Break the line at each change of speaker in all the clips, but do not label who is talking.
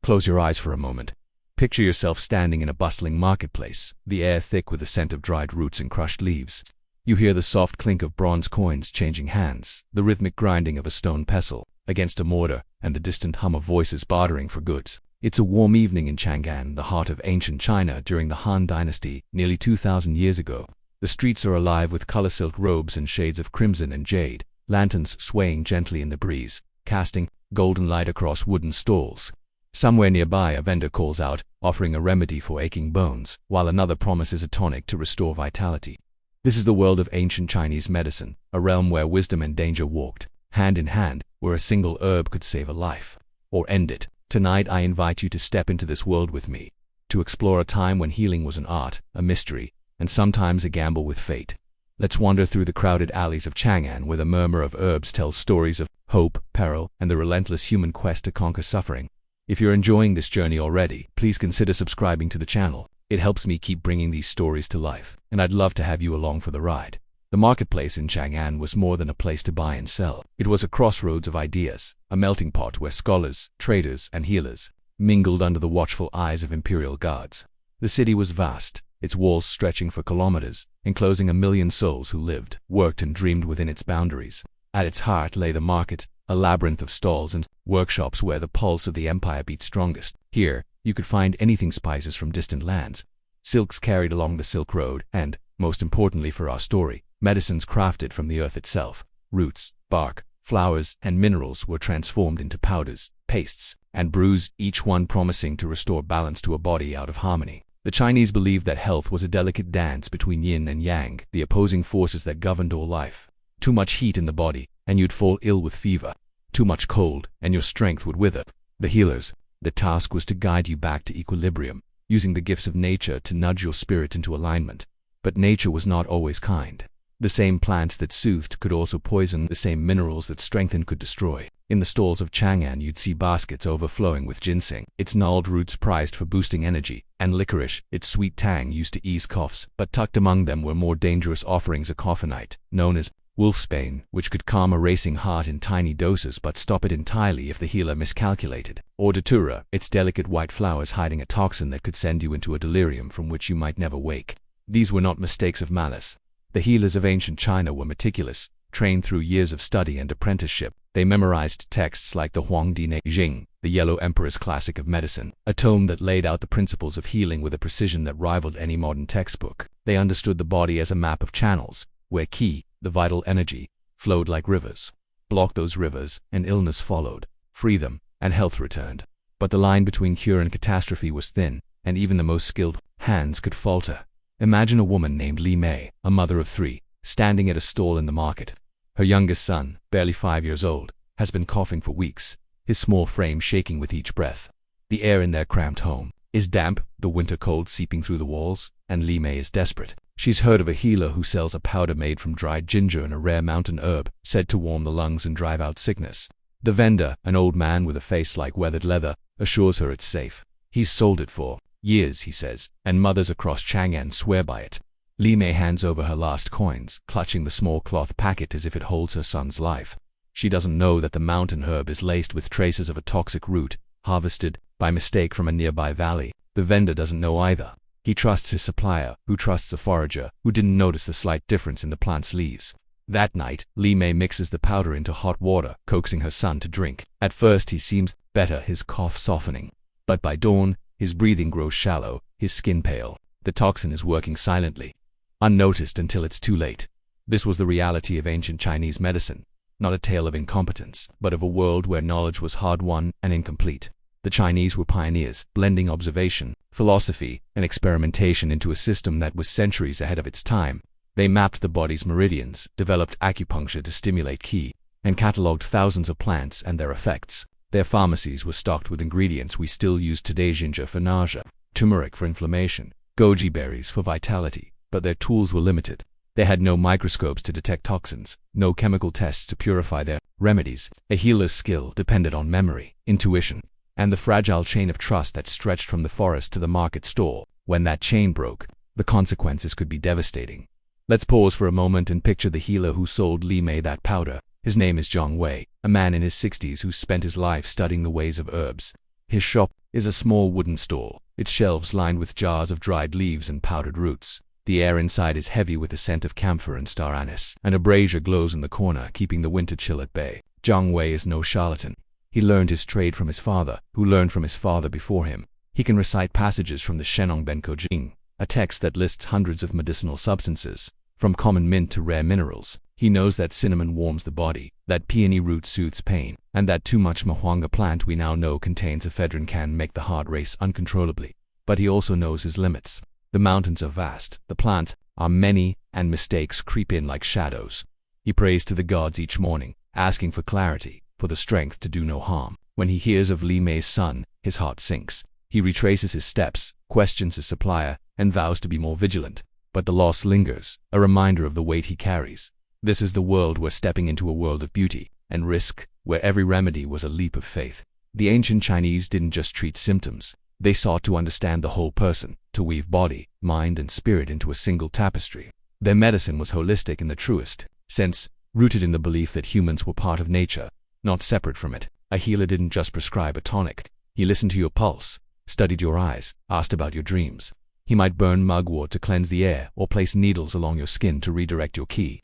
Close your eyes for a moment. Picture yourself standing in a bustling marketplace, the air thick with the scent of dried roots and crushed leaves. You hear the soft clink of bronze coins changing hands, the rhythmic grinding of a stone pestle against a mortar, and the distant hum of voices bartering for goods. It's a warm evening in Chang'an, the heart of ancient China during the Han Dynasty, nearly 2,000 years ago. The streets are alive with color silk robes and shades of crimson and jade, lanterns swaying gently in the breeze, casting golden light across wooden stalls. Somewhere nearby, a vendor calls out, offering a remedy for aching bones, while another promises a tonic to restore vitality. This is the world of ancient Chinese medicine, a realm where wisdom and danger walked hand in hand, where a single herb could save a life or end it. Tonight I invite you to step into this world with me, to explore a time when healing was an art, a mystery, and sometimes a gamble with fate. Let's wander through the crowded alleys of Chang'an, where the murmur of herbs tells stories of hope, peril, and the relentless human quest to conquer suffering. If you're enjoying this journey already, please consider subscribing to the channel. It helps me keep bringing these stories to life, and I'd love to have you along for the ride. The marketplace in Chang'an was more than a place to buy and sell. It was a crossroads of ideas, a melting pot where scholars, traders, and healers mingled under the watchful eyes of imperial guards. The city was vast, its walls stretching for kilometers, enclosing 1 million souls who lived, worked, and dreamed within its boundaries. At its heart lay the market, a labyrinth of stalls and workshops where the pulse of the empire beat strongest. Here, you could find anything spices from distant lands, silks carried along the Silk Road, and, most importantly for our story, medicines crafted from the earth itself. Roots, bark, flowers, and minerals were transformed into powders, pastes, and brews, each one promising to restore balance to a body out of harmony. The Chinese believed that health was a delicate dance between yin and yang, the opposing forces that governed all life. Too much heat in the body, and you'd fall ill with fever. Too much cold, and your strength would wither. The healers, the task was to guide you back to equilibrium, using the gifts of nature to nudge your spirit into alignment. But nature was not always kind. The same plants that soothed could also poison, the same minerals that strengthened could destroy. In the stalls of Chang'an you'd see baskets overflowing with ginseng, its gnarled roots prized for boosting energy, and licorice, its sweet tang used to ease coughs. But tucked among them were more dangerous offerings, a coffinite, known as wolfsbane, which could calm a racing heart in tiny doses but stop it entirely if the healer miscalculated. Or datura, its delicate white flowers hiding a toxin that could send you into a delirium from which you might never wake. These were not mistakes of malice. The healers of ancient China were meticulous, trained through years of study and apprenticeship. They memorized texts like the Huangdi Jing, the Yellow Emperor's classic of medicine, a tome that laid out the principles of healing with a precision that rivaled any modern textbook. They understood the body as a map of channels, where qi, the vital energy, flowed like rivers. Block those rivers, and illness followed. Free them, and health returned. But the line between cure and catastrophe was thin, and even the most skilled hands could falter. Imagine a woman named Li Mei, a mother of 3, standing at a stall in the market. Her youngest son, barely 5 years old, has been coughing for weeks, his small frame shaking with each breath. The air in their cramped home is damp, the winter cold seeping through the walls, and Li Mei is desperate. She's heard of a healer who sells a powder made from dried ginger and a rare mountain herb, said to warm the lungs and drive out sickness. The vendor, an old man with a face like weathered leather, assures her it's safe. He's sold it for years, he says, and mothers across Chang'an swear by it. Li Mei hands over her last coins, clutching the small cloth packet as if it holds her son's life. She doesn't know that the mountain herb is laced with traces of a toxic root, harvested by mistake from a nearby valley. The vendor doesn't know either. He trusts his supplier, who trusts a forager, who didn't notice the slight difference in the plant's leaves. That night, Li Mei mixes the powder into hot water, coaxing her son to drink. At first he seems better, his cough softening. But by dawn, his breathing grows shallow, his skin pale. The toxin is working silently, unnoticed until it's too late. This was the reality of ancient Chinese medicine, not a tale of incompetence, but of a world where knowledge was hard-won and incomplete. The Chinese were pioneers, blending observation, philosophy, and experimentation into a system that was centuries ahead of its time. They mapped the body's meridians, developed acupuncture to stimulate qi, and catalogued thousands of plants and their effects. Their pharmacies were stocked with ingredients we still use today: ginger for nausea, turmeric for inflammation, goji berries for vitality. But their tools were limited. They had no microscopes to detect toxins, no chemical tests to purify their remedies. A healer's skill depended on memory, intuition, and the fragile chain of trust that stretched from the forest to the market stall. When that chain broke, the consequences could be devastating. Let's pause for a moment and picture the healer who sold Li Mei that powder. His name is Zhang Wei, a man in his 60s who spent his life studying the ways of herbs. His shop is a small wooden stall, its shelves lined with jars of dried leaves and powdered roots. The air inside is heavy with the scent of camphor and star anise, and a brazier glows in the corner, keeping the winter chill at bay. Zhang Wei is no charlatan. He learned his trade from his father, who learned from his father before him. He can recite passages from the Shenong Benko Jing, a text that lists hundreds of medicinal substances, from common mint to rare minerals. He knows that cinnamon warms the body, that peony root soothes pain, and that too much mahuanga plant we now know contains ephedrine can make the heart race uncontrollably. But he also knows his limits. The mountains are vast, the plants are many, and mistakes creep in like shadows. He prays to the gods each morning, asking for clarity, for the strength to do no harm. When he hears of Li Mei's son, his heart sinks. He retraces his steps, questions his supplier, and vows to be more vigilant. But the loss lingers, a reminder of the weight he carries. This is the world where stepping into a world of beauty and risk, where every remedy was a leap of faith. The ancient Chinese didn't just treat symptoms. They sought to understand the whole person, to weave body, mind, and spirit into a single tapestry. Their medicine was holistic in the truest sense, rooted in the belief that humans were part of nature, not separate from it. A healer didn't just prescribe a tonic. He listened to your pulse, studied your eyes, asked about your dreams. He might burn mugwort to cleanse the air, or place needles along your skin to redirect your ki.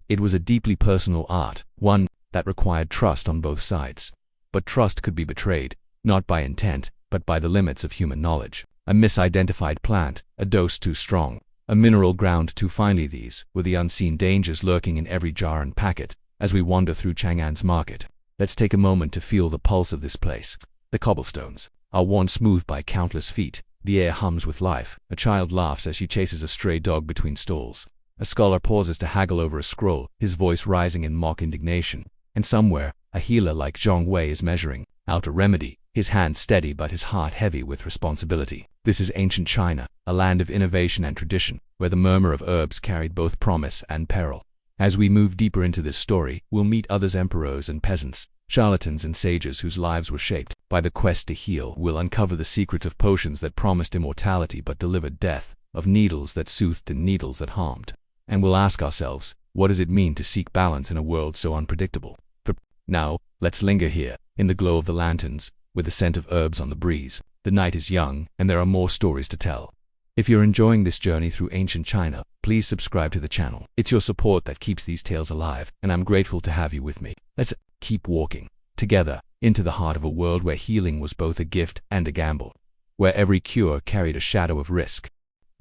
It was a deeply personal art, one that required trust on both sides. But trust could be betrayed, not by intent, but by the limits of human knowledge. A misidentified plant, a dose too strong, a mineral ground too finely. These were the unseen dangers lurking in every jar and packet. As we wander through Chang'an's market, let's take a moment to feel the pulse of this place. The cobblestones are worn smooth by countless feet. The air hums with life. A child laughs as she chases a stray dog between stalls. A scholar pauses to haggle over a scroll, his voice rising in mock indignation. And somewhere, a healer like Zhang Wei is measuring out a remedy, his hands steady but his heart heavy with responsibility. This is ancient China, a land of innovation and tradition, where the murmur of herbs carried both promise and peril. As we move deeper into this story, we'll meet others, emperors and peasants, charlatans and sages whose lives were shaped by the quest to heal. We'll uncover the secrets of potions that promised immortality but delivered death, of needles that soothed and needles that harmed. And we'll ask ourselves, what does it mean to seek balance in a world so unpredictable? For now, let's linger here, in the glow of the lanterns, with the scent of herbs on the breeze. The night is young, and there are more stories to tell. If you're enjoying this journey through ancient China, please subscribe to the channel. It's your support that keeps these tales alive, and I'm grateful to have you with me. Let's keep walking together into the heart of a world where healing was both a gift and a gamble, where every cure carried a shadow of risk.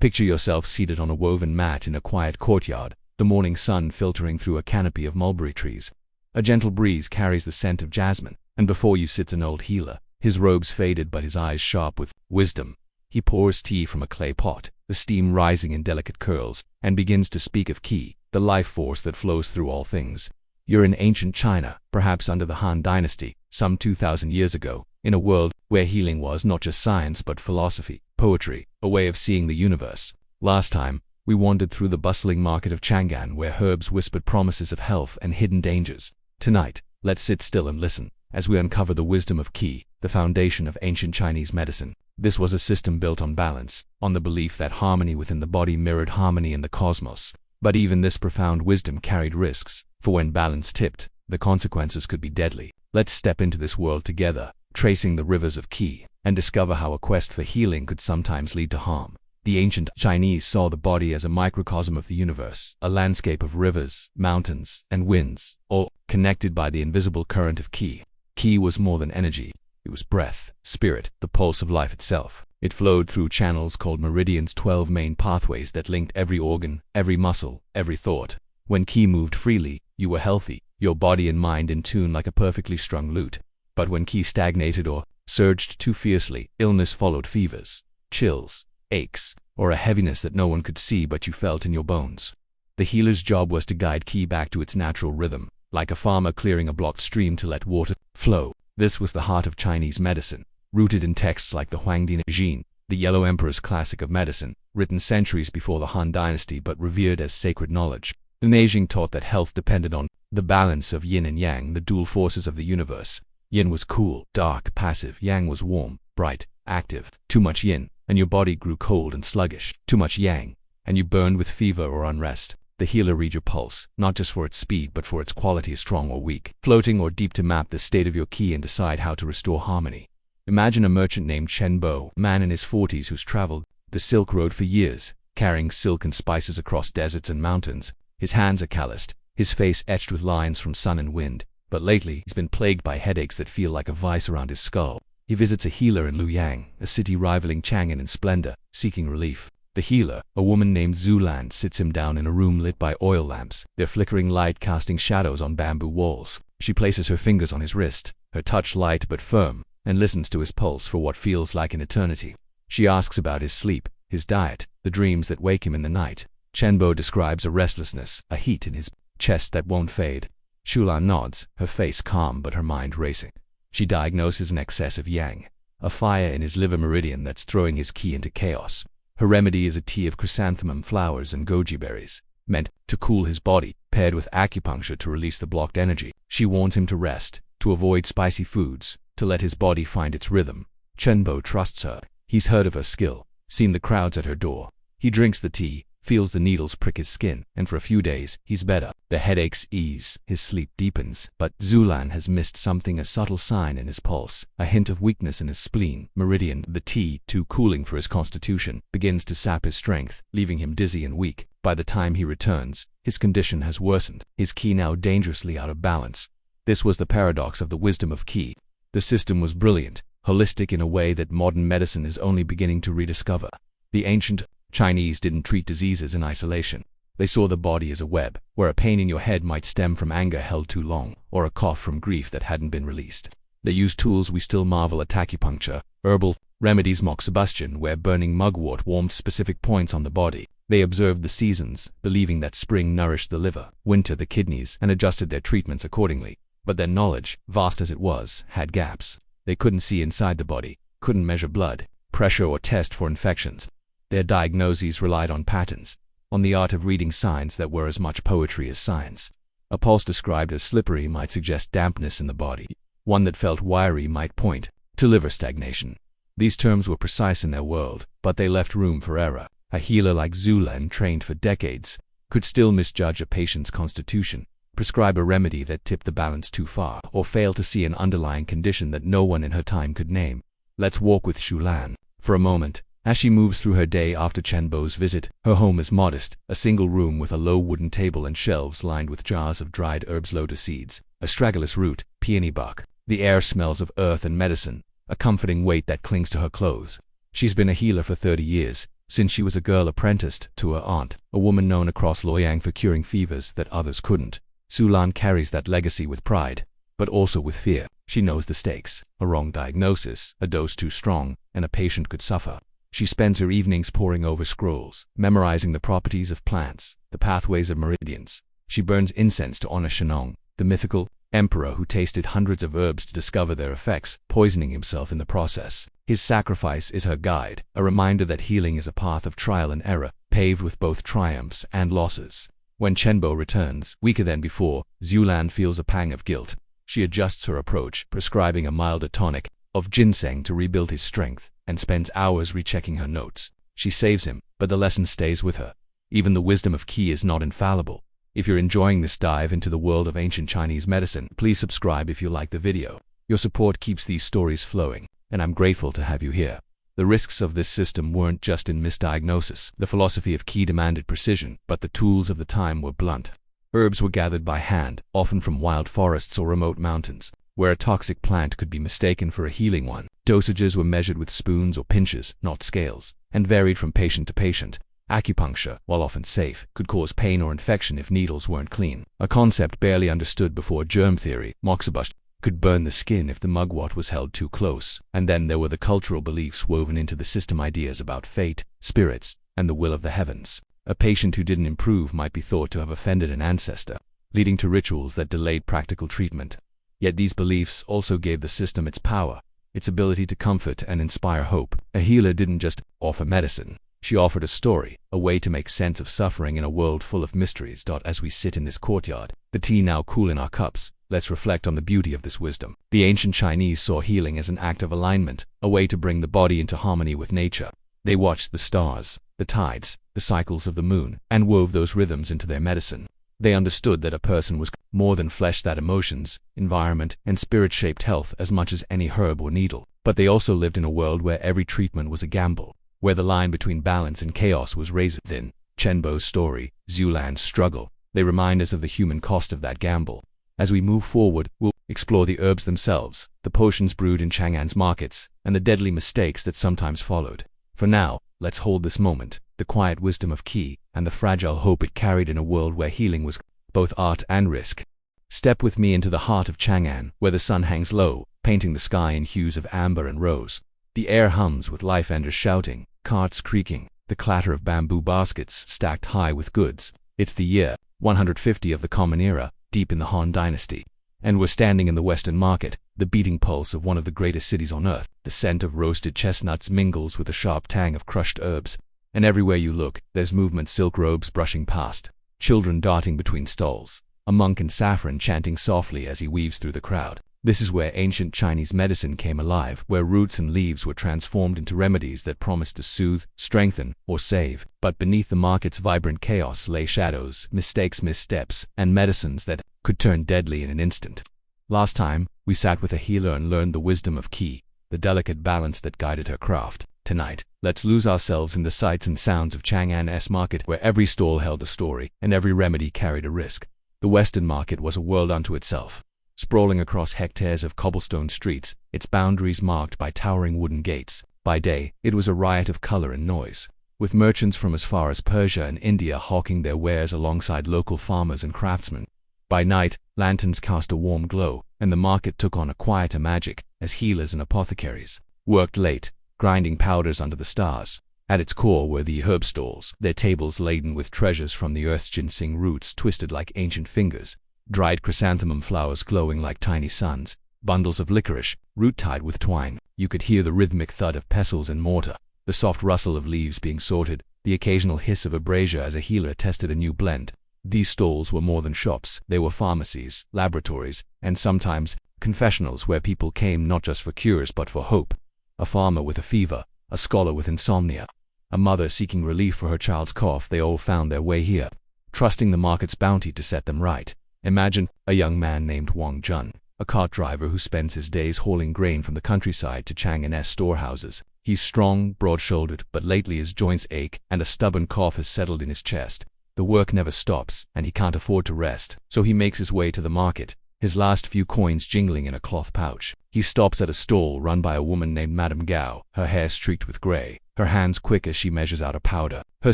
Picture yourself seated on a woven mat in a quiet courtyard, the morning sun filtering through a canopy of mulberry trees. A gentle breeze carries the scent of jasmine, and before you sits an old healer, his robes faded but his eyes sharp with wisdom. He pours tea from a clay pot, the steam rising in delicate curls, and begins to speak of qi, the life force that flows through all things. You're in ancient China, perhaps under the Han Dynasty, some 2,000 years ago, in a world where healing was not just science but philosophy, poetry, a way of seeing the universe. Last time, we wandered through the bustling market of Chang'an where herbs whispered promises of health and hidden dangers. Tonight, let's sit still and listen, as we uncover the wisdom of qi, the foundation of ancient Chinese medicine. This was a system built on balance, on the belief that harmony within the body mirrored harmony in the cosmos. But even this profound wisdom carried risks, for when balance tipped, the consequences could be deadly. Let's step into this world together, tracing the rivers of qi, and discover how a quest for healing could sometimes lead to harm. The ancient Chinese saw the body as a microcosm of the universe, a landscape of rivers, mountains, and winds, all connected by the invisible current of qi. Qi was more than energy. It was breath, spirit, the pulse of life itself. It flowed through channels called meridians, 12 main pathways that linked every organ, every muscle, every thought. When qi moved freely, you were healthy, your body and mind in tune like a perfectly strung lute. But when qi stagnated or surged too fiercely, illness followed: fevers, chills, aches, or a heaviness that no one could see but you felt in your bones. The healer's job was to guide qi back to its natural rhythm, like a farmer clearing a blocked stream to let water flow. This was the heart of Chinese medicine, rooted in texts like the Huangdi Jin, the Yellow Emperor's classic of medicine, written centuries before the Han Dynasty but revered as sacred knowledge. The Neijing taught that health depended on the balance of yin and yang, the dual forces of the universe. Yin was cool, dark, passive. Yang was warm, bright, active. Too much yin, and your body grew cold and sluggish. Too much yang, and you burned with fever or unrest. The healer read your pulse, not just for its speed but for its quality, strong or weak, floating or deep, to map the state of your qi and decide how to restore harmony. Imagine a merchant named Chen Bo, a man in his 40s who's traveled the Silk Road for years, carrying silk and spices across deserts and mountains. His hands are calloused, his face etched with lines from sun and wind, but lately he's been plagued by headaches that feel like a vice around his skull. He visits a healer in Luoyang, a city rivaling Chang'an in splendor, seeking relief. The healer, a woman named Zulan, sits him down in a room lit by oil lamps, their flickering light casting shadows on bamboo walls. She places her fingers on his wrist, her touch light but firm, and listens to his pulse for what feels like an eternity. She asks about his sleep, his diet, the dreams that wake him in the night. Chen Bo describes a restlessness, a heat in his chest that won't fade. Shulan nods, her face calm but her mind racing. She diagnoses an excess of yang, a fire in his liver meridian that's throwing his ki into chaos. Her remedy is a tea of chrysanthemum flowers and goji berries, meant to cool his body, paired with acupuncture to release the blocked energy. She warns him to rest, to avoid spicy foods, to let his body find its rhythm. Chen Bo trusts her. He's heard of her skill, seen the crowds at her door. He drinks the tea, feels the needles prick his skin, and for a few days, he's better. The headaches ease, his sleep deepens, but Zulan has missed something, a subtle sign in his pulse, a hint of weakness in his spleen, meridian. The tea, too cooling for his constitution, begins to sap his strength, leaving him dizzy and weak. By the time he returns, his condition has worsened, his ki now dangerously out of balance. This was the paradox of the wisdom of ki. The system was brilliant, holistic in a way that modern medicine is only beginning to rediscover. The ancient Chinese didn't treat diseases in isolation. They saw the body as a web, where a pain in your head might stem from anger held too long, or a cough from grief that hadn't been released. They used tools we still marvel at: acupuncture, herbal remedies, moxibustion, where burning mugwort warmed specific points on the body. They observed the seasons, believing that spring nourished the liver, winter the kidneys, and adjusted their treatments accordingly. But their knowledge, vast as it was, had gaps. They couldn't see inside the body, couldn't measure blood pressure or test for infections. Their diagnoses relied on patterns, on the art of reading signs that were as much poetry as science. A pulse described as slippery might suggest dampness in the body. One that felt wiry might point to liver stagnation. These terms were precise in their world, but they left room for error. A healer like Zulan, trained for decades, could still misjudge a patient's constitution, prescribe a remedy that tipped the balance too far, or fail to see an underlying condition that no one in her time could name. Let's walk with Shulan for a moment. As she moves through her day after Chen Bo's visit, her home is modest, a single room with a low wooden table and shelves lined with jars of dried herbs, lotus seeds, astragalus root, peony bark. The air smells of earth and medicine, a comforting weight that clings to her clothes. She's been a healer for 30 years, since she was a girl apprenticed to her aunt, a woman known across Luoyang for curing fevers that others couldn't. Zulan carries that legacy with pride, but also with fear. She knows the stakes: a wrong diagnosis, a dose too strong, and a patient could suffer. She spends her evenings poring over scrolls, memorizing the properties of plants, the pathways of meridians. She burns incense to honor Shennong, the mythical emperor who tasted hundreds of herbs to discover their effects, poisoning himself in the process. His sacrifice is her guide, a reminder that healing is a path of trial and error, paved with both triumphs and losses. When Chen Bo returns, weaker than before, Zulan feels a pang of guilt. She adjusts her approach, prescribing a milder tonic of ginseng to rebuild his strength, and spends hours rechecking her notes. She saves him, but the lesson stays with her. Even the wisdom of Qi is not infallible. If you're enjoying this dive into the world of ancient Chinese medicine, please subscribe if you like the video. Your support keeps these stories flowing, and I'm grateful to have you here. The risks of this system weren't just in misdiagnosis. The philosophy of Qi demanded precision, but the tools of the time were blunt. Herbs were gathered by hand, often from wild forests or remote mountains, where a toxic plant could be mistaken for a healing one. Dosages were measured with spoons or pinches, not scales, and varied from patient to patient. Acupuncture, while often safe, could cause pain or infection if needles weren't clean. A concept barely understood before germ theory, moxibustion, could burn the skin if the mugwort was held too close. And then there were the cultural beliefs woven into the system, ideas about fate, spirits, and the will of the heavens. A patient who didn't improve might be thought to have offended an ancestor, leading to rituals that delayed practical treatment. Yet these beliefs also gave the system its power, its ability to comfort and inspire hope. A healer didn't just offer medicine. She offered a story, a way to make sense of suffering in a world full of mysteries. As we sit in this courtyard, the tea now cool in our cups, let's reflect on the beauty of this wisdom. The ancient Chinese saw healing as an act of alignment, a way to bring the body into harmony with nature. They watched the stars, the tides, the cycles of the moon, and wove those rhythms into their medicine. They understood that a person was more than flesh, that emotions, environment, and spirit shaped health as much as any herb or needle. But they also lived in a world where every treatment was a gamble, where the line between balance and chaos was razor thin. Chenbo's story, Zulan's struggle, they remind us of the human cost of that gamble. As we move forward, we'll explore the herbs themselves, the potions brewed in Chang'an's markets, and the deadly mistakes that sometimes followed. For now, let's hold this moment, the quiet wisdom of Qi, and the fragile hope it carried in a world where healing was both art and risk. Step with me into the heart of Chang'an, where the sun hangs low, painting the sky in hues of amber and rose. The air hums with life-enders shouting, carts creaking, the clatter of bamboo baskets stacked high with goods. It's the year 150 of the Common Era, deep in the Han Dynasty. And we're standing in the Western Market, the beating pulse of one of the greatest cities on earth. The scent of roasted chestnuts mingles with the sharp tang of crushed herbs, and everywhere you look, there's movement, silk robes brushing past, children darting between stalls, a monk in saffron chanting softly as he weaves through the crowd. This is where ancient Chinese medicine came alive, where roots and leaves were transformed into remedies that promised to soothe, strengthen, or save. But beneath the market's vibrant chaos lay shadows, mistakes, missteps, and medicines that could turn deadly in an instant. Last time, we sat with a healer and learned the wisdom of Qi, the delicate balance that guided her craft. Tonight, let's lose ourselves in the sights and sounds of Chang'an's market, where every stall held a story and every remedy carried a risk. The Western Market was a world unto itself. Sprawling across hectares of cobblestone streets, its boundaries marked by towering wooden gates. By day, it was a riot of color and noise, with merchants from as far as Persia and India hawking their wares alongside local farmers and craftsmen. By night, lanterns cast a warm glow, and the market took on a quieter magic as healers and apothecaries worked late, grinding powders under the stars. At its core were the herb stalls, their tables laden with treasures from the earth's ginseng roots twisted like ancient fingers, dried chrysanthemum flowers glowing like tiny suns, bundles of licorice, root tied with twine. You could hear the rhythmic thud of pestles and mortar, the soft rustle of leaves being sorted, the occasional hiss of a brazier as a healer tested a new blend. These stalls were more than shops. They were pharmacies, laboratories, and sometimes confessionals where people came not just for cures but for hope. A farmer with a fever, a scholar with insomnia, a mother seeking relief for her child's cough, they all found their way here, trusting the market's bounty to set them right. Imagine a young man named Wang Jun, a cart driver who spends his days hauling grain from the countryside to Chang'an's storehouses. He's strong, broad-shouldered, but lately his joints ache and a stubborn cough has settled in his chest. The work never stops, and he can't afford to rest, so he makes his way to the market, his last few coins jingling in a cloth pouch. He stops at a stall run by a woman named Madame Gao, her hair streaked with gray, her hands quick as she measures out a powder. Her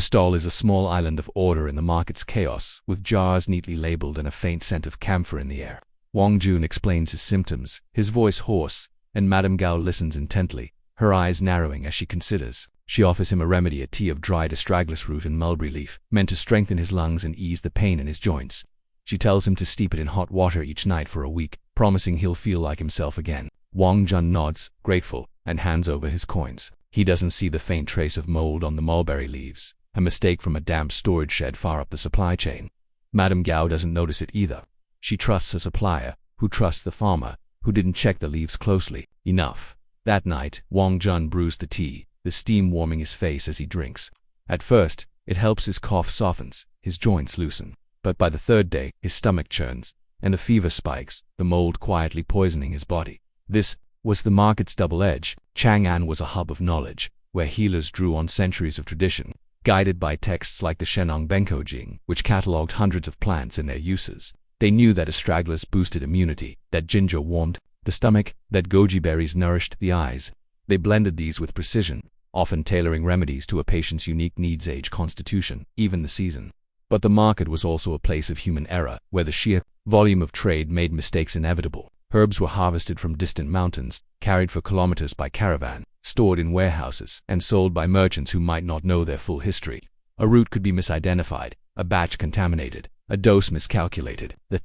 stall is a small island of order in the market's chaos, with jars neatly labeled and a faint scent of camphor in the air. Wang Jun explains his symptoms, his voice hoarse, and Madame Gao listens intently, her eyes narrowing as she considers. She offers him a remedy, a tea of dried astragalus root and mulberry leaf, meant to strengthen his lungs and ease the pain in his joints. She tells him to steep it in hot water each night for a week, promising he'll feel like himself again. Wang Jun nods, grateful, and hands over his coins. He doesn't see the faint trace of mold on the mulberry leaves, a mistake from a damp storage shed far up the supply chain. Madame Gao doesn't notice it either. She trusts her supplier, who trusts the farmer, who didn't check the leaves closely enough. That night, Wang Jun brews the tea, the steam warming his face as he drinks. At first, it helps his cough softens, his joints loosen. But by the third day, his stomach churns, and a fever spikes, the mold quietly poisoning his body. This was the market's double edge. Chang'an was a hub of knowledge, where healers drew on centuries of tradition, guided by texts like the Shenong Benko Jing, which catalogued hundreds of plants and their uses. They knew that astragalus boosted immunity, that ginger warmed the stomach, that goji berries nourished the eyes. They blended these with precision, often tailoring remedies to a patient's unique needs, age, constitution, even the season. But the market was also a place of human error, where the sheer volume of trade made mistakes inevitable. Herbs were harvested from distant mountains, carried for kilometers by caravan, stored in warehouses, and sold by merchants who might not know their full history. A root could be misidentified, a batch contaminated, a dose miscalculated. The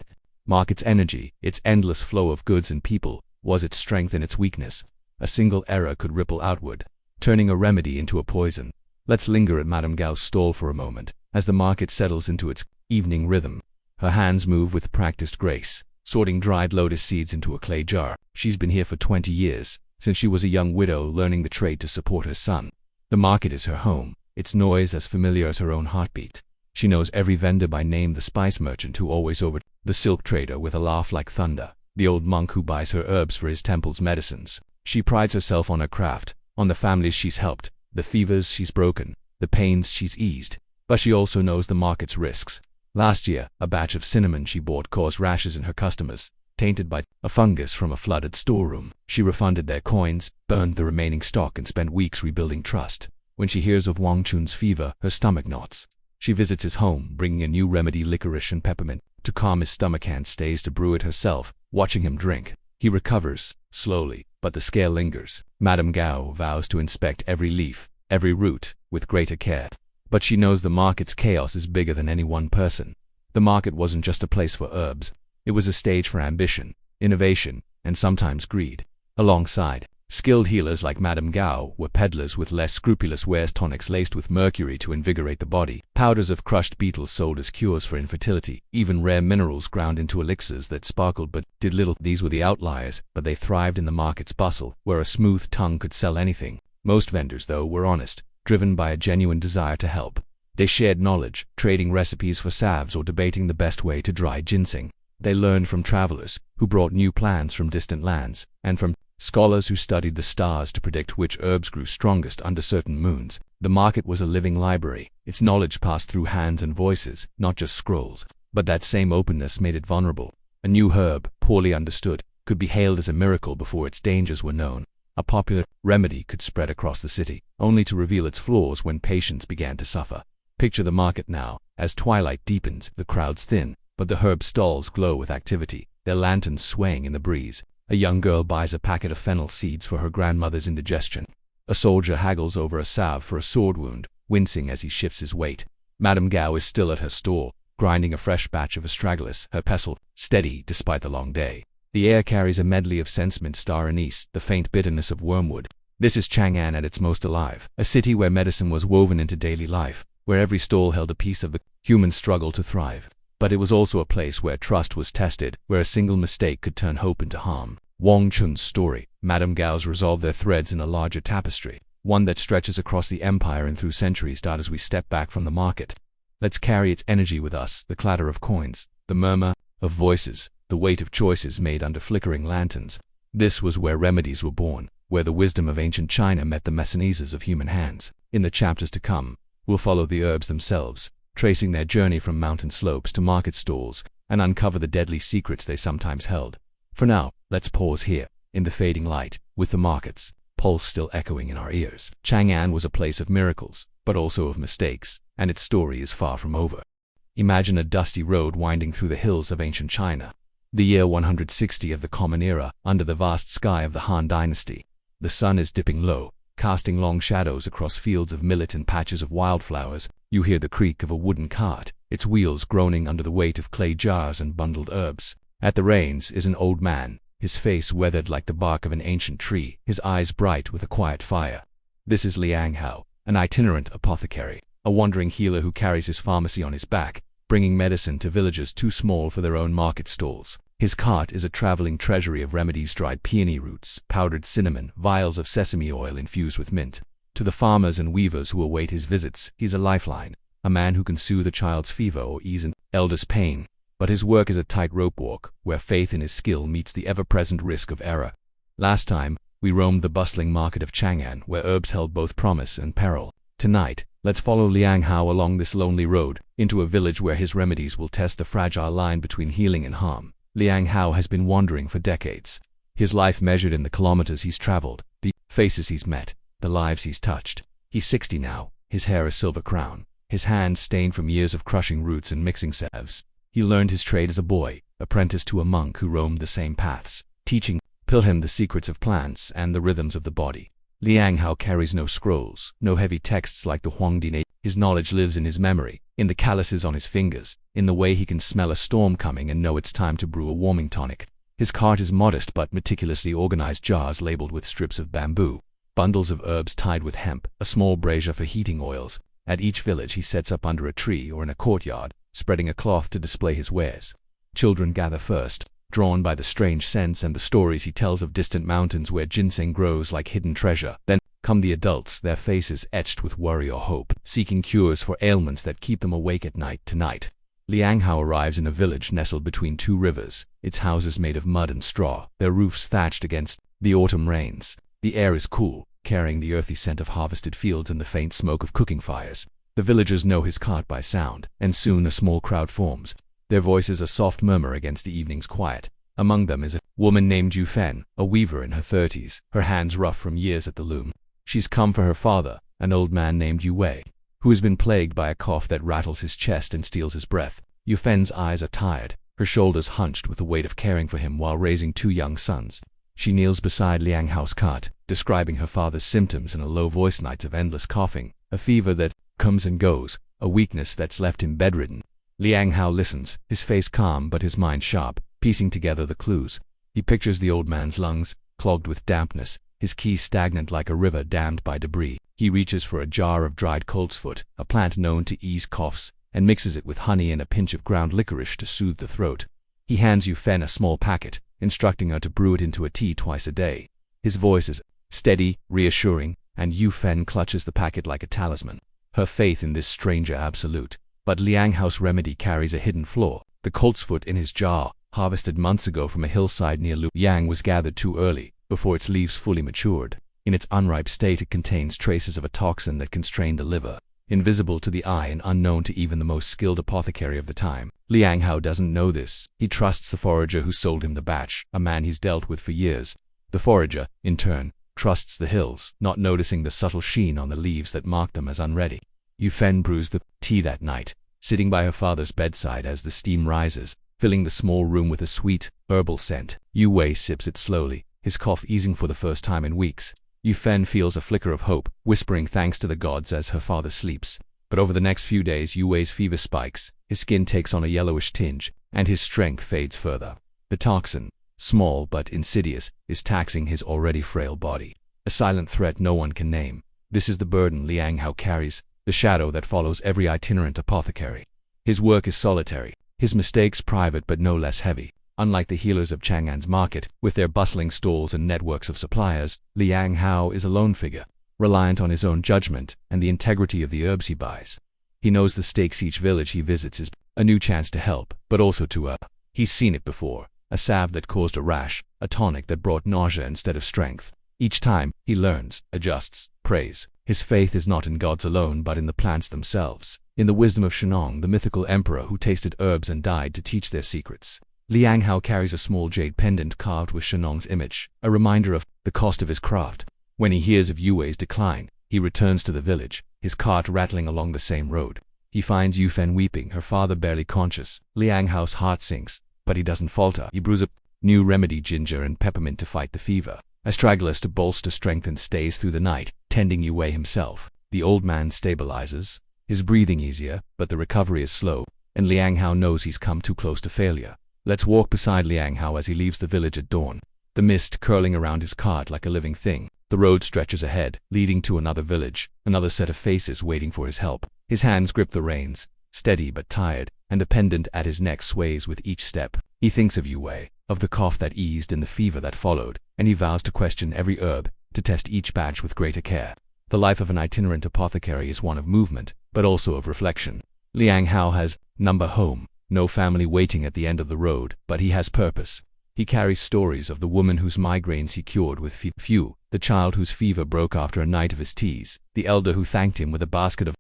market's energy, its endless flow of goods and people, was its strength and its weakness. A single error could ripple outward, turning a remedy into a poison. Let's linger at Madame Gao's stall for a moment, as the market settles into its evening rhythm. Her hands move with practiced grace, sorting dried lotus seeds into a clay jar. She's been here for 20 years, since she was a young widow learning the trade to support her son. The market is her home, its noise as familiar as her own heartbeat. She knows every vendor by name, the spice merchant who always over, the silk trader with a laugh like thunder, the old monk who buys her herbs for his temple's medicines. She prides herself on her craft, on the families she's helped, the fevers she's broken, the pains she's eased. But she also knows the market's risks. Last year, a batch of cinnamon she bought caused rashes in her customers, tainted by a fungus from a flooded storeroom. She refunded their coins, burned the remaining stock, and spent weeks rebuilding trust. When she hears of Wang Chun's fever, her stomach knots. She visits his home, bringing a new remedy, licorice and peppermint, to calm his stomach, and stays to brew it herself, watching him drink. He recovers, slowly, but the scare lingers. Madame Gao vows to inspect every leaf, every root, with greater care. But she knows the market's chaos is bigger than any one person. The market wasn't just a place for herbs. It was a stage for ambition, innovation, and sometimes greed. Alongside, skilled healers like Madame Gao were peddlers with less scrupulous wares, tonics laced with mercury to invigorate the body, powders of crushed beetles sold as cures for infertility, even rare minerals ground into elixirs that sparkled but did little. These were the outliers, but they thrived in the market's bustle, where a smooth tongue could sell anything. Most vendors, though, were honest, driven by a genuine desire to help. They shared knowledge, trading recipes for salves or debating the best way to dry ginseng. They learned from travelers, who brought new plants from distant lands, and from scholars who studied the stars to predict which herbs grew strongest under certain moons. The market was a living library. Its knowledge passed through hands and voices, not just scrolls. But that same openness made it vulnerable. A new herb, poorly understood, could be hailed as a miracle before its dangers were known. A popular remedy could spread across the city, only to reveal its flaws when patients began to suffer. Picture the market now. As twilight deepens, the crowds thin, but the herb stalls glow with activity, their lanterns swaying in the breeze. A young girl buys a packet of fennel seeds for her grandmother's indigestion. A soldier haggles over a salve for a sword wound, wincing as he shifts his weight. Madame Gao is still at her stall, grinding a fresh batch of astragalus, her pestle steady despite the long day. The air carries a medley of scents: mint, star anise, the faint bitterness of wormwood. This is Chang'an at its most alive, a city where medicine was woven into daily life, where every stall held a piece of the human struggle to thrive. But it was also a place where trust was tested, where a single mistake could turn hope into harm. Wang Chun's story, Madame Gao's resolve, their threads in a larger tapestry, one that stretches across the empire and through centuries. As we step back from the market, let's carry its energy with us: the clatter of coins, the murmur of voices, the weight of choices made under flickering lanterns. This was where remedies were born, where the wisdom of ancient China met the mechanisms of human hands. In the chapters to come, we'll follow the herbs themselves, tracing their journey from mountain slopes to market stalls, and uncover the deadly secrets they sometimes held. For now, let's pause here, in the fading light, with the market's pulse still echoing in our ears. Chang'an was a place of miracles, but also of mistakes, and its story is far from over. Imagine a dusty road winding through the hills of ancient China. The year 160 of the Common Era, under the vast sky of the Han Dynasty. The sun is dipping low, casting long shadows across fields of millet and patches of wildflowers. You hear the creak of a wooden cart, its wheels groaning under the weight of clay jars and bundled herbs. At the reins is an old man, his face weathered like the bark of an ancient tree, his eyes bright with a quiet fire. This is Liang Hao, an itinerant apothecary, a wandering healer who carries his pharmacy on his back, bringing medicine to villagers too small for their own market stalls. His cart is a traveling treasury of remedies: dried peony roots, powdered cinnamon, vials of sesame oil infused with mint. To the farmers and weavers who await his visits, he's a lifeline, a man who can soothe a child's fever or ease an elder's pain. But his work is a tightrope walk, where faith in his skill meets the ever-present risk of error. Last time, we roamed the bustling market of Chang'an, where herbs held both promise and peril. Tonight, let's follow Liang Hao along this lonely road, into a village where his remedies will test the fragile line between healing and harm. Liang Hao has been wandering for decades. His life measured in the kilometers he's traveled, the faces he's met, the lives he's touched. He's 60 now, his hair a silver crown, his hands stained from years of crushing roots and mixing salves. He learned his trade as a boy, apprenticed to a monk who roamed the same paths, teaching him the secrets of plants and the rhythms of the body. Liang Hao carries no scrolls, no heavy texts like the Huangdi. His knowledge lives in his memory, in the calluses on his fingers, in the way he can smell a storm coming and know it's time to brew a warming tonic. His cart is modest but meticulously organized: jars labeled with strips of bamboo, bundles of herbs tied with hemp, a small brazier for heating oils. At each village he sets up under a tree or in a courtyard, spreading a cloth to display his wares. Children gather first, drawn by the strange scents and the stories he tells of distant mountains where ginseng grows like hidden treasure. Then come the adults, their faces etched with worry or hope, seeking cures for ailments that keep them awake at night. Tonight, Liang Hao arrives in a village nestled between two rivers, its houses made of mud and straw, their roofs thatched against The autumn rains. The air is cool, carrying the earthy scent of harvested fields and the faint smoke of cooking fires. The villagers know his cart by sound, and soon a small crowd forms. Their voices a soft murmur against the evening's quiet. Among them is a woman named Yu Fen, a weaver in her 30s, her hands rough from years at the loom. She's come for her father, an old man named Yu Wei, who has been plagued by a cough that rattles his chest and steals his breath. Yu Fen's eyes are tired, her shoulders hunched with the weight of caring for him while raising 2 young sons. She kneels beside Liang Hao's cot, describing her father's symptoms in a low voice: nights of endless coughing, a fever that comes and goes, a weakness that's left him bedridden. Liang Hao listens, his face calm but his mind sharp, piecing together the clues. He pictures the old man's lungs, clogged with dampness, his key stagnant like a river dammed by debris. He reaches for a jar of dried coltsfoot, a plant known to ease coughs, and mixes it with honey and a pinch of ground licorice to soothe the throat. He hands Yu Fen a small packet, instructing her to brew it into a tea twice a day. His voice is steady, reassuring, and Yu Fen clutches the packet like a talisman, her faith in this stranger absolute. But Liang Hao's remedy carries a hidden flaw. The coltsfoot in his jar, harvested months ago from a hillside near Luoyang, was gathered too early, before its leaves fully matured. In its unripe state it contains traces of a toxin that can strain the liver, invisible to the eye and unknown to even the most skilled apothecary of the time. Liang Hao doesn't know this. He trusts the forager who sold him the batch, a man he's dealt with for years. The forager, in turn, trusts the hills, not noticing the subtle sheen on the leaves that mark them as unready. Yu Fen brews the tea that night, sitting by her father's bedside as the steam rises, filling the small room with a sweet, herbal scent. Yu Wei sips it slowly, his cough easing for the first time in weeks. Yu Fen feels a flicker of hope, whispering thanks to the gods as her father sleeps. But over the next few days Yu Wei's fever spikes, his skin takes on a yellowish tinge, and his strength fades further. The toxin, small but insidious, is taxing his already frail body. A silent threat no one can name. This is the burden Liang Hao carries, the shadow that follows every itinerant apothecary. His work is solitary, his mistakes private but no less heavy. Unlike the healers of Chang'an's market, with their bustling stalls and networks of suppliers, Liang Hao is a lone figure, reliant on his own judgment and the integrity of the herbs he buys. He knows the stakes each village he visits is a new chance to help, but also to he's seen it before, a salve that caused a rash, a tonic that brought nausea instead of strength. Each time, he learns, adjusts, prays. His faith is not in gods alone but in the plants themselves, in the wisdom of Shennong, the mythical emperor who tasted herbs and died to teach their secrets. Liang Hao carries a small jade pendant carved with Shennong's image, a reminder of the cost of his craft. When he hears of Yu Wei's decline, he returns to the village, his cart rattling along the same road. He finds Yu Fen weeping, her father barely conscious. Liang Hao's heart sinks, but he doesn't falter. He brews a new remedy: ginger and peppermint to fight the fever, astragalus to bolster strength, and stays through the night, tending Yu Wei himself. The old man stabilizes, his breathing easier, but the recovery is slow, and Liang Hao knows he's come too close to failure. Let's walk beside Liang Hao as he leaves the village at dawn, the mist curling around his cart like a living thing. The road stretches ahead, leading to another village, another set of faces waiting for his help. His hands grip the reins, steady but tired, and the pendant at his neck sways with each step. He thinks of Yu Wei, of the cough that eased and the fever that followed, and he vows to question every herb, to test each batch with greater care. The life of an itinerant apothecary is one of movement, but also of reflection. Liang Hao has home, no family waiting at the end of the road, but he has purpose. He carries stories of the woman whose migraines he cured with few, the child whose fever broke after a night of his teas, the elder who thanked him with a basket of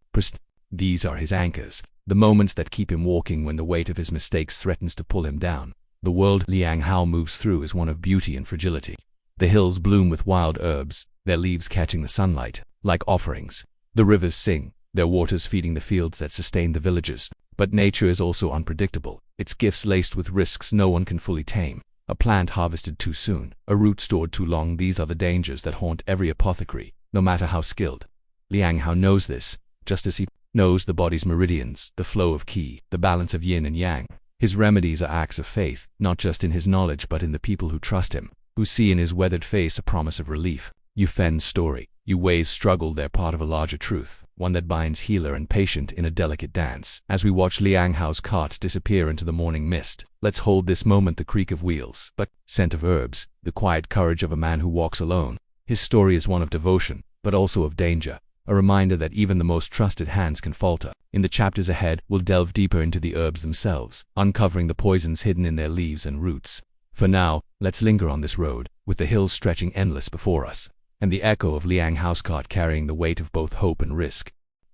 These are his anchors, the moments that keep him walking when the weight of his mistakes threatens to pull him down. The world Liang Hao moves through is one of beauty and fragility. The hills bloom with wild herbs, their leaves catching the sunlight, like offerings. The rivers sing, their waters feeding the fields that sustain the villages. But nature is also unpredictable, its gifts laced with risks no one can fully tame. A plant harvested too soon, a root stored too long, these are the dangers that haunt every apothecary, no matter how skilled. Liang Hao knows this, just as he knows the body's meridians, the flow of qi, the balance of yin and yang. His remedies are acts of faith, not just in his knowledge but in the people who trust him, who see in his weathered face a promise of relief. Yu Fen's story, Yu Wei's struggle, they're part of a larger truth, one that binds healer and patient in a delicate dance. As we watch Liang Hao's cart disappear into the morning mist, let's hold this moment: the creak of wheels, but scent of herbs, the quiet courage of a man who walks alone. His story is one of devotion, but also of danger, a reminder that even the most trusted hands can falter. In the chapters ahead, we'll delve deeper into the herbs themselves, uncovering the poisons hidden in their leaves and roots. For now, Let's linger on this road, with the hills stretching endless before us, and the echo of Liang housecart carrying the weight of both hope and risk.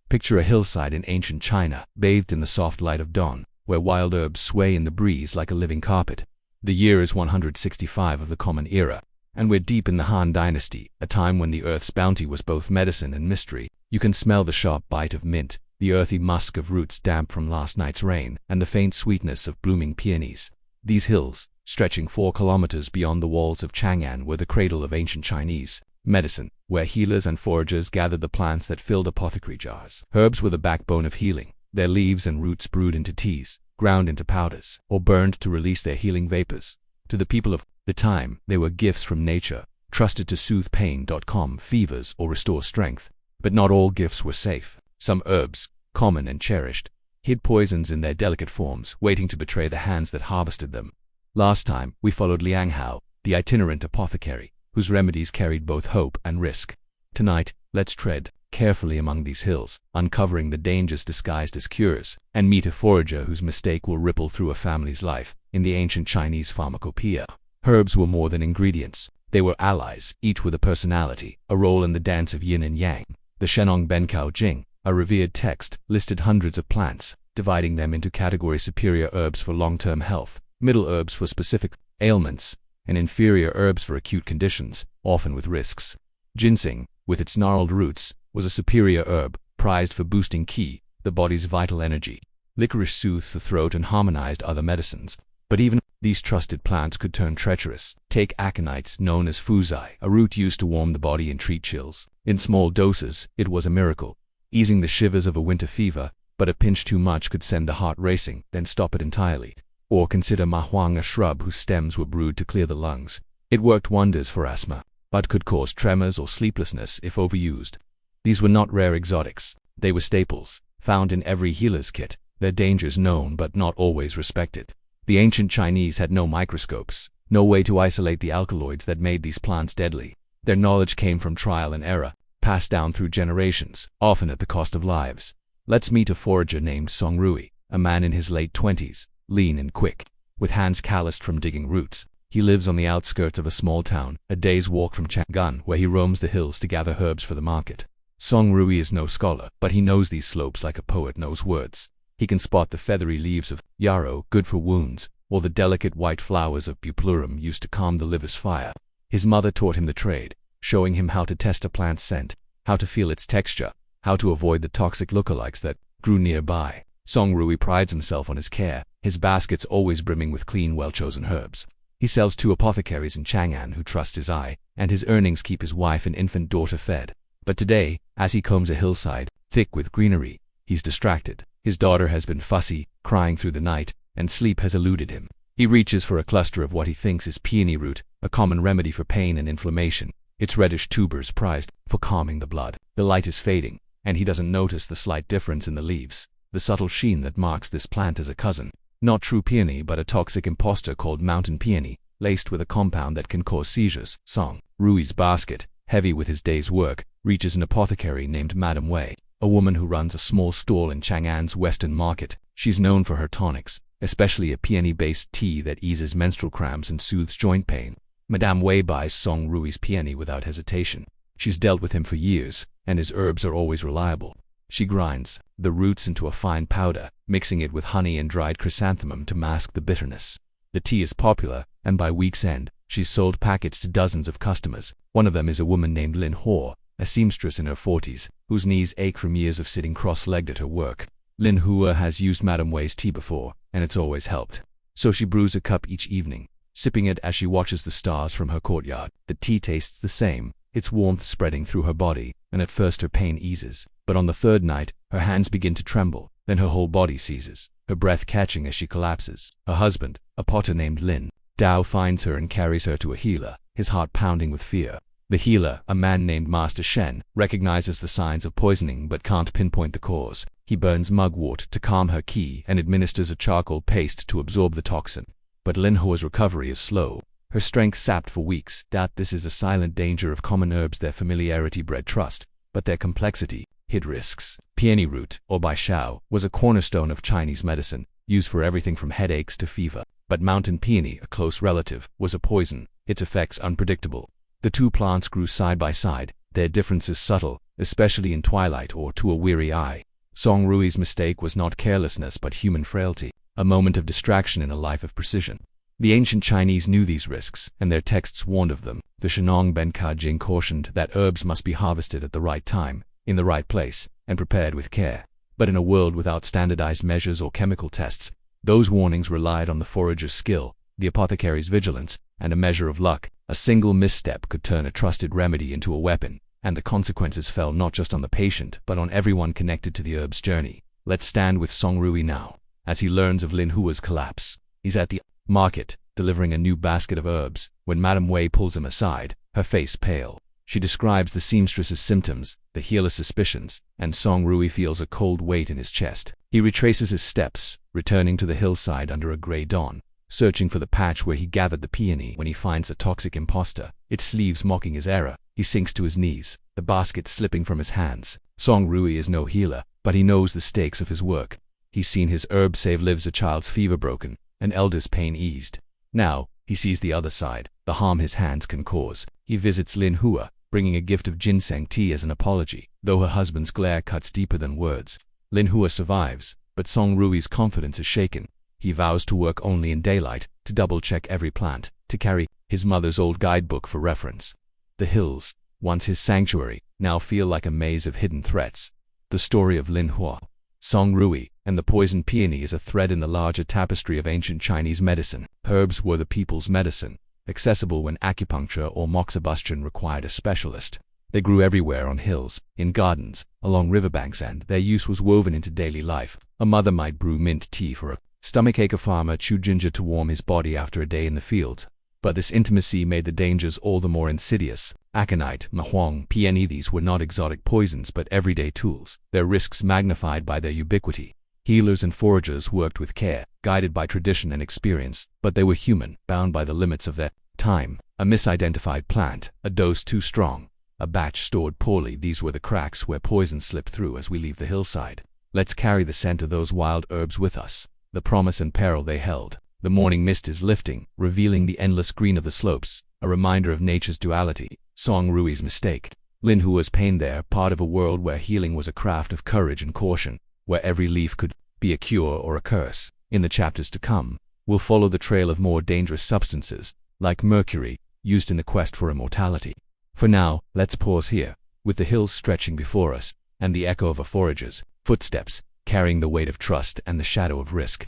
Picture a hillside in ancient China, bathed in the soft light of dawn, where wild herbs sway in the breeze like a living carpet. The year is 165 of the Common Era, and we're deep in the Han Dynasty, a time when the earth's bounty was both medicine and mystery. You can smell the sharp bite of mint, the earthy musk of roots damp from last night's rain, and the faint sweetness of blooming peonies. These hills, stretching 4 kilometers beyond the walls of Chang'an, were the cradle of ancient Chinese medicine, where healers and foragers gathered the plants that filled apothecary jars. Herbs were the backbone of healing, their leaves and roots brewed into teas, ground into powders, or burned to release their healing vapors. To the people of the time, they were gifts from nature, trusted to soothe pain, calm fevers, or restore strength. But not all gifts were safe. Some herbs, common and cherished, hid poisons in their delicate forms, waiting to betray the hands that harvested them. Last time, we followed Liang Hao, the itinerant apothecary, whose remedies carried both hope and risk. Tonight, let's tread carefully among these hills, uncovering the dangers disguised as cures, and meet a forager whose mistake will ripple through a family's life. In the ancient Chinese pharmacopoeia, herbs were more than ingredients. They were allies, each with a personality, a role in the dance of yin and yang. The Shenong Bencao Jing, a revered text, listed hundreds of plants, dividing them into categories: superior herbs for long-term health, middle herbs for specific ailments, and inferior herbs for acute conditions, often with risks. Ginseng, with its gnarled roots, was a superior herb, prized for boosting qi, the body's vital energy. Licorice soothed the throat and harmonized other medicines. But even these trusted plants could turn treacherous. Take aconite, known as fuzai, a root used to warm the body and treat chills. In small doses, it was a miracle, easing the shivers of a winter fever, but a pinch too much could send the heart racing, then stop it entirely. Or consider mahuang, a shrub whose stems were brewed to clear the lungs. It worked wonders for asthma, but could cause tremors or sleeplessness if overused. These were not rare exotics. They were staples, found in every healer's kit, their dangers known but not always respected. The ancient Chinese had no microscopes, no way to isolate the alkaloids that made these plants deadly. Their knowledge came from trial and error, passed down through generations, often at the cost of lives. Let's meet a forager named Song Rui, a man in his late 20s, lean and quick, with hands calloused from digging roots. He lives on the outskirts of a small town, a day's walk from Chang'an, where he roams the hills to gather herbs for the market. Song Rui is no scholar, but he knows these slopes like a poet knows words. He can spot the feathery leaves of yarrow, good for wounds, or the delicate white flowers of buplurum used to calm the liver's fire. His mother taught him the trade, showing him how to test a plant's scent, how to feel its texture, how to avoid the toxic lookalikes that grew nearby. Song Rui prides himself on his care, his baskets always brimming with clean, well-chosen herbs. He sells to apothecaries in Chang'an who trust his eye, and his earnings keep his wife and infant daughter fed. But today, as he combs a hillside, thick with greenery, he's distracted. His daughter has been fussy, crying through the night, and sleep has eluded him. He reaches for a cluster of what he thinks is peony root, a common remedy for pain and inflammation, its reddish tubers prized for calming the blood. The light is fading, and he doesn't notice the slight difference in the leaves, the subtle sheen that marks this plant as a cousin. Not true peony, but a toxic impostor called mountain peony, laced with a compound that can cause seizures. Song Rui's basket, heavy with his day's work, reaches an apothecary named Madame Wei, a woman who runs a small stall in Chang'an's western market. She's known for her tonics, especially a peony-based tea that eases menstrual cramps and soothes joint pain. Madame Wei buys Song Rui's peony without hesitation. She's dealt with him for years, and his herbs are always reliable. She grinds the roots into a fine powder, mixing it with honey and dried chrysanthemum to mask the bitterness. The tea is popular, and by week's end, she's sold packets to dozens of customers. One of them is a woman named Lin Hua, a seamstress in her 40s, whose knees ache from years of sitting cross-legged at her work. Lin Hua has used Madame Wei's tea before, and it's always helped. So she brews a cup each evening, sipping it as she watches the stars from her courtyard. The tea tastes the same, its warmth spreading through her body, and at first her pain eases. But on the third night, her hands begin to tremble, then her whole body seizes, her breath catching as she collapses. Her husband, a potter named Lin Dao, finds her and carries her to a healer, his heart pounding with fear. The healer, a man named Master Shen, recognizes the signs of poisoning but can't pinpoint the cause. He burns mugwort to calm her qi and administers a charcoal paste to absorb the toxin. But Lin Hua's recovery is slow, her strength sapped for weeks. This is a silent danger of common herbs. Their familiarity bred trust, but their complexity hid risks. Peony root, or bai shao, was a cornerstone of Chinese medicine, used for everything from headaches to fever. But mountain peony, a close relative, was a poison, its effects unpredictable. The two plants grew side by side, their differences subtle, especially in twilight or to a weary eye. Song Rui's mistake was not carelessness but human frailty, a moment of distraction in a life of precision. The ancient Chinese knew these risks, and their texts warned of them. The Shenong Benka Jing cautioned that herbs must be harvested at the right time, in the right place, and prepared with care. But in a world without standardized measures or chemical tests, those warnings relied on the forager's skill, the apothecary's vigilance, and a measure of luck. A single misstep could turn a trusted remedy into a weapon, and the consequences fell not just on the patient but on everyone connected to the herb's journey. Let's stand with Song Rui now, as he learns of Lin Hua's collapse. He's at the market, delivering a new basket of herbs, when Madame Wei pulls him aside, her face pale. She describes the seamstress's symptoms, the healer's suspicions, and Song Rui feels a cold weight in his chest. He retraces his steps, returning to the hillside under a gray dawn, searching for the patch where he gathered the peony. When he finds the toxic imposter, its sleeves mocking his error, he sinks to his knees, the basket slipping from his hands. Song Rui is no healer, but he knows the stakes of his work. He's seen his herb save lives, a child's fever broken, an elder's pain eased. Now, he sees the other side, the harm his hands can cause. He visits Lin Hua, bringing a gift of ginseng tea as an apology. Though her husband's glare cuts deeper than words, Lin Hua survives, but Song Rui's confidence is shaken. He vows to work only in daylight, to double-check every plant, to carry his mother's old guidebook for reference. The hills, once his sanctuary, now feel like a maze of hidden threats. The story of Lin Hua, Song Rui, and the poison peony is a thread in the larger tapestry of ancient Chinese medicine. Herbs were the people's medicine, accessible when acupuncture or moxibustion required a specialist. They grew everywhere, on hills, in gardens, along riverbanks, and their use was woven into daily life. A mother might brew mint tea for a stomachache, a farmer chewed ginger to warm his body after a day in the fields. But this intimacy made the dangers all the more insidious. Aconite, mahuang, peony, these were not exotic poisons but everyday tools, their risks magnified by their ubiquity. Healers and foragers worked with care, guided by tradition and experience, but they were human, bound by the limits of their time. A misidentified plant, a dose too strong, a batch stored poorly, these were the cracks where poison slipped through as we leave the hillside. Let's carry the scent of those wild herbs with us, the promise and peril they held. The morning mist is lifting, revealing the endless green of the slopes, a reminder of nature's duality. Song Rui's mistake. Lin Hua's pain there, part of a world where healing was a craft of courage and caution, where every leaf could be a cure or a curse. In the chapters to come, we'll follow the trail of more dangerous substances, like mercury, used in the quest for immortality. For now, let's pause here, with the hills stretching before us, and the echo of a forager's footsteps, carrying the weight of trust and the shadow of risk.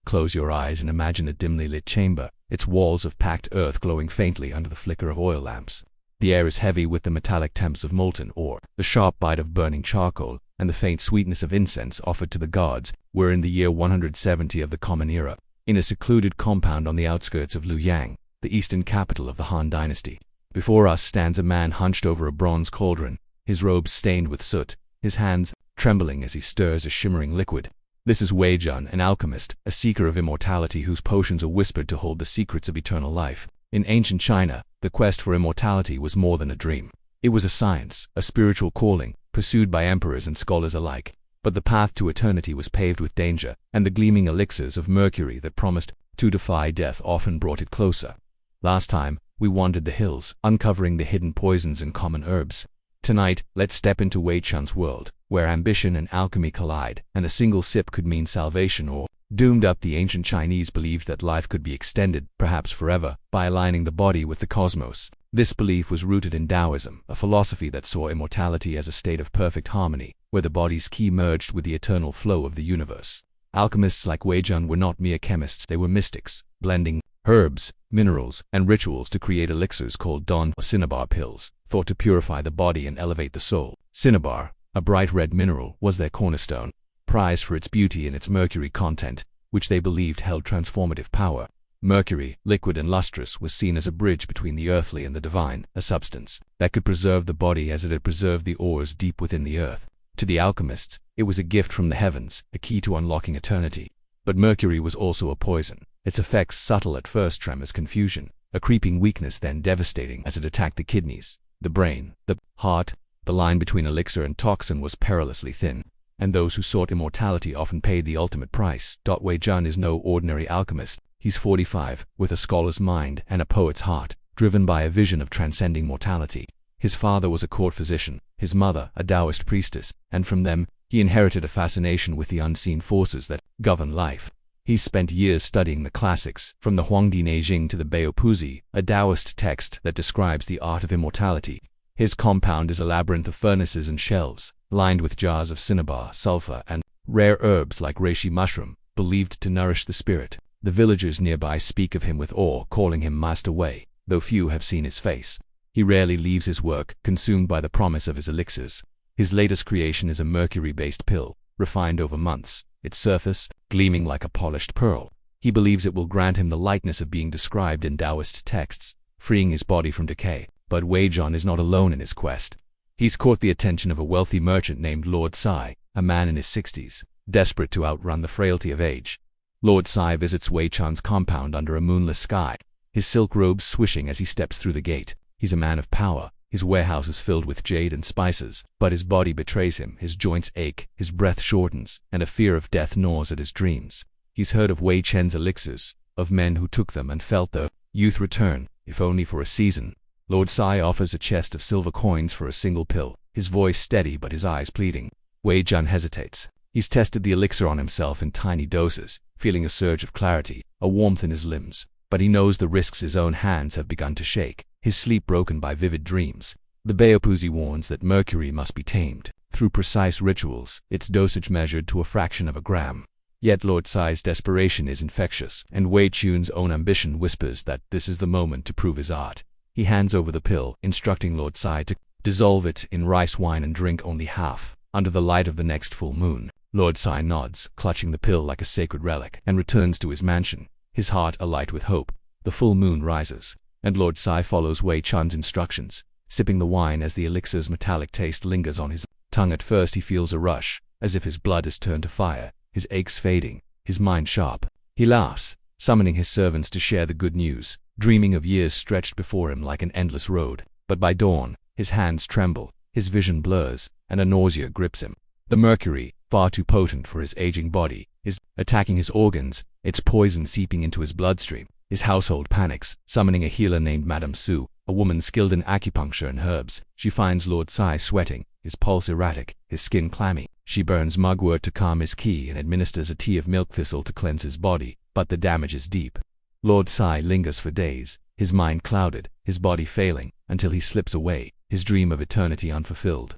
Close your eyes and imagine a dimly lit chamber, its walls of packed earth glowing faintly under the flicker of oil lamps. The air is heavy with the metallic temps of molten ore, the sharp bite of burning charcoal, and the faint sweetness of incense offered to the gods. We're in the year 170 of the Common Era, in a secluded compound on the outskirts of Luoyang, the eastern capital of the Han dynasty. Before us stands a man hunched over a bronze cauldron, his robes stained with soot, his hands trembling as he stirs a shimmering liquid. This is Wei Jun, an alchemist, a seeker of immortality whose potions are whispered to hold the secrets of eternal life. In ancient China, the quest for immortality was more than a dream. It was a science, a spiritual calling, pursued by emperors and scholars alike. But the path to eternity was paved with danger, and the gleaming elixirs of mercury that promised to defy death often brought it closer. Last time, we wandered the hills, uncovering the hidden poisons and common herbs. Tonight, let's step into Wei Chun's world, where ambition and alchemy collide, and a single sip could mean salvation or doomed. Up, the ancient Chinese believed that life could be extended, perhaps forever, by aligning the body with the cosmos. This belief was rooted in Taoism, a philosophy that saw immortality as a state of perfect harmony, where the body's qi merged with the eternal flow of the universe. Alchemists like Wei Jun were not mere chemists, they were mystics, blending herbs, minerals, and rituals to create elixirs called dawn or cinnabar pills, thought to purify the body and elevate the soul. Cinnabar, a bright red mineral, was their cornerstone, prized for its beauty and its mercury content, which they believed held transformative power. Mercury, liquid and lustrous, was seen as a bridge between the earthly and the divine, a substance that could preserve the body as it had preserved the ores deep within the earth. To the alchemists, it was a gift from the heavens, a key to unlocking eternity. But mercury was also a poison, its effects subtle at first, tremors, confusion, a creeping weakness, then devastating as it attacked the kidneys, the brain, the heart. The line between elixir and toxin was perilously thin. and those who sought immortality often paid the ultimate price. Wei Jun is no ordinary alchemist. He's 45, with a scholar's mind and a poet's heart, driven by a vision of transcending mortality. His father was a court physician, his mother a Taoist priestess, and from them, he inherited a fascination with the unseen forces that govern life. He's spent years studying the classics, from the Huangdi Neijing to the Baopuzi, a Taoist text that describes the art of immortality. His compound is a labyrinth of furnaces and shelves, lined with jars of cinnabar, sulfur, and rare herbs like reishi mushroom, believed to nourish the spirit. The villagers nearby speak of him with awe, calling him Master Wei, though few have seen his face. He rarely leaves his work, consumed by the promise of his elixirs. His latest creation is a mercury-based pill, refined over months, its surface gleaming like a polished pearl. He believes it will grant him the lightness of being described in Taoist texts, freeing his body from decay. But Wei Jun is not alone in his quest. He's caught the attention of a wealthy merchant named Lord Sai, a man in his 60s, desperate to outrun the frailty of age. Lord Sai visits Wei Jun's compound under a moonless sky, his silk robes swishing as he steps through the gate. He's a man of power. His warehouse is filled with jade and spices, but his body betrays him, his joints ache, his breath shortens, and a fear of death gnaws at his dreams. He's heard of Wei Chen's elixirs, of men who took them and felt their youth return, if only for a season. Lord Sai offers a chest of silver coins for a single pill, his voice steady but his eyes pleading. Wei Jun hesitates. He's tested the elixir on himself in tiny doses, feeling a surge of clarity, a warmth in his limbs. But he knows the risks. His own hands have begun to shake, his sleep broken by vivid dreams. The Baopuzi warns that mercury must be tamed, through precise rituals, its dosage measured to a fraction of a gram. Yet Lord Sai's desperation is infectious, and Wei Jun's own ambition whispers that this is the moment to prove his art. He hands over the pill, instructing Lord Sai to dissolve it in rice wine and drink only half, under the light of the next full moon. Lord Sai nods, clutching the pill like a sacred relic, and returns to his mansion, his heart alight with hope. The full moon rises, and Lord Sai follows Wei Jun's instructions, sipping the wine as the elixir's metallic taste lingers on his tongue. At first he feels a rush, as if his blood is turned to fire, his aches fading, his mind sharp. He laughs, summoning his servants to share the good news, dreaming of years stretched before him like an endless road. But by dawn, his hands tremble, his vision blurs, and a nausea grips him. The mercury, far too potent for his aging body, is attacking his organs, its poison seeping into his bloodstream. His household panics, summoning a healer named Madame Su, a woman skilled in acupuncture and herbs. She finds Lord Sai sweating, his pulse erratic, his skin clammy. She burns mugwort to calm his ki and administers a tea of milk thistle to cleanse his body, but the damage is deep. Lord Sai lingers for days, his mind clouded, his body failing, until he slips away, his dream of eternity unfulfilled.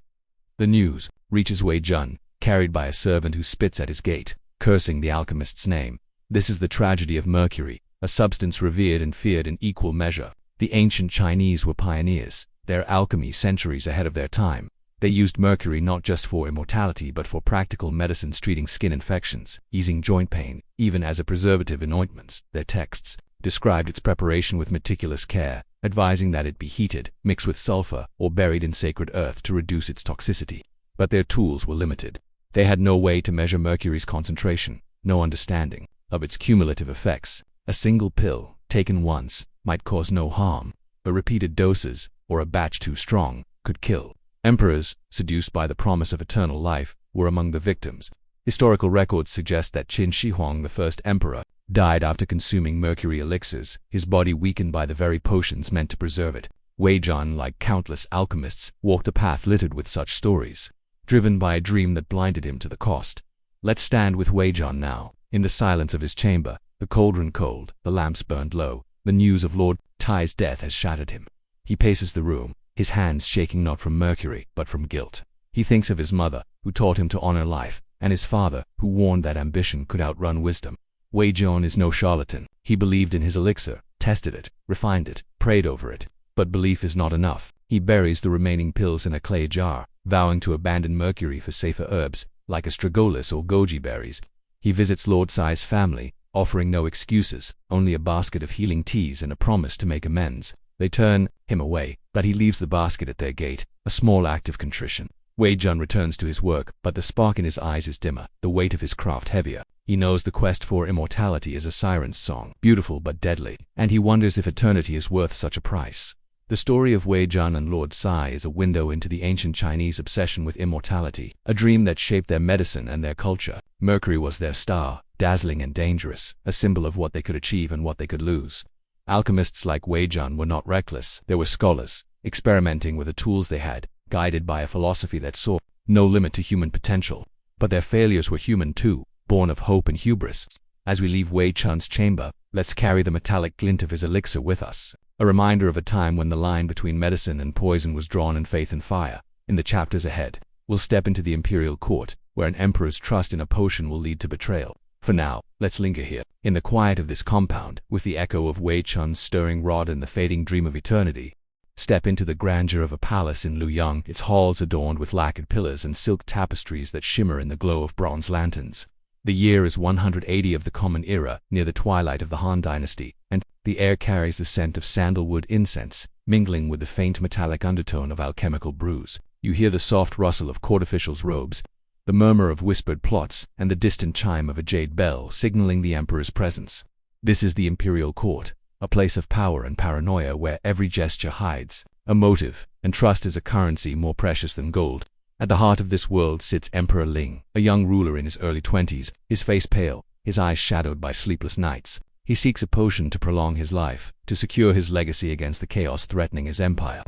The news reaches Wei Jun, carried by a servant who spits at his gate, cursing the alchemist's name. This is the tragedy of mercury, a substance revered and feared in equal measure. The ancient Chinese were pioneers, their alchemy centuries ahead of their time. They used mercury not just for immortality but for practical medicines treating skin infections, easing joint pain, even as a preservative in ointments. Their texts described its preparation with meticulous care, advising that it be heated, mixed with sulfur, or buried in sacred earth to reduce its toxicity. But their tools were limited. They had no way to measure mercury's concentration, no understanding of its cumulative effects. A single pill, taken once, might cause no harm, but repeated doses, or a batch too strong, could kill. Emperors, seduced by the promise of eternal life, were among the victims. Historical records suggest that Qin Shi Huang, the first emperor, died after consuming mercury elixirs, his body weakened by the very potions meant to preserve it. Wei Jun, like countless alchemists, walked a path littered with such stories, driven by a dream that blinded him to the cost. Let's stand with Wei Jun now, in the silence of his chamber, the cauldron cold, the lamps burned low. The news of Lord Sai's death has shattered him. He paces the room, his hands shaking not from mercury, but from guilt. He thinks of his mother, who taught him to honor life, and his father, who warned that ambition could outrun wisdom. Wei Jun is no charlatan. He believed in his elixir, tested it, refined it, prayed over it. But belief is not enough. He buries the remaining pills in a clay jar, vowing to abandon mercury for safer herbs, like astragalus or goji berries. He visits Lord Sai's family, offering no excuses, only a basket of healing teas and a promise to make amends. They turn him away, but he leaves the basket at their gate, a small act of contrition. Wei Jun returns to his work, but the spark in his eyes is dimmer, the weight of his craft heavier. He knows the quest for immortality is a siren's song, beautiful but deadly, and he wonders if eternity is worth such a price. The story of Wei Jun and Lord Sai is a window into the ancient Chinese obsession with immortality, a dream that shaped their medicine and their culture. Mercury was their star, dazzling and dangerous, a symbol of what they could achieve and what they could lose. Alchemists like Wei Jun were not reckless. They were scholars, experimenting with the tools they had, guided by a philosophy that saw no limit to human potential. But their failures were human too, born of hope and hubris. As we leave Wei Chun's chamber, let's carry the metallic glint of his elixir with us, a reminder of a time when the line between medicine and poison was drawn in faith and fire. In the chapters ahead, we'll step into the imperial court, where an emperor's trust in a potion will lead to betrayal. For now, let's linger here, in the quiet of this compound, with the echo of Wei Chun's stirring rod and the fading dream of eternity. Step into the grandeur of a palace in Luoyang, its halls adorned with lacquered pillars and silk tapestries that shimmer in the glow of bronze lanterns. The year is 180 of the Common Era, near the twilight of the Han Dynasty, and the air carries the scent of sandalwood incense, mingling with the faint metallic undertone of alchemical brews. You hear the soft rustle of court officials' robes, the murmur of whispered plots, and the distant chime of a jade bell signaling the emperor's presence. This is the imperial court, a place of power and paranoia where every gesture hides a motive, and trust is a currency more precious than gold. At the heart of this world sits Emperor Ling, a young ruler in his early 20s, his face pale, his eyes shadowed by sleepless nights. He seeks a potion to prolong his life, to secure his legacy against the chaos threatening his empire.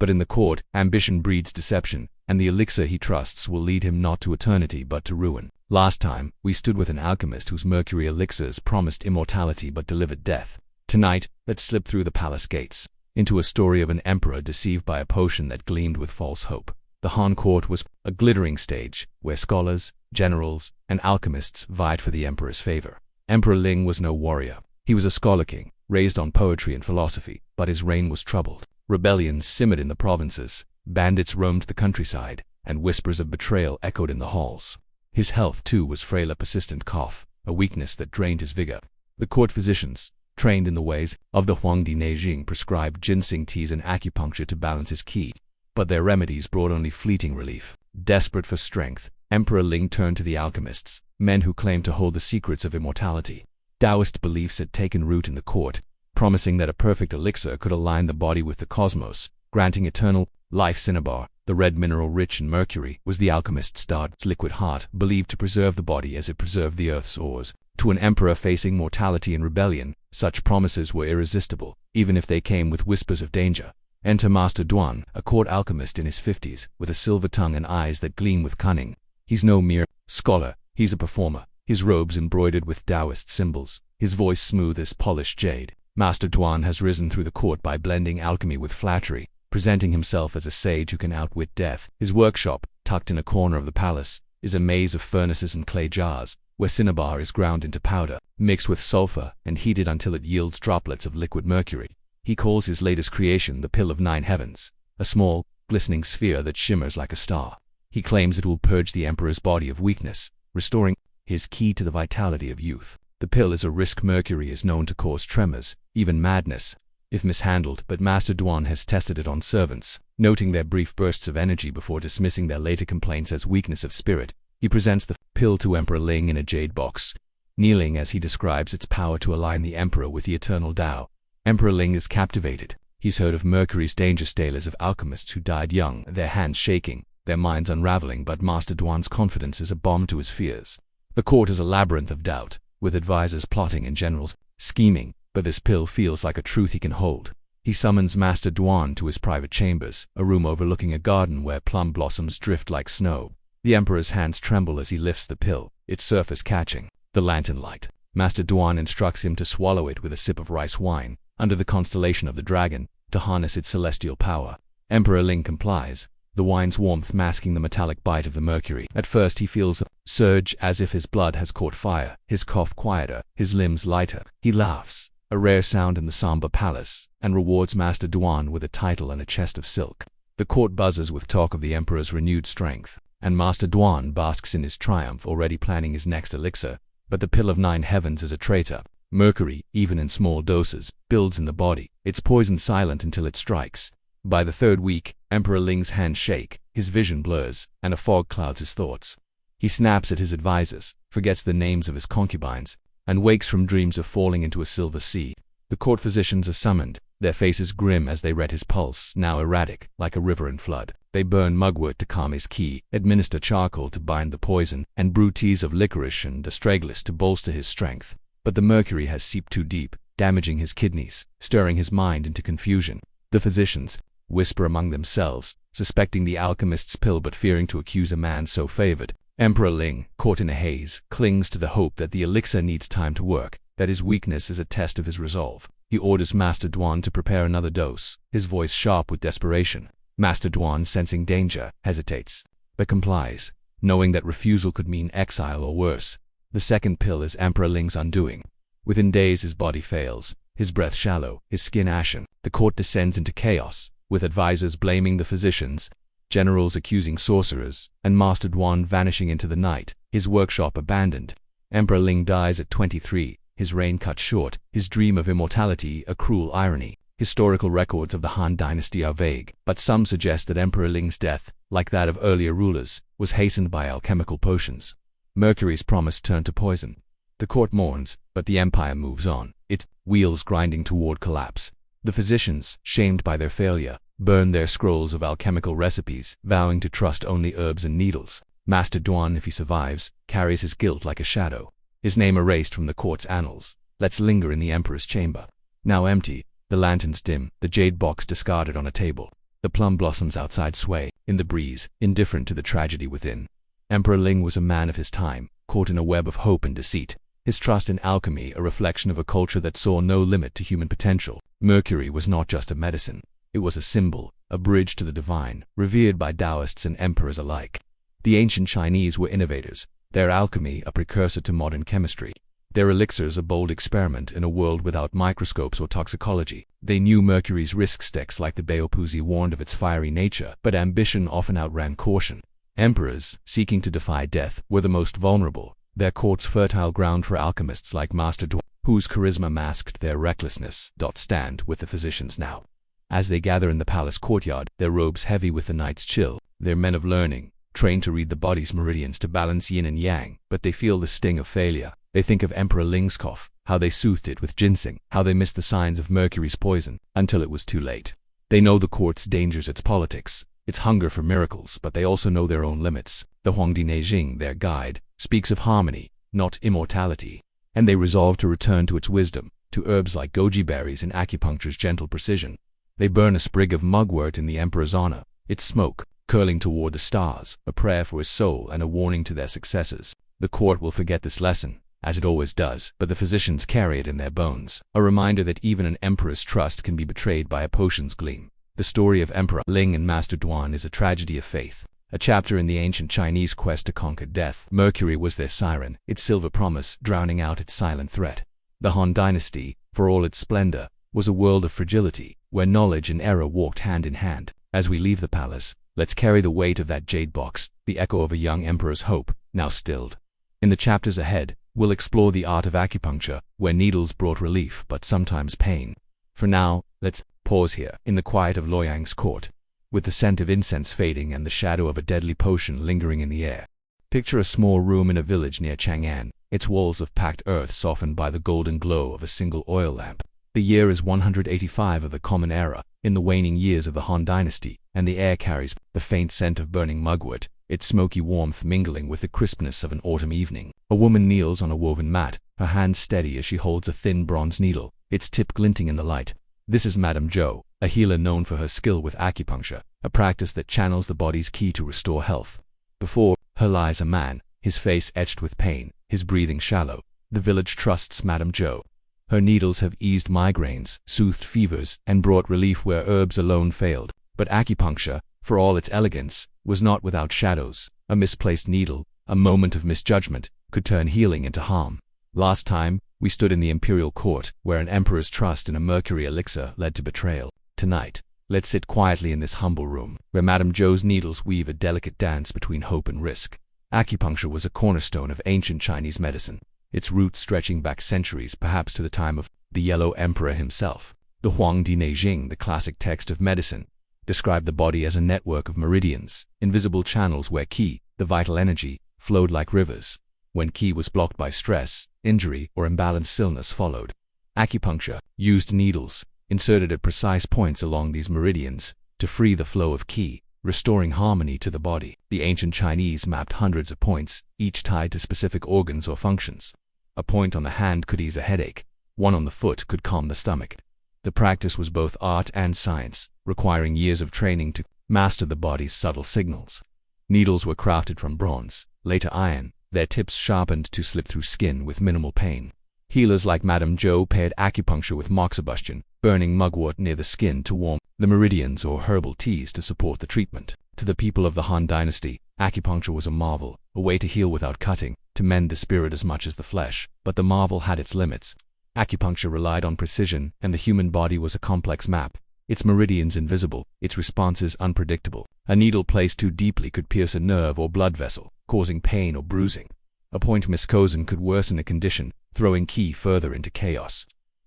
But in the court, ambition breeds deception, and the elixir he trusts will lead him not to eternity but to ruin. Last time, we stood with an alchemist whose mercury elixirs promised immortality but delivered death. Tonight, let's slip through the palace gates, into a story of an emperor deceived by a potion that gleamed with false hope. The Han court was a glittering stage, where scholars, generals, and alchemists vied for the emperor's favor. Emperor Ling was no warrior. He was a scholar king, raised on poetry and philosophy, but his reign was troubled. Rebellions simmered in the provinces, bandits roamed the countryside, and whispers of betrayal echoed in the halls. His health, too, was frail, a persistent cough, a weakness that drained his vigor. The court physicians, trained in the ways of the Huangdi Neijing, prescribed ginseng teas and acupuncture to balance his qi. But their remedies brought only fleeting relief. Desperate for strength, Emperor Ling turned to the alchemists, men who claimed to hold the secrets of immortality. Taoist beliefs had taken root in the court, promising that a perfect elixir could align the body with the cosmos, granting eternal life. Cinnabar, the red mineral rich in mercury, was the alchemist's dart, its liquid heart, believed to preserve the body as it preserved the earth's ores. To an emperor facing mortality and rebellion, such promises were irresistible, even if they came with whispers of danger. Enter Master Duan, a court alchemist in his 50s, with a silver tongue and eyes that gleam with cunning. He's no mere scholar, he's a performer, his robes embroidered with Taoist symbols, his voice smooth as polished jade. Master Duan has risen through the court by blending alchemy with flattery, presenting himself as a sage who can outwit death. His workshop, tucked in a corner of the palace, is a maze of furnaces and clay jars, where cinnabar is ground into powder, mixed with sulfur, and heated until it yields droplets of liquid mercury. He calls his latest creation the Pill of 9 Heavens, a small, glistening sphere that shimmers like a star. He claims it will purge the emperor's body of weakness, restoring his key to the vitality of youth. The pill is a risk. Mercury is known to cause tremors, even madness, if mishandled, but Master Duan has tested it on servants, noting their brief bursts of energy before dismissing their later complaints as weakness of spirit. He presents the pill to Emperor Ling in a jade box, kneeling as he describes its power to align the emperor with the eternal Tao. Emperor Ling is captivated. He's heard of Mercury's dangerous tales of alchemists who died young, their hands shaking, their minds unraveling, but Master Duan's confidence is a balm to his fears. The court is a labyrinth of doubt, with advisors plotting and generals scheming, but this pill feels like a truth he can hold. He summons Master Duan to his private chambers, a room overlooking a garden where plum blossoms drift like snow. The emperor's hands tremble as he lifts the pill, its surface catching the lantern light. Master Duan instructs him to swallow it with a sip of rice wine, under the constellation of the dragon, to harness its celestial power. Emperor Ling complies, the wine's warmth masking the metallic bite of the mercury. At first he feels a surge as if his blood has caught fire, his cough quieter, his limbs lighter. He laughs, a rare sound in the somber palace, and rewards Master Duan with a title and a chest of silk. The court buzzes with talk of the emperor's renewed strength, and Master Duan basks in his triumph, already planning his next elixir. But the Pill of 9 Heavens is a traitor. Mercury, even in small doses, builds in the body, its poison silent until it strikes. By the 3rd week, Emperor Ling's hands shake, his vision blurs, and a fog clouds his thoughts. He snaps at his advisors, forgets the names of his concubines, and wakes from dreams of falling into a silver sea. The court physicians are summoned, their faces grim as they read his pulse, now erratic, like a river in flood. They burn mugwort to calm his ki, administer charcoal to bind the poison, and brew teas of licorice and astragalus to bolster his strength. But the mercury has seeped too deep, damaging his kidneys, stirring his mind into confusion. The physicians whisper among themselves, suspecting the alchemist's pill but fearing to accuse a man so favored. Emperor Ling, caught in a haze, clings to the hope that the elixir needs time to work, that his weakness is a test of his resolve. He orders Master Duan to prepare another dose, his voice sharp with desperation. Master Duan, sensing danger, hesitates, but complies, knowing that refusal could mean exile or worse. The second pill is Emperor Ling's undoing. Within days his body fails, his breath shallow, his skin ashen. The court descends into chaos, with advisors blaming the physicians, generals accusing sorcerers, and Master Duan vanishing into the night, his workshop abandoned. Emperor Ling dies at 23, his reign cut short, his dream of immortality a cruel irony. Historical records of the Han dynasty are vague, but some suggest that Emperor Ling's death, like that of earlier rulers, was hastened by alchemical potions. Mercury's promise turned to poison. The court mourns, but the empire moves on, its wheels grinding toward collapse. The physicians, shamed by their failure, burn their scrolls of alchemical recipes, vowing to trust only herbs and needles. Master Duan, if he survives, carries his guilt like a shadow, his name erased from the court's annals. Let's linger in the emperor's chamber. Now empty, the lanterns dim, the jade box discarded on a table. The plum blossoms outside sway in the breeze, indifferent to the tragedy within. Emperor Ling was a man of his time, caught in a web of hope and deceit. His trust in alchemy a reflection of a culture that saw no limit to human potential. Mercury was not just a medicine. It was a symbol, a bridge to the divine, revered by Taoists and emperors alike. The ancient Chinese were innovators, their alchemy a precursor to modern chemistry. Their elixirs a bold experiment in a world without microscopes or toxicology. They knew Mercury's risk stakes like the Baopuzi warned of its fiery nature, but ambition often outran caution. Emperors, seeking to defy death, were the most vulnerable, their courts fertile ground for alchemists like Master Duan, whose charisma masked their recklessness. Stand with the physicians now. As they gather in the palace courtyard, their robes heavy with the night's chill, they're men of learning, trained to read the body's meridians to balance yin and yang, but they feel the sting of failure. They think of Emperor Ling's cough, how they soothed it with ginseng, how they missed the signs of Mercury's poison, until it was too late. They know the court's dangers, its politics, its hunger for miracles, but they also know their own limits. The Huangdi Neijing, their guide, speaks of harmony, not immortality, and they resolve to return to its wisdom, to herbs like goji berries and acupuncture's gentle precision. They burn a sprig of mugwort in the emperor's honor, its smoke, curling toward the stars, a prayer for his soul and a warning to their successors. The court will forget this lesson, as it always does, but the physicians carry it in their bones, a reminder that even an emperor's trust can be betrayed by a potion's gleam. The story of Emperor Ling and Master Duan is a tragedy of faith, a chapter in the ancient Chinese quest to conquer death. Mercury was their siren, its silver promise drowning out its silent threat. The Han dynasty, for all its splendor, was a world of fragility, where knowledge and error walked hand in hand. As we leave the palace, let's carry the weight of that jade box, the echo of a young emperor's hope, now stilled. In the chapters ahead, we'll explore the art of acupuncture, where needles brought relief but sometimes pain. For now, let's pause here, in the quiet of Luoyang's court, with the scent of incense fading and the shadow of a deadly potion lingering in the air. Picture a small room in a village near Chang'an, its walls of packed earth softened by the golden glow of a single oil lamp. The year is 185 of the Common Era, in the waning years of the Han dynasty, and the air carries the faint scent of burning mugwort, its smoky warmth mingling with the crispness of an autumn evening. A woman kneels on a woven mat, her hand steady as she holds a thin bronze needle, its tip glinting in the light. This is Madame Zhou, a healer known for her skill with acupuncture, a practice that channels the body's ki to restore health. Before her lies a man, his face etched with pain, his breathing shallow. The village trusts Madame Zhou. Her needles have eased migraines, soothed fevers, and brought relief where herbs alone failed. But acupuncture, for all its elegance, was not without shadows. A misplaced needle, a moment of misjudgment, could turn healing into harm. Last time, we stood in the imperial court, where an emperor's trust in a mercury elixir led to betrayal. Tonight, let's sit quietly in this humble room, where Madame Zhou's needles weave a delicate dance between hope and risk. Acupuncture was a cornerstone of ancient Chinese medicine, its roots stretching back centuries, perhaps to the time of the Yellow Emperor himself. The Huangdi Neijing, the classic text of medicine, described the body as a network of meridians, invisible channels where qi, the vital energy, flowed like rivers. When qi was blocked by stress, injury, or imbalanced illness followed. Acupuncture used needles, inserted at precise points along these meridians to free the flow of qi, restoring harmony to the body. The ancient Chinese mapped hundreds of points, each tied to specific organs or functions. A point on the hand could ease a headache. One on the foot could calm the stomach. The practice was both art and science, requiring years of training to master the body's subtle signals. Needles were crafted from bronze, later iron, their tips sharpened to slip through skin with minimal pain. Healers like Madame Zhou paired acupuncture with moxibustion, burning mugwort near the skin to warm the meridians, or herbal teas to support the treatment. To the people of the Han dynasty, acupuncture was a marvel, a way to heal without cutting, to mend the spirit as much as the flesh. But the marvel had its limits. Acupuncture relied on precision, and the human body was a complex map. Its meridians invisible, its responses unpredictable. A needle placed too deeply could pierce a nerve or blood vessel, causing pain or bruising. A point mischosen could worsen a condition, throwing qi further into chaos.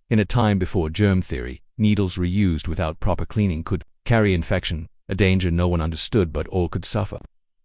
In a time before germ theory, needles reused without proper cleaning could carry infection, a danger no one understood but all could suffer.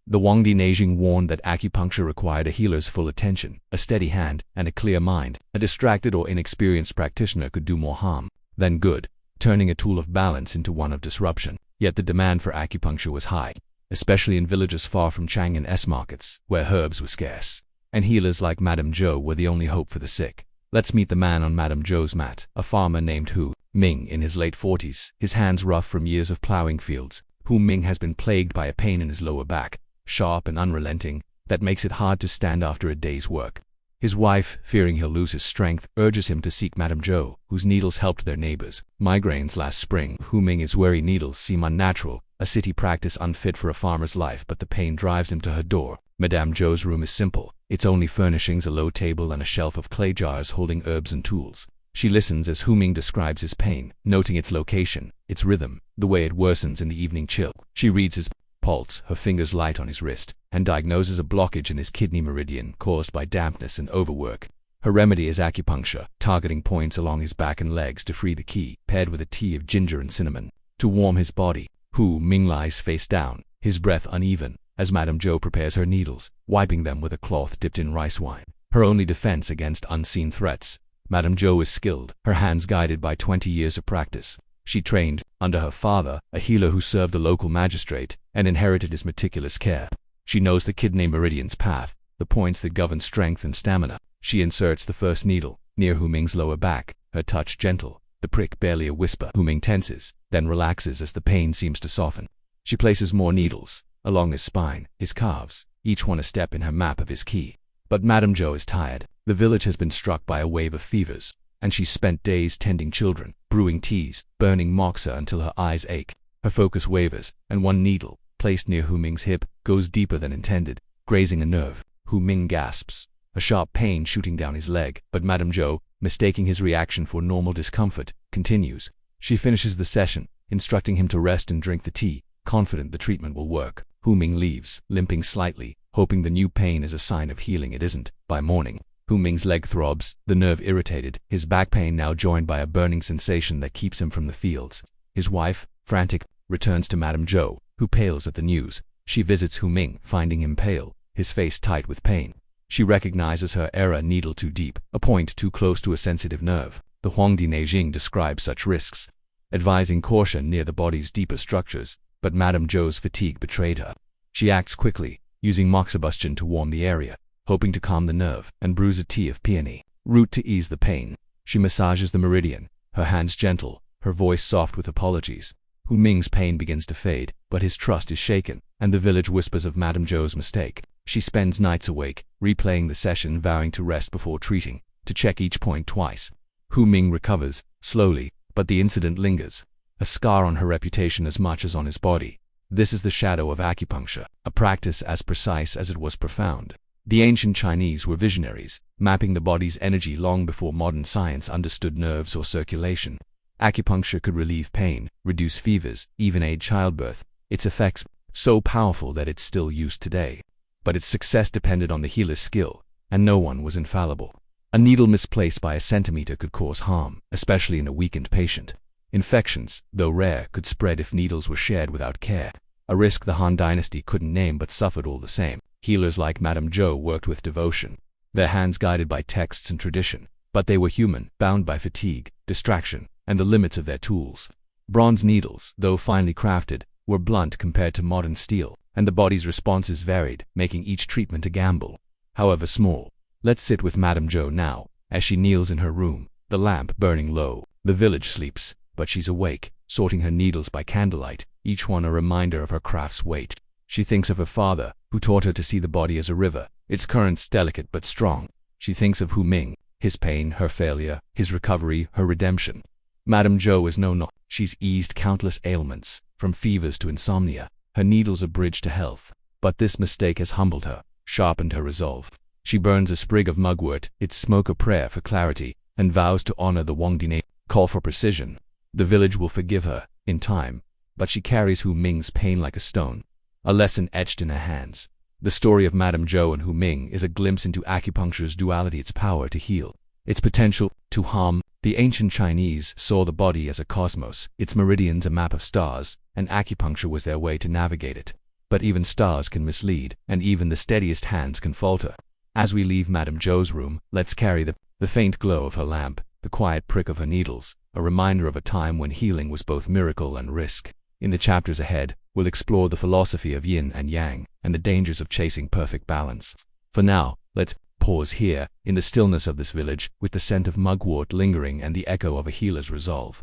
The Huangdi Neijing warned that acupuncture required a healer's full attention, a steady hand, and a clear mind. A distracted or inexperienced practitioner could do more harm than good, turning a tool of balance into one of disruption. Yet the demand for acupuncture was high, especially in villages far from Chang'an's markets, where herbs were scarce. And healers like Madame Zhou were the only hope for the sick. Let's meet the man on Madame Zhou's mat, a farmer named Hu Ming in his late 40s, his hands rough from years of plowing fields. Hu Ming has been plagued by a pain in his lower back, sharp and unrelenting, that makes it hard to stand after a day's work. His wife, fearing he'll lose his strength, urges him to seek Madame Zhou, whose needles helped their neighbors. Migraines last spring. Hu Ming is wary needles seem unnatural, a city practice unfit for a farmer's life, but the pain drives him to her door. Madame Zhou's room is simple. Its only furnishings a low table and a shelf of clay jars holding herbs and tools. She listens as Hu Ming describes his pain, noting its location, its rhythm, the way it worsens in the evening chill. She reads his pulse, her fingers light on his wrist, and diagnoses a blockage in his kidney meridian caused by dampness and overwork. Her remedy is acupuncture, targeting points along his back and legs to free the qi, paired with a tea of ginger and cinnamon. To warm his body, Hu Ming lies face down, his breath uneven, as Madame Zhou prepares her needles, wiping them with a cloth dipped in rice wine. Her only defense against unseen threats. Madame Zhou is skilled, her hands guided by 20 years of practice. She trained under her father, a healer who served the local magistrate, and inherited his meticulous care. She knows the kidney meridian's path, the points that govern strength and stamina. She inserts the first needle, near Hu Ming's lower back, her touch gentle, the prick barely a whisper. Hu Ming tenses, then relaxes as the pain seems to soften. She places more needles, along his spine, his calves, each one a step in her map of his qi. But Madame Zhou is tired. The village has been struck by a wave of fevers, and she's spent days tending children, brewing teas, burning moxa until her eyes ache. Her focus wavers, and one needle, placed near Hu Ming's hip, goes deeper than intended, grazing a nerve. Hu Ming gasps, a sharp pain shooting down his leg, but Madame Zhou, mistaking his reaction for normal discomfort, continues. She finishes the session, instructing him to rest and drink the tea, confident the treatment will work. Hu Ming leaves, limping slightly, hoping the new pain is a sign of healing. It isn't. By morning, Hu Ming's leg throbs, the nerve irritated, his back pain now joined by a burning sensation that keeps him from the fields. His wife, frantic, returns to Madame Zhou, who pales at the news. She visits Hu Ming, finding him pale, his face tight with pain. She recognizes her error: a needle too deep, a point too close to a sensitive nerve. The Huangdi Neijing describes such risks, advising caution near the body's deeper structures, but Madame Zhou's fatigue betrayed her. She acts quickly, using moxibustion to warm the area, hoping to calm the nerve, and brews a tea of peony root to ease the pain. She massages the meridian, her hands gentle, her voice soft with apologies. Hu Ming's pain begins to fade, but his trust is shaken, and the village whispers of Madame Zhou's mistake. She spends nights awake, replaying the session, vowing to rest before treating, to check each point twice. Hu Ming recovers, slowly, but the incident lingers, a scar on her reputation as much as on his body. This is the shadow of acupuncture, a practice as precise as it was profound. The ancient Chinese were visionaries, mapping the body's energy long before modern science understood nerves or circulation. Acupuncture could relieve pain, reduce fevers, even aid childbirth, its effects so powerful that it's still used today. But its success depended on the healer's skill, and no one was infallible. A needle misplaced by a centimeter could cause harm, especially in a weakened patient. Infections, though rare, could spread if needles were shared without care, a risk the Han dynasty couldn't name but suffered all the same. Healers like Madame Zhou worked with devotion, their hands guided by texts and tradition, but they were human, bound by fatigue, distraction, and the limits of their tools. Bronze needles, though finely crafted, were blunt compared to modern steel, and the body's responses varied, making each treatment a gamble, however small. Let's sit with Madame Zhou now, as she kneels in her room, the lamp burning low. The village sleeps, but she's awake, sorting her needles by candlelight, each one a reminder of her craft's weight. She thinks of her father, who taught her to see the body as a river, its currents delicate but strong. She thinks of Ming, his pain, her failure, his recovery, her redemption. Madame Zhou is no. She's eased countless ailments, from fevers to insomnia. Her needles a bridge to health. But this mistake has humbled her, sharpened her resolve. She burns a sprig of mugwort, its smoke a prayer for clarity, and vows to honor the Wangdine call for precision. The village will forgive her, in time, but she carries Ming's pain like a stone, a lesson etched in her hands. The story of Madame Zhou and Ming is a glimpse into acupuncture's duality, its power to heal, its potential to harm. The ancient Chinese saw the body as a cosmos, its meridians a map of stars, and acupuncture was their way to navigate it. But even stars can mislead, and even the steadiest hands can falter. As we leave Madame Zhou's room, let's carry the faint glow of her lamp, the quiet prick of her needles, a reminder of a time when healing was both miracle and risk. In the chapters ahead, we'll explore the philosophy of yin and yang, and the dangers of chasing perfect balance. For now, let's pause here, in the stillness of this village, with the scent of mugwort lingering and the echo of a healer's resolve.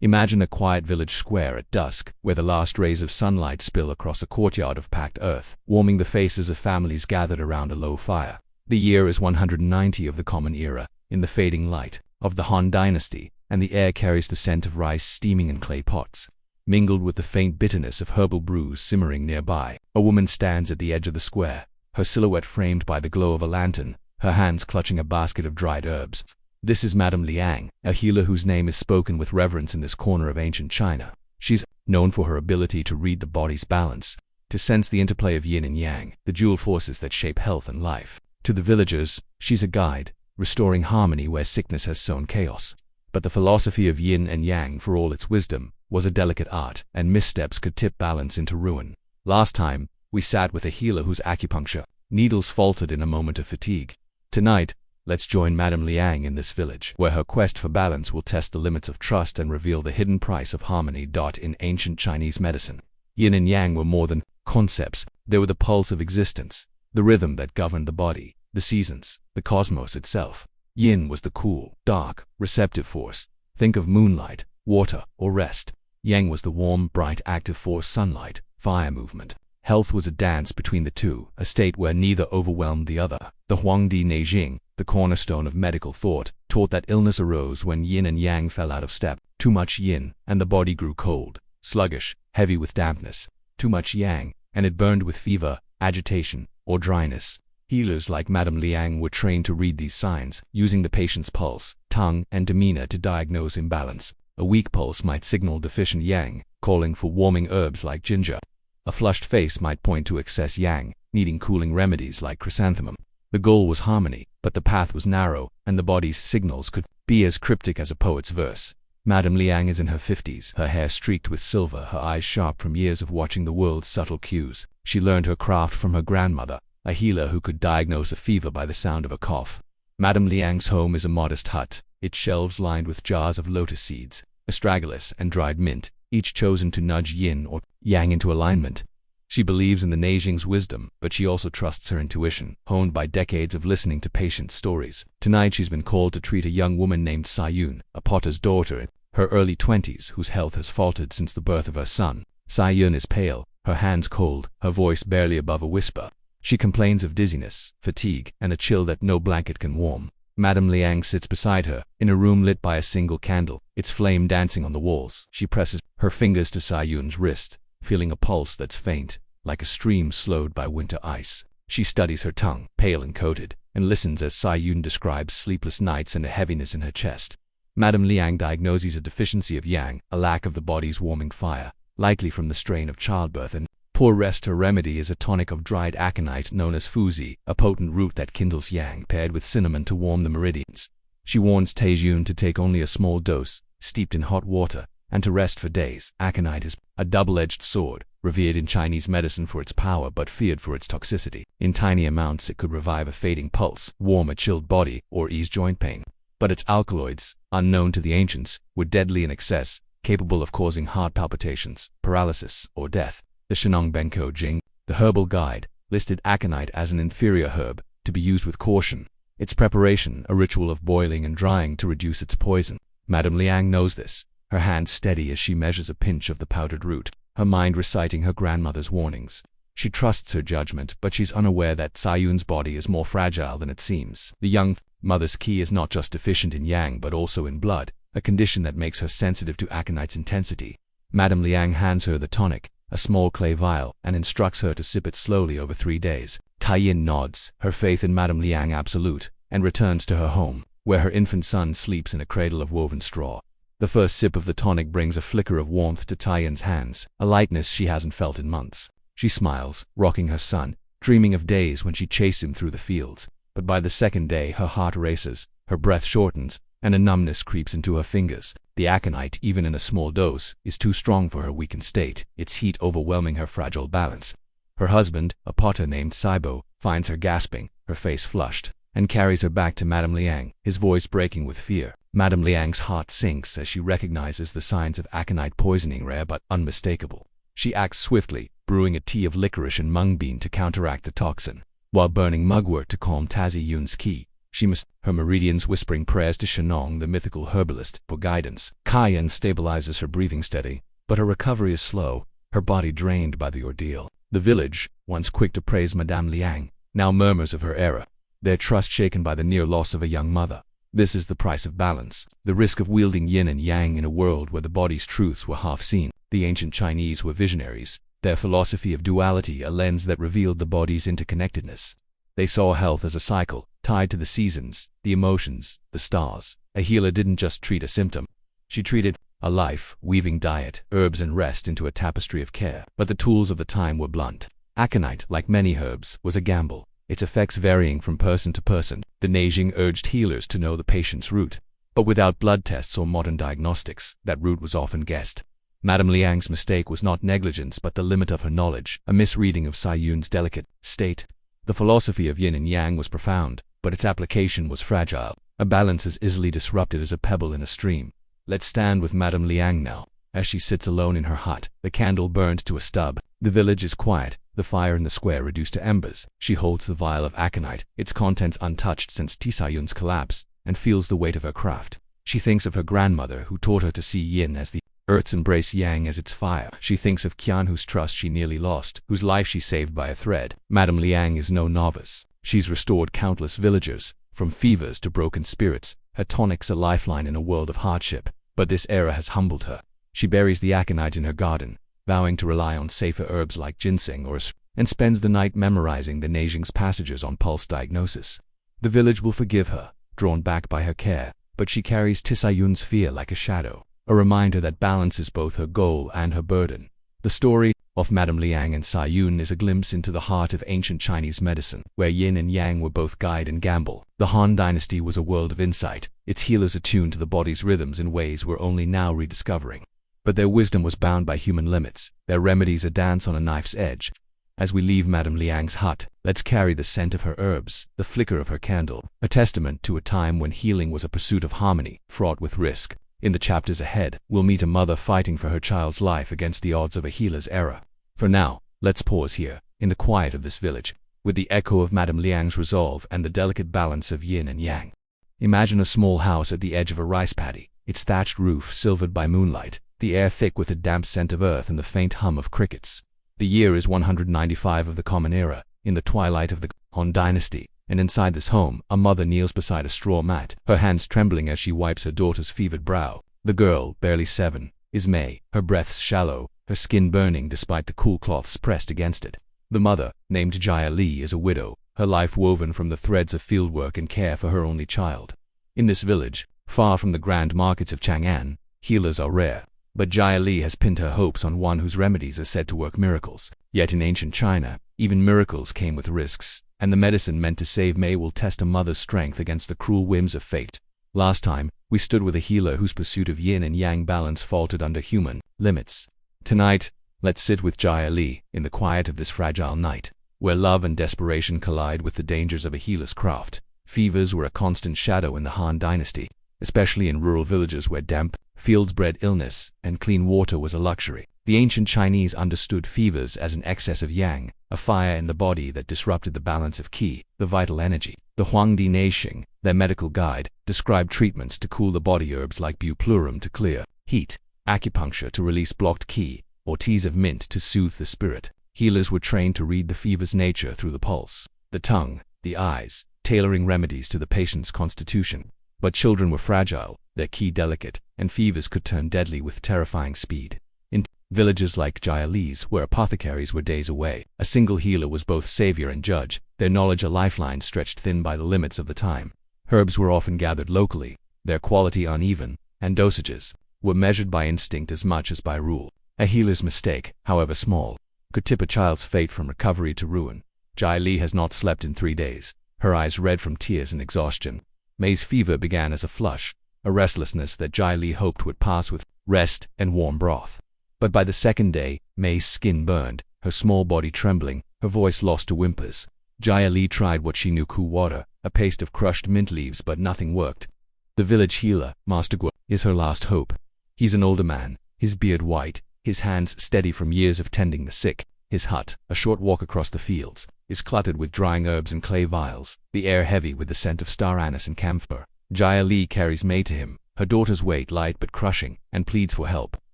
Imagine a quiet village square at dusk, where the last rays of sunlight spill across a courtyard of packed earth, warming the faces of families gathered around a low fire. The year is 190 of the Common Era, in the fading light of the Han Dynasty, and the air carries the scent of rice steaming in clay pots, mingled with the faint bitterness of herbal brews simmering nearby. A woman stands at the edge of the square, her silhouette framed by the glow of a lantern, her hands clutching a basket of dried herbs. This is Madame Liang, a healer whose name is spoken with reverence in this corner of ancient China. She's known for her ability to read the body's balance, to sense the interplay of yin and yang, the dual forces that shape health and life. To the villagers, she's a guide, restoring harmony where sickness has sown chaos. But the philosophy of yin and yang, for all its wisdom, was a delicate art, and missteps could tip balance into ruin. Last time, we sat with a healer whose acupuncture needles faltered in a moment of fatigue. Tonight, let's join Madame Liang in this village, where her quest for balance will test the limits of trust and reveal the hidden price of harmony. In ancient Chinese medicine, yin and yang were more than concepts. They were the pulse of existence, the rhythm that governed the body, the seasons, the cosmos itself. Yin was the cool, dark, receptive force. Think of moonlight, water, or rest. Yang was the warm, bright, active force, sunlight, fire, movement. Health was a dance between the two, a state where neither overwhelmed the other. The Huangdi Neijing, the cornerstone of medical thought, taught that illness arose when yin and yang fell out of step. Too much yin, and the body grew cold, sluggish, heavy with dampness. Too much yang, and it burned with fever, agitation, or dryness. Healers like Madame Liang were trained to read these signs, using the patient's pulse, tongue, and demeanor to diagnose imbalance. A weak pulse might signal deficient yang, calling for warming herbs like ginger. A flushed face might point to excess yang, needing cooling remedies like chrysanthemum. The goal was harmony, but the path was narrow, and the body's signals could be as cryptic as a poet's verse. Madame Liang is in her 50s, her hair streaked with silver, her eyes sharp from years of watching the world's subtle cues. She learned her craft from her grandmother, a healer who could diagnose a fever by the sound of a cough. Madame Liang's home is a modest hut, its shelves lined with jars of lotus seeds, astragalus, and dried mint, each chosen to nudge yin or yang into alignment. She believes in the Neijing's wisdom, but she also trusts her intuition, honed by decades of listening to patient stories. Tonight she's been called to treat a young woman named Sayun, a potter's daughter in her early 20s, whose health has faltered since the birth of her son. Sayun is pale, her hands cold, her voice barely above a whisper. She complains of dizziness, fatigue, and a chill that no blanket can warm. Madame Liang sits beside her, in a room lit by a single candle, its flame dancing on the walls. She presses her fingers to Sayun's wrist, feeling a pulse that's faint, like a stream slowed by winter ice. She studies her tongue, pale and coated, and listens as Sayun describes sleepless nights and a heaviness in her chest. Madame Liang diagnoses a deficiency of yang, a lack of the body's warming fire, likely from the strain of childbirth and poor rest. Her remedy is a tonic of dried aconite known as fuzi, a potent root that kindles yang, paired with cinnamon to warm the meridians. She warns Taejun to take only a small dose, steeped in hot water, and to rest for days. Aconite is a double-edged sword, revered in Chinese medicine for its power but feared for its toxicity. In tiny amounts it could revive a fading pulse, warm a chilled body, or ease joint pain. but its alkaloids, unknown to the ancients, were deadly in excess, capable of causing heart palpitations, paralysis, or death. The Shenong Benko Jing, the herbal guide, listed aconite as an inferior herb, to be used with caution. Its preparation, a ritual of boiling and drying to reduce its poison. Madame Liang knows this, her hand steady as she measures a pinch of the powdered root, her mind reciting her grandmother's warnings. She trusts her judgment, but she's unaware that Tsai Yun's body is more fragile than it seems. The young mother's qi is not just deficient in yang but also in blood, a condition that makes her sensitive to aconite's intensity. Madame Liang hands her the tonic, a small clay vial, and instructs her to sip it slowly over 3 days. Tai Yin nods, her faith in Madame Liang absolute, and returns to her home, where her infant son sleeps in a cradle of woven straw. The first sip of the tonic brings a flicker of warmth to Tai Yin's hands, a lightness she hasn't felt in months. She smiles, rocking her son, dreaming of days when she chased him through the fields. But by the second day her heart races, her breath shortens, and a numbness creeps into her fingers. The aconite, even in a small dose, is too strong for her weakened state, its heat overwhelming her fragile balance. Her husband, a potter named Saibo, finds her gasping, her face flushed, and carries her back to Madame Liang, his voice breaking with fear. Madame Liang's heart sinks as she recognizes the signs of aconite poisoning, rare but unmistakable. She acts swiftly, brewing a tea of licorice and mung bean to counteract the toxin, while burning mugwort to calm Tsai Yun's qi. She must her meridians whispering prayers to Shenong, the mythical herbalist, for guidance. Cayenne stabilizes her breathing steady, but her recovery is slow, her body drained by the ordeal. The village, once quick to praise Madame Liang, now murmurs of her error, their trust shaken by the near loss of a young mother. This is the price of balance, the risk of wielding yin and yang in a world where the body's truths were half seen. The ancient Chinese were visionaries, their philosophy of duality a lens that revealed the body's interconnectedness. They saw health as a cycle, tied to the seasons, the emotions, the stars. A healer didn't just treat a symptom. She treated a life, weaving diet, herbs and rest into a tapestry of care. But the tools of the time were blunt. Aconite, like many herbs, was a gamble, its effects varying from person to person. The Neijing urged healers to know the patient's root. But without blood tests or modern diagnostics, that root was often guessed. Madame Liang's mistake was not negligence but the limit of her knowledge, a misreading of Tsai Yun's delicate state. The philosophy of yin and yang was profound, but its application was fragile, a balance as easily disrupted as a pebble in a stream. Let's stand with Madame Liang now, as she sits alone in her hut, the candle burned to a stub. The village is quiet, the fire in the square reduced to embers. She holds the vial of aconite, its contents untouched since Tsai Yun's collapse, and feels the weight of her craft. She thinks of her grandmother who taught her to see yin as the earth's embrace, yang as its fire. She thinks of Qian, whose trust she nearly lost, whose life she saved by a thread. Madame Liang is no novice. She's restored countless villagers, from fevers to broken spirits, her tonic's a lifeline in a world of hardship. But this era has humbled her. She buries the aconite in her garden, vowing to rely on safer herbs like ginseng and spends the night memorizing the Neijing's passages on pulse diagnosis. The village will forgive her, drawn back by her care, but she carries Tsai Yun's fear like a shadow, a reminder that balance is both her goal and her burden. The story of Madame Liang and Tsai Yun is a glimpse into the heart of ancient Chinese medicine, where yin and yang were both guide and gamble. The Han Dynasty was a world of insight, its healers attuned to the body's rhythms in ways we're only now rediscovering. But their wisdom was bound by human limits, their remedies a dance on a knife's edge. As we leave Madame Liang's hut, let's carry the scent of her herbs, the flicker of her candle, a testament to a time when healing was a pursuit of harmony, fraught with risk. In the chapters ahead, we'll meet a mother fighting for her child's life against the odds of a healer's error. For now, let's pause here, in the quiet of this village, with the echo of Madame Liang's resolve and the delicate balance of yin and yang. Imagine a small house at the edge of a rice paddy, its thatched roof silvered by moonlight, the air thick with the damp scent of earth and the faint hum of crickets. The year is 195 of the Common Era, in the twilight of the Han Dynasty, and inside this home, a mother kneels beside a straw mat, her hands trembling as she wipes her daughter's fevered brow. The girl, barely 7, is May, her breaths shallow, her skin burning despite the cool cloths pressed against it. The mother, named Jia Li, is a widow, her life woven from the threads of fieldwork and care for her only child. In this village, far from the grand markets of Chang'an, healers are rare. But Jia Li has pinned her hopes on one whose remedies are said to work miracles. Yet in ancient China, even miracles came with risks, and the medicine meant to save May will test a mother's strength against the cruel whims of fate. Last time, we stood with a healer whose pursuit of yin and yang balance faltered under human limits. Tonight, let's sit with Jia Li in the quiet of this fragile night, where love and desperation collide with the dangers of a healer's craft. Fevers were a constant shadow in the Han dynasty, especially in rural villages where damp, fields-bred illness and clean water was a luxury. The ancient Chinese understood fevers as an excess of yang, a fire in the body that disrupted the balance of qi, the vital energy. The Huangdi Neixing, their medical guide, described treatments to cool the body, herbs like buplurum to clear heat, acupuncture to release blocked qi, or teas of mint to soothe the spirit. Healers were trained to read the fever's nature through the pulse, the tongue, the eyes, tailoring remedies to the patient's constitution. But children were fragile, their qi delicate, and fevers could turn deadly with terrifying speed. In villages like Jialis, where apothecaries were days away, a single healer was both savior and judge, their knowledge a lifeline stretched thin by the limits of the time. Herbs were often gathered locally, their quality uneven, and dosages were measured by instinct as much as by rule. A healer's mistake, however small, could tip a child's fate from recovery to ruin. Jai Li has not slept in 3 days, her eyes red from tears and exhaustion. May's fever began as a flush, a restlessness that Jai Li hoped would pass with rest and warm broth. But by the second day, May's skin burned, her small body trembling, her voice lost to whimpers. Jai Li tried what she knew: cool water, a paste of crushed mint leaves, but nothing worked. The village healer, Master Guo, is her last hope. He's an older man, his beard white, his hands steady from years of tending the sick. His hut, a short walk across the fields, is cluttered with drying herbs and clay vials, the air heavy with the scent of star anise and camphor. Jai Li carries May to him, her daughter's weight light but crushing, and pleads for help.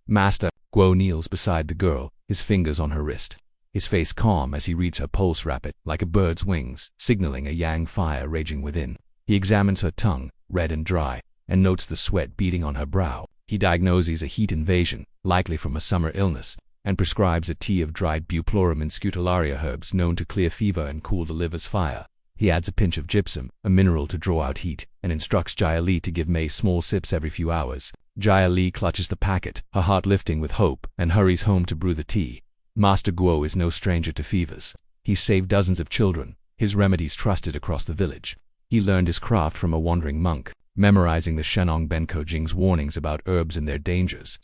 Master Guo kneels beside the girl, his fingers on her wrist, his face calm as he reads her pulse rapid, like a bird's wings, signaling a yang fire raging within. He examines her tongue, red and dry, and notes the sweat beading on her brow. He diagnoses a heat invasion, likely from a summer illness, and prescribes a tea of dried buplorum and scutellaria herbs known to clear fever and cool the liver's fire. He adds a pinch of gypsum, a mineral to draw out heat, and instructs Jai Li to give May small sips every few hours. Jai Li clutches the packet, her heart lifting with hope, and hurries home to brew the tea. Master Guo is no stranger to fevers. He's saved dozens of children, his remedies trusted across the village. He learned his craft from a wandering monk, memorizing the Shenong Benko Jing's warnings about herbs and their dangers.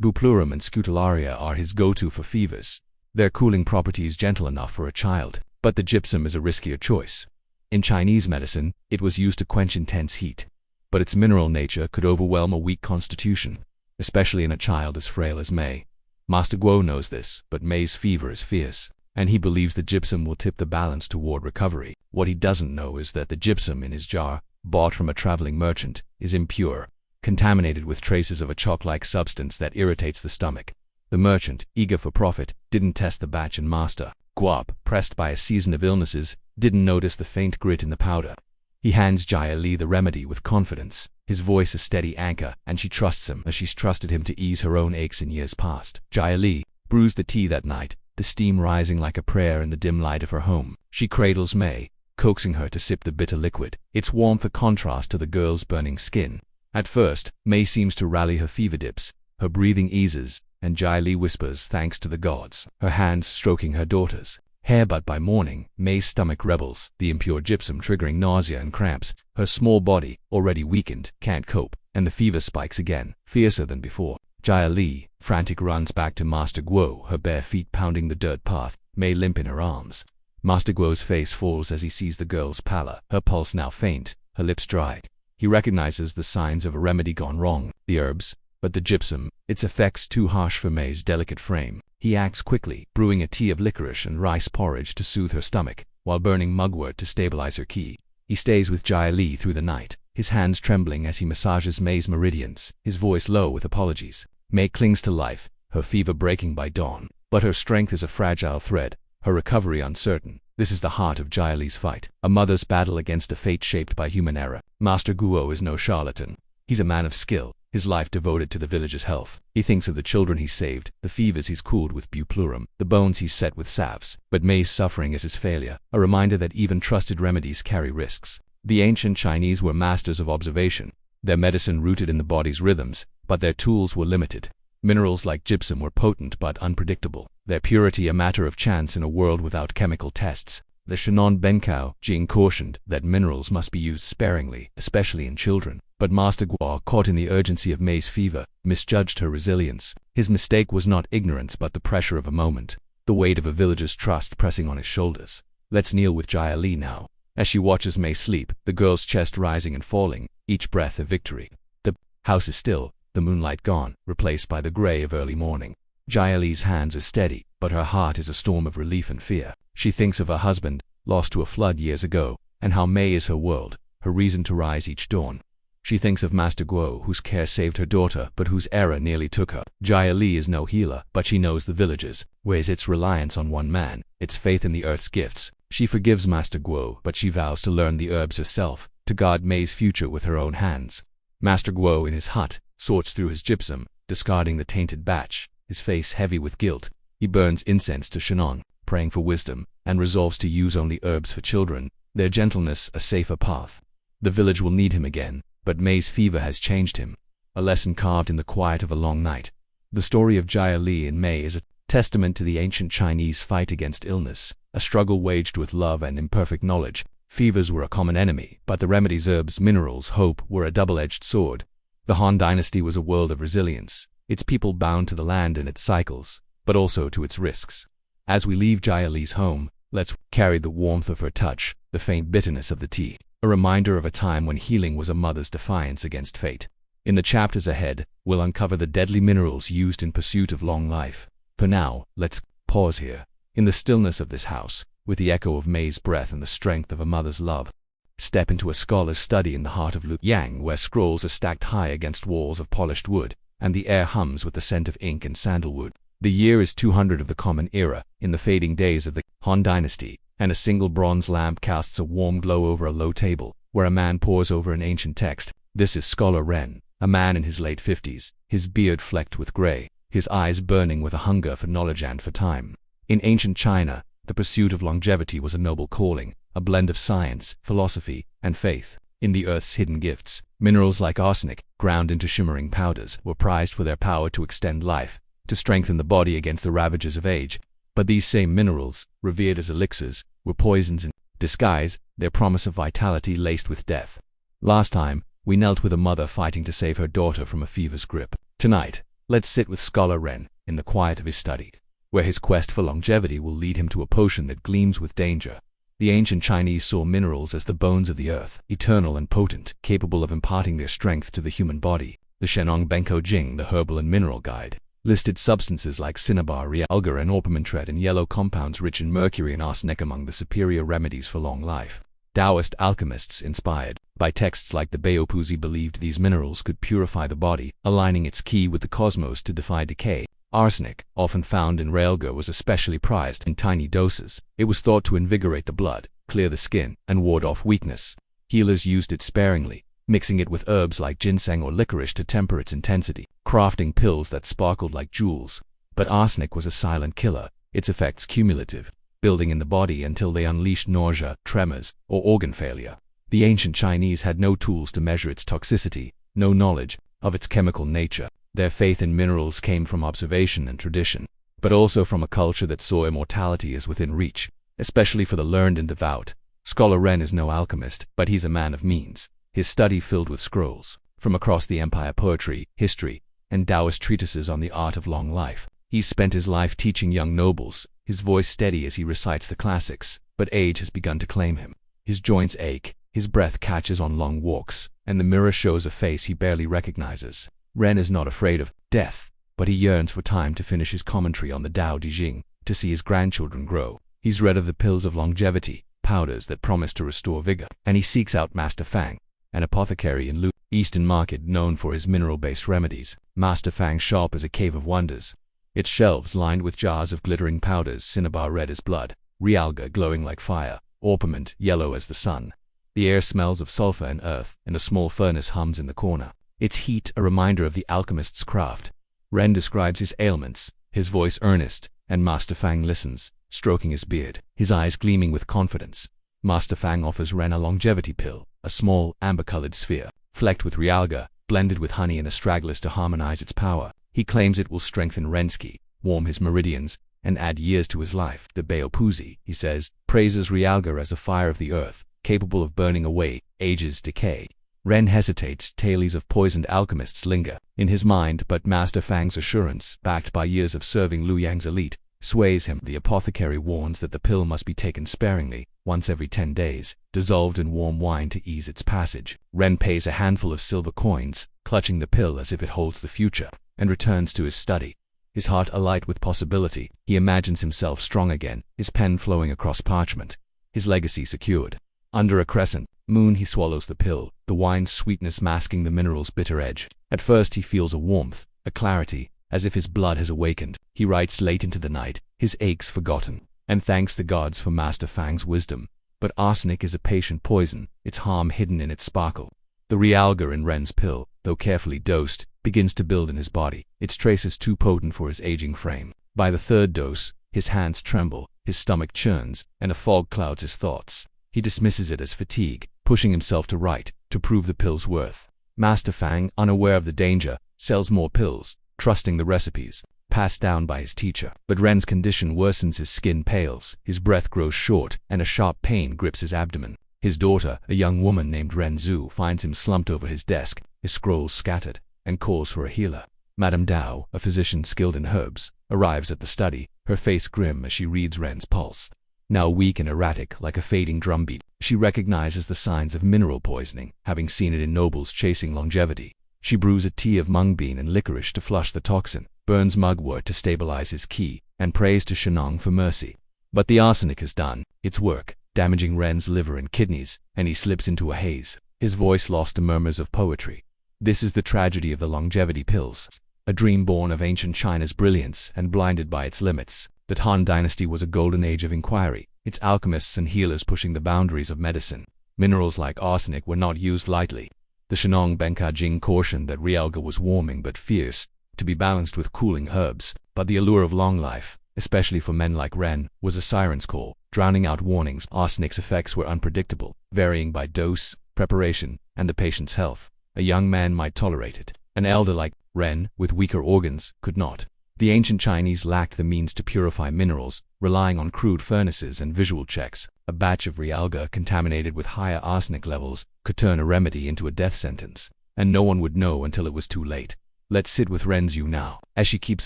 Buplurum and scutellaria are his go-to for fevers, their cooling properties gentle enough for a child, but the gypsum is a riskier choice. In Chinese medicine, it was used to quench intense heat, but its mineral nature could overwhelm a weak constitution, especially in a child as frail as May. Master Guo knows this, but May's fever is fierce, and he believes the gypsum will tip the balance toward recovery. What he doesn't know is that the gypsum in his jar, bought from a traveling merchant, is impure, contaminated with traces of a chalk-like substance that irritates the stomach. The merchant, eager for profit, didn't test the batch, and Master Guo, pressed by a season of illnesses, didn't notice the faint grit in the powder. He hands Jai Li the remedy with confidence, his voice a steady anchor, and she trusts him as she's trusted him to ease her own aches in years past. Jai Li brews the tea that night, the steam rising like a prayer in the dim light of her home. She cradles May, coaxing her to sip the bitter liquid, its warmth a contrast to the girl's burning skin. At first, May seems to rally her fever dips, her breathing eases, and Jai Li whispers thanks to the gods, her hands stroking her daughter's hair. But by morning, May's stomach rebels, the impure gypsum triggering nausea and cramps. Her small body, already weakened, can't cope, and the fever spikes again, fiercer than before. Jai Li, frantic, runs back to Master Guo, her bare feet pounding the dirt path, May limp in her arms. Master Guo's face falls as he sees the girl's pallor, her pulse now faint, her lips dry. He recognizes the signs of a remedy gone wrong, the herbs, but the gypsum, its effects too harsh for May's delicate frame. He acts quickly, brewing a tea of licorice and rice porridge to soothe her stomach, while burning mugwort to stabilize her qi. He stays with Jai Li through the night, his hands trembling as he massages May's meridians, his voice low with apologies. May clings to life, her fever breaking by dawn, but her strength is a fragile thread, her recovery uncertain. This is the heart of Jai Li's fight, a mother's battle against a fate shaped by human error. Master Guo is no charlatan. He's a man of skill, his life devoted to the village's health. He thinks of the children he's saved, the fevers he's cooled with buplurum, the bones he's set with salves. But May's suffering is his failure, a reminder that even trusted remedies carry risks. The ancient Chinese were masters of observation, their medicine rooted in the body's rhythms, but their tools were limited. Minerals like gypsum were potent but unpredictable, their purity a matter of chance in a world without chemical tests. The Shenong Benko Jing cautioned that minerals must be used sparingly, especially in children. But Master Guo, caught in the urgency of May's fever, misjudged her resilience. His mistake was not ignorance but the pressure of a moment, the weight of a village's trust pressing on his shoulders. Let's kneel with Jai Li now. As she watches Mei sleep, the girl's chest rising and falling, each breath a victory. The house is still, the moonlight gone, replaced by the gray of early morning. Jia Li's hands are steady, but her heart is a storm of relief and fear. She thinks of her husband, lost to a flood years ago, and how Mei is her world, her reason to rise each dawn. She thinks of Master Guo, whose care saved her daughter, but whose error nearly took her. Jia Li is no healer, but she knows the villages, weighs its reliance on one man, its faith in the earth's gifts. She forgives Master Guo, but she vows to learn the herbs herself, to guard Mei's future with her own hands. Master Guo in his hut sorts through his gypsum, discarding the tainted batch, his face heavy with guilt. He burns incense to Shannon, praying for wisdom, and resolves to use only herbs for children, their gentleness a safer path. The village will need him again, but Mei's fever has changed him. A lesson carved in the quiet of a long night. The story of Jia Li and Mei is a testament to the ancient Chinese fight against illness, a struggle waged with love and imperfect knowledge. Fevers were a common enemy, but the remedies, herbs, minerals, hope were a double-edged sword. The Han Dynasty was a world of resilience, its people bound to the land and its cycles, but also to its risks. As we leave Jia Li's home, let's carry the warmth of her touch, the faint bitterness of the tea, a reminder of a time when healing was a mother's defiance against fate. In the chapters ahead, we'll uncover the deadly minerals used in pursuit of long life. For now, let's pause here, in the stillness of this house, with the echo of Mei's breath and the strength of a mother's love. Step into a scholar's study in the heart of Luoyang, where scrolls are stacked high against walls of polished wood, and the air hums with the scent of ink and sandalwood. The year is 200 of the Common Era, in the fading days of the Han Dynasty, and a single bronze lamp casts a warm glow over a low table, where a man pores over an ancient text. This is Scholar Ren, a man in his late 50s, his beard flecked with gray, his eyes burning with a hunger for knowledge and for time. In ancient China, the pursuit of longevity was a noble calling, a blend of science, philosophy, and faith. In the earth's hidden gifts, minerals like arsenic, ground into shimmering powders, were prized for their power to extend life, to strengthen the body against the ravages of age. But these same minerals, revered as elixirs, were poisons in disguise, their promise of vitality laced with death. Last time, we knelt with a mother fighting to save her daughter from a fever's grip. Tonight, let's sit with Scholar Ren, in the quiet of his study, where his quest for longevity will lead him to a potion that gleams with danger. The ancient Chinese saw minerals as the bones of the earth, eternal and potent, capable of imparting their strength to the human body. The Shenong Benko Jing, the herbal and mineral guide, listed substances like cinnabar, realgar, and orpiment and yellow compounds rich in mercury and arsenic among the superior remedies for long life. Taoist alchemists, inspired by texts like the Baopuzi, believed these minerals could purify the body, aligning its ki with the cosmos to defy decay. Arsenic, often found in realgar, was especially prized in tiny doses. It was thought to invigorate the blood, clear the skin, and ward off weakness. Healers used it sparingly, mixing it with herbs like ginseng or licorice to temper its intensity, crafting pills that sparkled like jewels. But arsenic was a silent killer, its effects cumulative, building in the body until they unleashed nausea, tremors, or organ failure. The ancient Chinese had no tools to measure its toxicity, no knowledge of its chemical nature. Their faith in minerals came from observation and tradition, but also from a culture that saw immortality as within reach, especially for the learned and devout. Scholar Ren is no alchemist, but he's a man of means. His study filled with scrolls from across the empire, poetry, history, and Taoist treatises on the art of long life. He's spent his life teaching young nobles, his voice steady as he recites the classics, but age has begun to claim him. His joints ache, his breath catches on long walks, and the mirror shows a face he barely recognizes. Ren is not afraid of death, but he yearns for time to finish his commentary on the Tao Te Ching, to see his grandchildren grow. He's read of the pills of longevity, powders that promise to restore vigor, and he seeks out Master Fang, an apothecary in Lu Eastern Market known for his mineral-based remedies. Master Fang's shop is a cave of wonders, its shelves lined with jars of glittering powders, cinnabar red as blood, realgar glowing like fire, orpiment yellow as the sun. The air smells of sulfur and earth, and a small furnace hums in the corner, its heat a reminder of the alchemist's craft. Ren describes his ailments, his voice earnest, and Master Fang listens, stroking his beard, his eyes gleaming with confidence. Master Fang offers Ren a longevity pill, a small, amber-colored sphere, flecked with realgar, blended with honey and astragalus to harmonize its power. He claims it will strengthen Ren's ki, warm his meridians, and add years to his life. The Baopuzi, he says, praises realgar as a fire of the earth, capable of burning away age's decay. Ren hesitates, tales of poisoned alchemists linger in his mind, but Master Fang's assurance, backed by years of serving Luoyang's elite, sways him. The apothecary warns that the pill must be taken sparingly, once every 10 days, dissolved in warm wine to ease its passage. Ren pays a handful of silver coins, clutching the pill as if it holds the future, and returns to his study. His heart alight with possibility, he imagines himself strong again, his pen flowing across parchment, his legacy secured. Under a crescent moon he swallows the pill, the wine's sweetness masking the mineral's bitter edge. At first he feels a warmth, a clarity, as if his blood has awakened. He writes late into the night, his aches forgotten, and thanks the gods for Master Fang's wisdom. But arsenic is a patient poison, its harm hidden in its sparkle. The realga in Ren's pill, though carefully dosed, begins to build in his body, its traces too potent for his aging frame. By the third dose, his hands tremble, his stomach churns, and a fog clouds his thoughts. He dismisses it as fatigue, pushing himself to write, to prove the pill's worth. Master Fang, unaware of the danger, sells more pills, trusting the recipes passed down by his teacher. But Ren's condition worsens, his skin pales, his breath grows short, and a sharp pain grips his abdomen. His daughter, a young woman named Ren Zhu, finds him slumped over his desk, his scrolls scattered, and calls for a healer. Madame Dao, a physician skilled in herbs, arrives at the study, her face grim as she reads Ren's pulse. Now weak and erratic, like a fading drumbeat, she recognizes the signs of mineral poisoning, having seen it in nobles chasing longevity. She brews a tea of mung bean and licorice to flush the toxin, burns mugwort to stabilize his ki, and prays to Shenong for mercy. But the arsenic has done its work, damaging Ren's liver and kidneys, and he slips into a haze, his voice lost to murmurs of poetry. This is the tragedy of the longevity pills. A dream born of ancient China's brilliance and blinded by its limits. The Han dynasty was a golden age of inquiry, its alchemists and healers pushing the boundaries of medicine. Minerals like arsenic were not used lightly. The Shenong Benkajing cautioned that realga was warming but fierce, to be balanced with cooling herbs. But the allure of long life, especially for men like Ren, was a siren's call, drowning out warnings. Arsenic's effects were unpredictable, varying by dose, preparation, and the patient's health. A young man might tolerate it. An elder like Ren, with weaker organs, could not. The ancient Chinese lacked the means to purify minerals, relying on crude furnaces and visual checks. A batch of realga contaminated with higher arsenic levels could turn a remedy into a death sentence, and no one would know until it was too late. Let's sit with Renzu now. As she keeps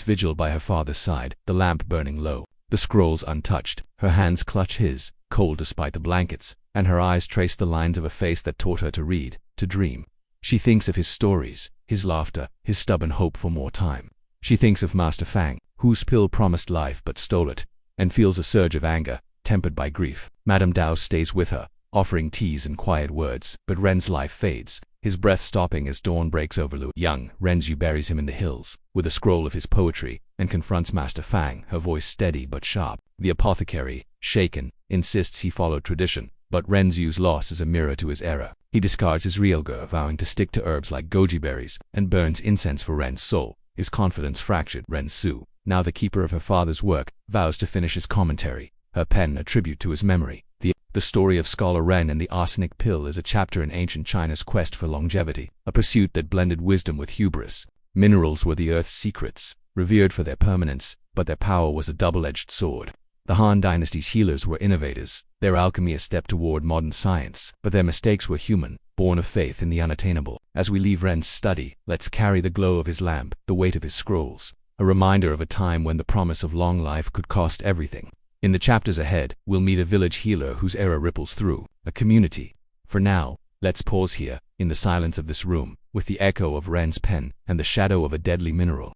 vigil by her father's side, the lamp burning low, the scrolls untouched, her hands clutch his, cold despite the blankets, and her eyes trace the lines of a face that taught her to read, to dream. She thinks of his stories, his laughter, his stubborn hope for more time. She thinks of Master Fang, whose pill promised life but stole it, and feels a surge of anger, tempered by grief. Madame Dao stays with her, offering teas and quiet words, but Ren's life fades, his breath stopping as dawn breaks over Lu. Young Renzu buries him in the hills, with a scroll of his poetry, and confronts Master Fang, her voice steady but sharp. The apothecary, shaken, insists he follow tradition, but Renzu's loss is a mirror to his error. He discards his realga, vowing to stick to herbs like goji berries, and burns incense for Ren's soul, his confidence fractured. Renzu, now the keeper of her father's work, vows to finish his commentary, her pen a tribute to his memory. The story of Scholar Ren and the arsenic pill is a chapter in ancient China's quest for longevity, a pursuit that blended wisdom with hubris. Minerals were the earth's secrets, revered for their permanence, but their power was a double-edged sword. The Han dynasty's healers were innovators, their alchemy a step toward modern science, but their mistakes were human, born of faith in the unattainable. As we leave Ren's study, let's carry the glow of his lamp, the weight of his scrolls, a reminder of a time when the promise of long life could cost everything. In the chapters ahead, we'll meet a village healer whose era ripples through a community. For now, let's pause here, in the silence of this room, with the echo of Ren's pen and the shadow of a deadly mineral.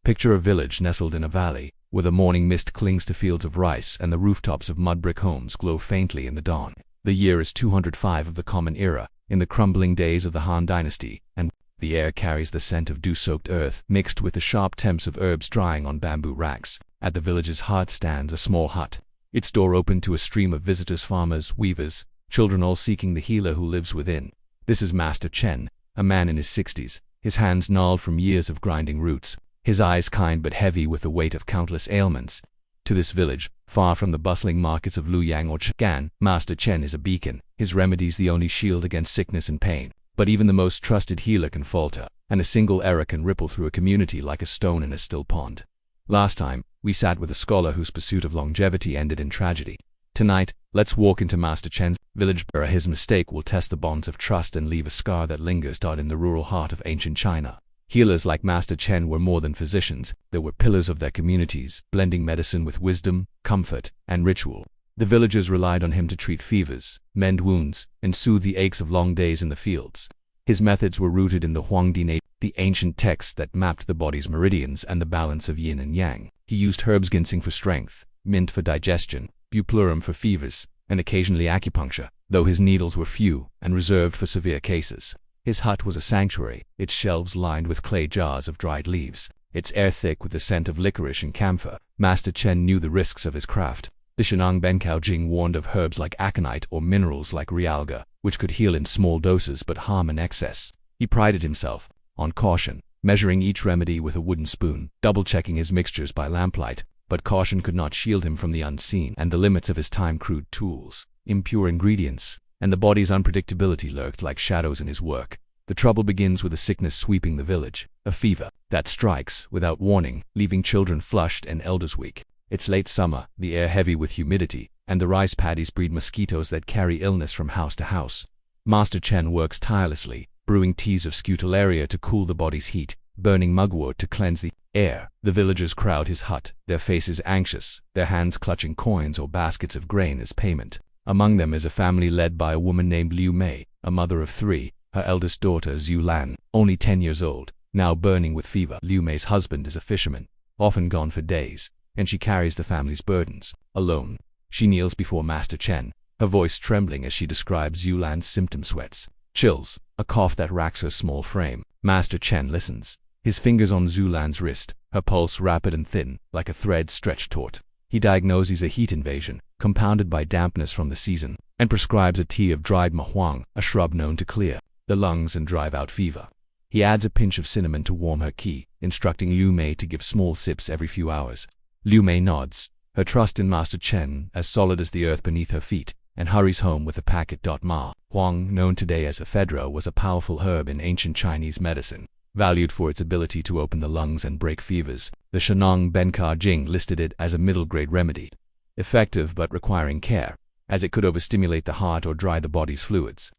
Picture a village nestled in a valley, where the morning mist clings to fields of rice and the rooftops of mud brick homes glow faintly in the dawn. The year is 205 of the Common Era, in the crumbling days of the Han dynasty, and the air carries the scent of dew-soaked earth mixed with the sharp temps of herbs drying on bamboo racks. At the village's heart stands a small hut, its door open to a stream of visitors, farmers, weavers, children, all seeking the healer who lives within. This is Master Chen, a man in his 60s, his hands gnarled from years of grinding roots, his eyes kind but heavy with the weight of countless ailments. To this village, far from the bustling markets of Luyang or Chang'an, Master Chen is a beacon, his remedies the only shield against sickness and pain. But even the most trusted healer can falter, and a single error can ripple through a community like a stone in a still pond. Last time, we sat with a scholar whose pursuit of longevity ended in tragedy. Tonight, let's walk into Master Chen's village where his mistake will test the bonds of trust and leave a scar that lingers in the rural heart of ancient China. Healers like Master Chen were more than physicians, they were pillars of their communities, blending medicine with wisdom, comfort, and ritual. The villagers relied on him to treat fevers, mend wounds, and soothe the aches of long days in the fields. His methods were rooted in the Huang dynasty, the ancient text that mapped the body's meridians and the balance of yin and yang. He used herbs ginseng for strength, mint for digestion, bupleurum for fevers, and occasionally acupuncture, though his needles were few and reserved for severe cases. His hut was a sanctuary, its shelves lined with clay jars of dried leaves, its air thick with the scent of licorice and camphor. Master Chen knew the risks of his craft. The Shenang Benkao Jing warned of herbs like aconite or minerals like realga, which could heal in small doses but harm in excess. He prided himself on caution, measuring each remedy with a wooden spoon, double-checking his mixtures by lamplight, but caution could not shield him from the unseen and the limits of his time-crude tools. Impure ingredients and the body's unpredictability lurked like shadows in his work. The trouble begins with a sickness sweeping the village, a fever that strikes without warning, leaving children flushed and elders weak. It's late summer, the air heavy with humidity, and the rice paddies breed mosquitoes that carry illness from house to house. Master Chen works tirelessly, brewing teas of scutularia to cool the body's heat, burning mugwort to cleanse the air. The villagers crowd his hut, their faces anxious, their hands clutching coins or baskets of grain as payment. Among them is a family led by a woman named Liu Mei, a mother of 3, her eldest daughter Zhu Lan, only 10 years old, now burning with fever. Liu Mei's husband is a fisherman, often gone for days, and she carries the family's burdens, alone. She kneels before Master Chen, her voice trembling as she describes Zhu Lan's symptom: sweats, chills, a cough that racks her small frame. Master Chen listens, his fingers on Zhu Lan's wrist, her pulse rapid and thin, like a thread stretched taut. He diagnoses a heat invasion, compounded by dampness from the season, and prescribes a tea of dried mahuang, a shrub known to clear the lungs and drive out fever. He adds a pinch of cinnamon to warm her qi, instructing Liu Mei to give small sips every few hours. Liu Mei nods, her trust in Master Chen as solid as the earth beneath her feet, and hurries home with the packet. Ma Huang, known today as ephedra, was a powerful herb in ancient Chinese medicine. Valued for its ability to open the lungs and break fevers, the Shenang Benkao Jing listed it as a middle-grade remedy. Effective but requiring care, as it could overstimulate the heart or dry the body's fluids.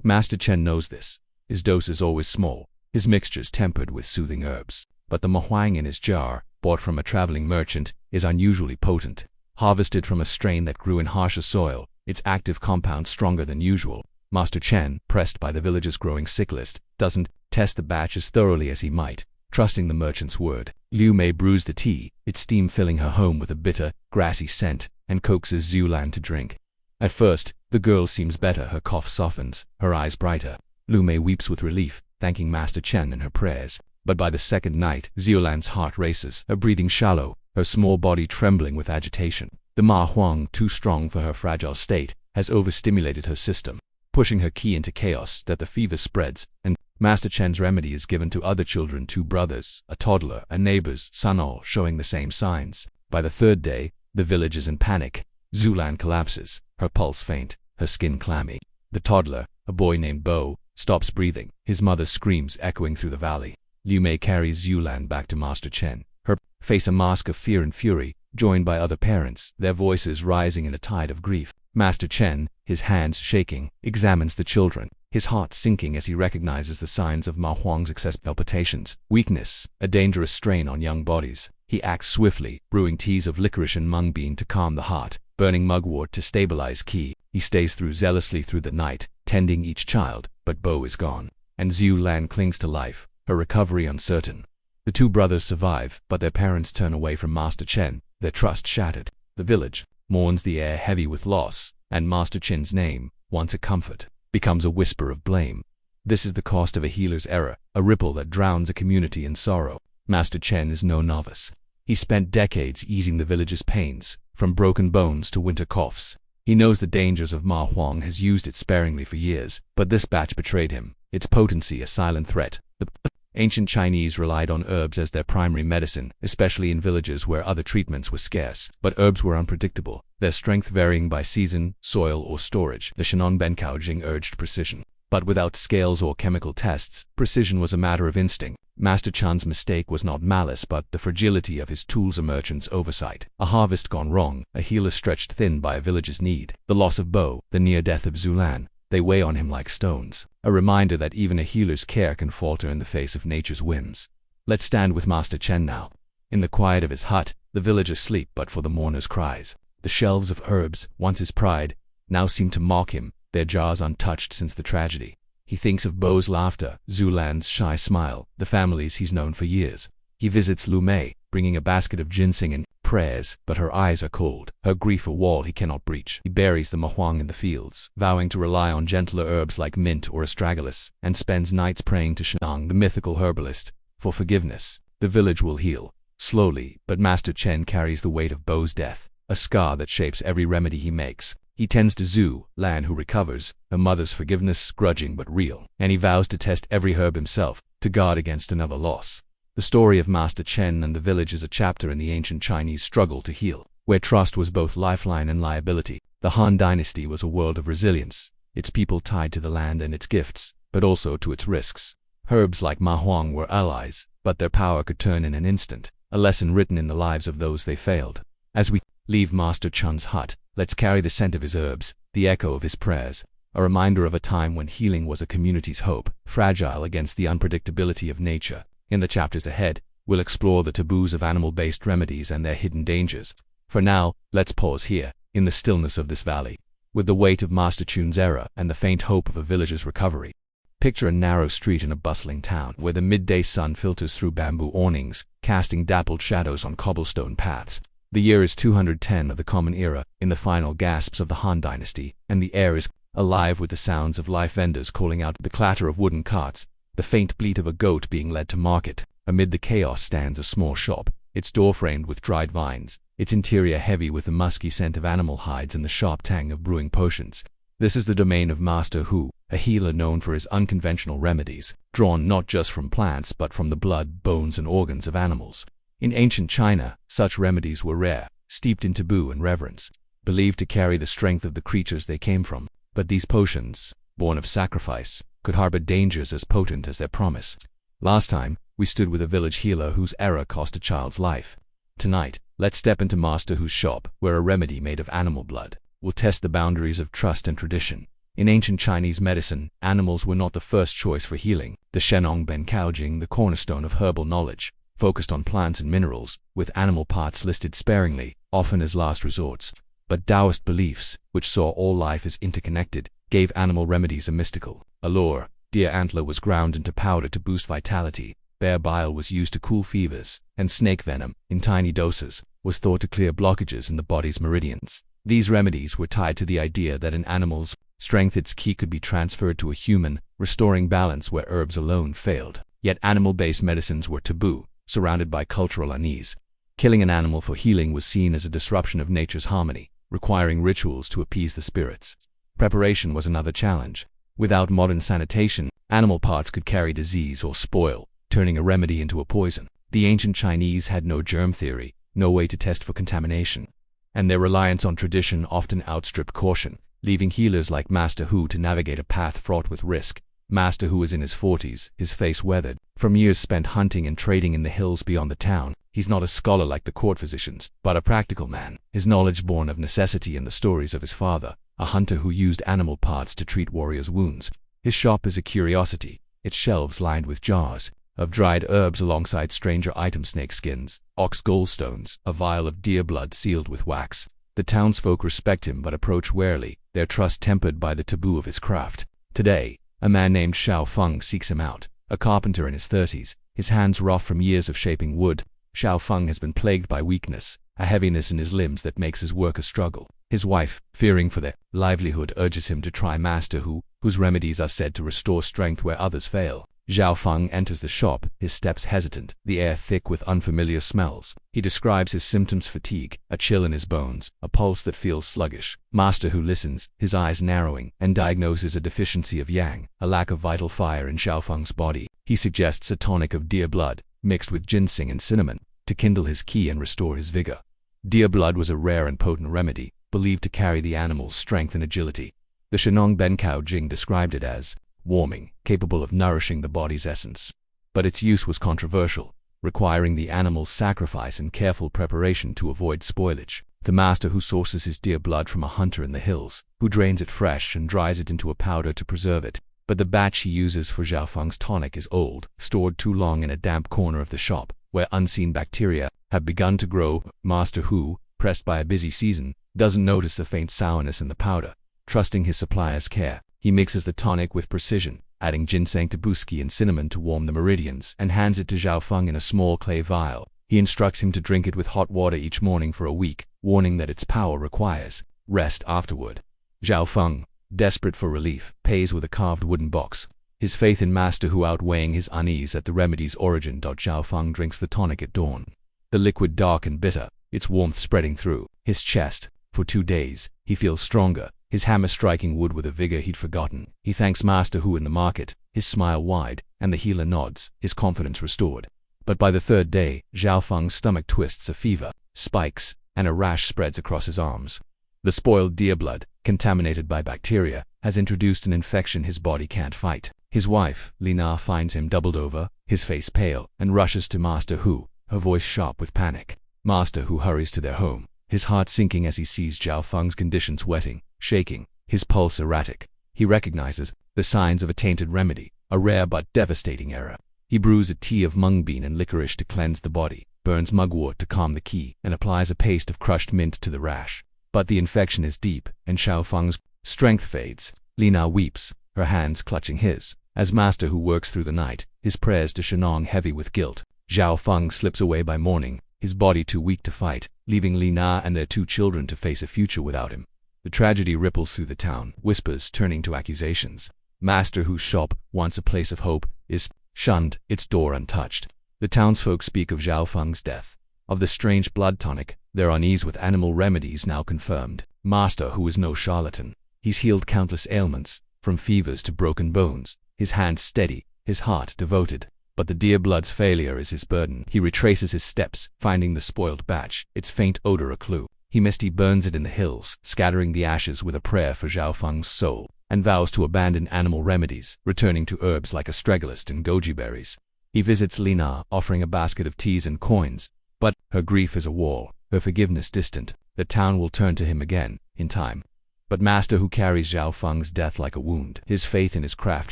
Master Chen knows this. His dose is always small, his mixtures tempered with soothing herbs. But the mahuang in his jar, bought from a traveling merchant, is unusually potent. Harvested from a strain that grew in harsher soil, its active compound stronger than usual. Master Chen, pressed by the village's growing sick list, doesn't test the batch as thoroughly as he might, trusting the merchant's word. Liu Mei brews the tea, its steam filling her home with a bitter, grassy scent, and coaxes Zhu Lan to drink. At first, the girl seems better, her cough softens, her eyes brighter. Liu Mei weeps with relief, thanking Master Chen in her prayers. But by the second night, Zhu Lan's heart races, her breathing shallow, her small body trembling with agitation. The Ma Huang, too strong for her fragile state, has overstimulated her system, pushing her qi into chaos that the fever spreads, and Master Chen's remedy is given to other children, 2 brothers, a toddler, a neighbor's son, all showing the same signs. By the 3rd day, the village is in panic. Zhu Lan collapses, her pulse faint, her skin clammy. The toddler, a boy named Bo, stops breathing, his mother's screams echoing through the valley. Liu Mei carries Zhu Lan back to Master Chen, her face a mask of fear and fury, joined by other parents, their voices rising in a tide of grief. Master Chen, his hands shaking, examines the children, his heart sinking as he recognizes the signs of Ma Huang's excess palpitations, weakness, a dangerous strain on young bodies. He acts swiftly, brewing teas of licorice and mung bean to calm the heart, burning mugwort to stabilize qi. He stays zealously through the night, tending each child, but Bo is gone, and Zhu Lan clings to life, her recovery uncertain. The 2 brothers survive, but their parents turn away from Master Chen, their trust shattered. The village mourns, the air heavy with loss, and Master Chen's name, once a comfort, becomes a whisper of blame. This is the cost of a healer's error, a ripple that drowns a community in sorrow. Master Chen is no novice. He spent decades easing the village's pains, from broken bones to winter coughs. He knows the dangers of Ma Huang, has used it sparingly for years, but this batch betrayed him, its potency a silent threat. The ancient Chinese relied on herbs as their primary medicine, especially in villages where other treatments were scarce. But herbs were unpredictable, their strength varying by season, soil, or storage. The Shenang Benkao Jing urged precision. But without scales or chemical tests, precision was a matter of instinct. Master Chan's mistake was not malice but the fragility of his tools, a merchant's oversight. A harvest gone wrong, a healer stretched thin by a village's need, the loss of Bo, the near death of Zhu Lan. they weigh on him like stones, a reminder that even a healer's care can falter in the face of nature's whims. Let's stand with Master Chen now. In the quiet of his hut, the villagers sleep but for the mourner's cries. The shelves of herbs, once his pride, now seem to mock him, their jars untouched since the tragedy. He thinks of Bo's laughter, Zulan's shy smile, the families he's known for years. He visits Lu Mei, bringing a basket of ginseng and prayers, but her eyes are cold, her grief a wall he cannot breach. He buries the mahuang in the fields, vowing to rely on gentler herbs like mint or astragalus, and spends nights praying to Shenong, the mythical herbalist, for forgiveness. The village will heal, slowly, but Master Chen carries the weight of Bo's death, a scar that shapes every remedy he makes. He tends to Zhu Lan, who recovers, her mother's forgiveness grudging but real, and he vows to test every herb himself, to guard against another loss. The story of Master Chen and the village is a chapter in the ancient Chinese struggle to heal, where trust was both lifeline and liability. The Han Dynasty was a world of resilience, its people tied to the land and its gifts, but also to its risks. Herbs like mahuang were allies, but their power could turn in an instant, a lesson written in the lives of those they failed. As we leave Master Chen's hut, let's carry the scent of his herbs, the echo of his prayers, a reminder of a time when healing was a community's hope, fragile against the unpredictability of nature. In the chapters ahead, we'll explore the taboos of animal-based remedies and their hidden dangers. For now, let's pause here, in the stillness of this valley, with the weight of Master Chen's era and the faint hope of a villager's recovery. Picture a narrow street in a bustling town, where the midday sun filters through bamboo awnings, casting dappled shadows on cobblestone paths. The year is 210 of the Common Era, in the final gasps of the Han Dynasty, and the air is alive with the sounds of life, vendors calling out, the clatter of wooden carts, the faint bleat of a goat being led to market. Amid the chaos stands a small shop, its door framed with dried vines, its interior heavy with the musky scent of animal hides and the sharp tang of brewing potions. This is the domain of Master Hu, a healer known for his unconventional remedies, drawn not just from plants but from the blood, bones, and organs of animals. In ancient China, such remedies were rare, steeped in taboo and reverence, believed to carry the strength of the creatures they came from. But these potions, born of sacrifice, could harbor dangers as potent as their promise. Last time, we stood with a village healer whose error cost a child's life. Tonight, let's step into Master Hu's shop, where a remedy made of animal blood will test the boundaries of trust and tradition. In ancient Chinese medicine, animals were not the first choice for healing. The Shenong Benkaojing, the cornerstone of herbal knowledge, focused on plants and minerals, with animal parts listed sparingly, often as last resorts. But Taoist beliefs, which saw all life as interconnected, gave animal remedies a mystical allure. Deer antler was ground into powder to boost vitality, bear bile was used to cool fevers, and snake venom, in tiny doses, was thought to clear blockages in the body's meridians. These remedies were tied to the idea that an animal's strength, its ki, could be transferred to a human, restoring balance where herbs alone failed. Yet animal-based medicines were taboo, surrounded by cultural unease. Killing an animal for healing was seen as a disruption of nature's harmony, requiring rituals to appease the spirits. Preparation was another challenge. Without modern sanitation, animal parts could carry disease or spoil, turning a remedy into a poison. The ancient Chinese had no germ theory, no way to test for contamination, and their reliance on tradition often outstripped caution, leaving healers like Master Hu to navigate a path fraught with risk. Master Hu is in his 40s, his face weathered, from years spent hunting and trading in the hills beyond the town. He's not a scholar like the court physicians, but a practical man, his knowledge born of necessity and the stories of his father, a hunter who used animal parts to treat warriors' wounds. His shop is a curiosity, its shelves lined with jars of dried herbs alongside stranger items: snake skins, ox gallstones, a vial of deer blood sealed with wax. The townsfolk respect him but approach warily, their trust tempered by the taboo of his craft. Today, a man named Xiao Feng seeks him out, a carpenter in his 30s, his hands rough from years of shaping wood. Xiao Feng has been plagued by weakness, a heaviness in his limbs that makes his work a struggle. His wife, fearing for their livelihood, urges him to try Master Hu, whose remedies are said to restore strength where others fail. Xiao Feng enters the shop, his steps hesitant, the air thick with unfamiliar smells. He describes his symptoms: fatigue, a chill in his bones, a pulse that feels sluggish. Master Hu listens, his eyes narrowing, and diagnoses a deficiency of yang, a lack of vital fire in Xiao Feng's body. He suggests a tonic of deer blood, mixed with ginseng and cinnamon, to kindle his ki and restore his vigor. Deer blood was a rare and potent remedy, believed to carry the animal's strength and agility. The Shenong Benkaojing described it as warming, capable of nourishing the body's essence. But its use was controversial, requiring the animal's sacrifice and careful preparation to avoid spoilage. The master who sources his deer blood from a hunter in the hills, who drains it fresh and dries it into a powder to preserve it. But the batch he uses for Zhao Feng's tonic is old, stored too long in a damp corner of the shop, where unseen bacteria have begun to grow. Master who, pressed by a busy season, doesn't notice the faint sourness in the powder. Trusting his supplier's care, he mixes the tonic with precision, adding ginseng to Ttebuski and cinnamon to warm the meridians, and hands it to Zhao Feng in a small clay vial. He instructs him to drink it with hot water each morning for a week, warning that its power requires rest afterward. Zhao Feng, desperate for relief, pays with a carved wooden box, his faith in Master Hu outweighing his unease at the remedy's origin. Zhao Feng drinks the tonic at dawn. The liquid dark and bitter, its warmth spreading through his chest. For 2 days, he feels stronger, his hammer striking wood with a vigor he'd forgotten. He thanks Master Hu in the market, his smile wide, and the healer nods, his confidence restored. But by the 3rd day, Zhao Feng's stomach twists, a fever spikes, and a rash spreads across his arms. The spoiled deer blood, contaminated by bacteria, has introduced an infection his body can't fight. His wife, Lina, finds him doubled over, his face pale, and rushes to Master Hu, her voice sharp with panic. Master Hu hurries to their home, his heart sinking as he sees Zhao Feng's condition sweating, shaking, his pulse erratic. He recognizes the signs of a tainted remedy, a rare but devastating error. He brews a tea of mung bean and licorice to cleanse the body, burns mugwort to calm the qi, and applies a paste of crushed mint to the rash. But the infection is deep, and Zhao Feng's strength fades. Lina weeps, her hands clutching his, as Master Hu works through the night, his prayers to Shenong heavy with guilt. Zhao Feng slips away by morning, his body too weak to fight, leaving Lina and their 2 children to face a future without him. The tragedy ripples through the town, whispers turning to accusations. Master Hu's shop, once a place of hope, is shunned, its door untouched. The townsfolk speak of Zhao Feng's death, of the strange blood tonic, their unease with animal remedies now confirmed. Master Hu is no charlatan. He's healed countless ailments, from fevers to broken bones, his hands steady, his heart devoted. But the deer blood's failure is his burden. He retraces his steps, finding the spoiled batch, its faint odor a clue. He burns it in the hills, scattering the ashes with a prayer for Zhao Feng's soul, and vows to abandon animal remedies, returning to herbs like astragalus and goji berries. He visits Lina, offering a basket of teas and coins, but her grief is a wall, her forgiveness distant. The town will turn to him again, in time. But Master Hu carries Zhao Feng's death like a wound, his faith in his craft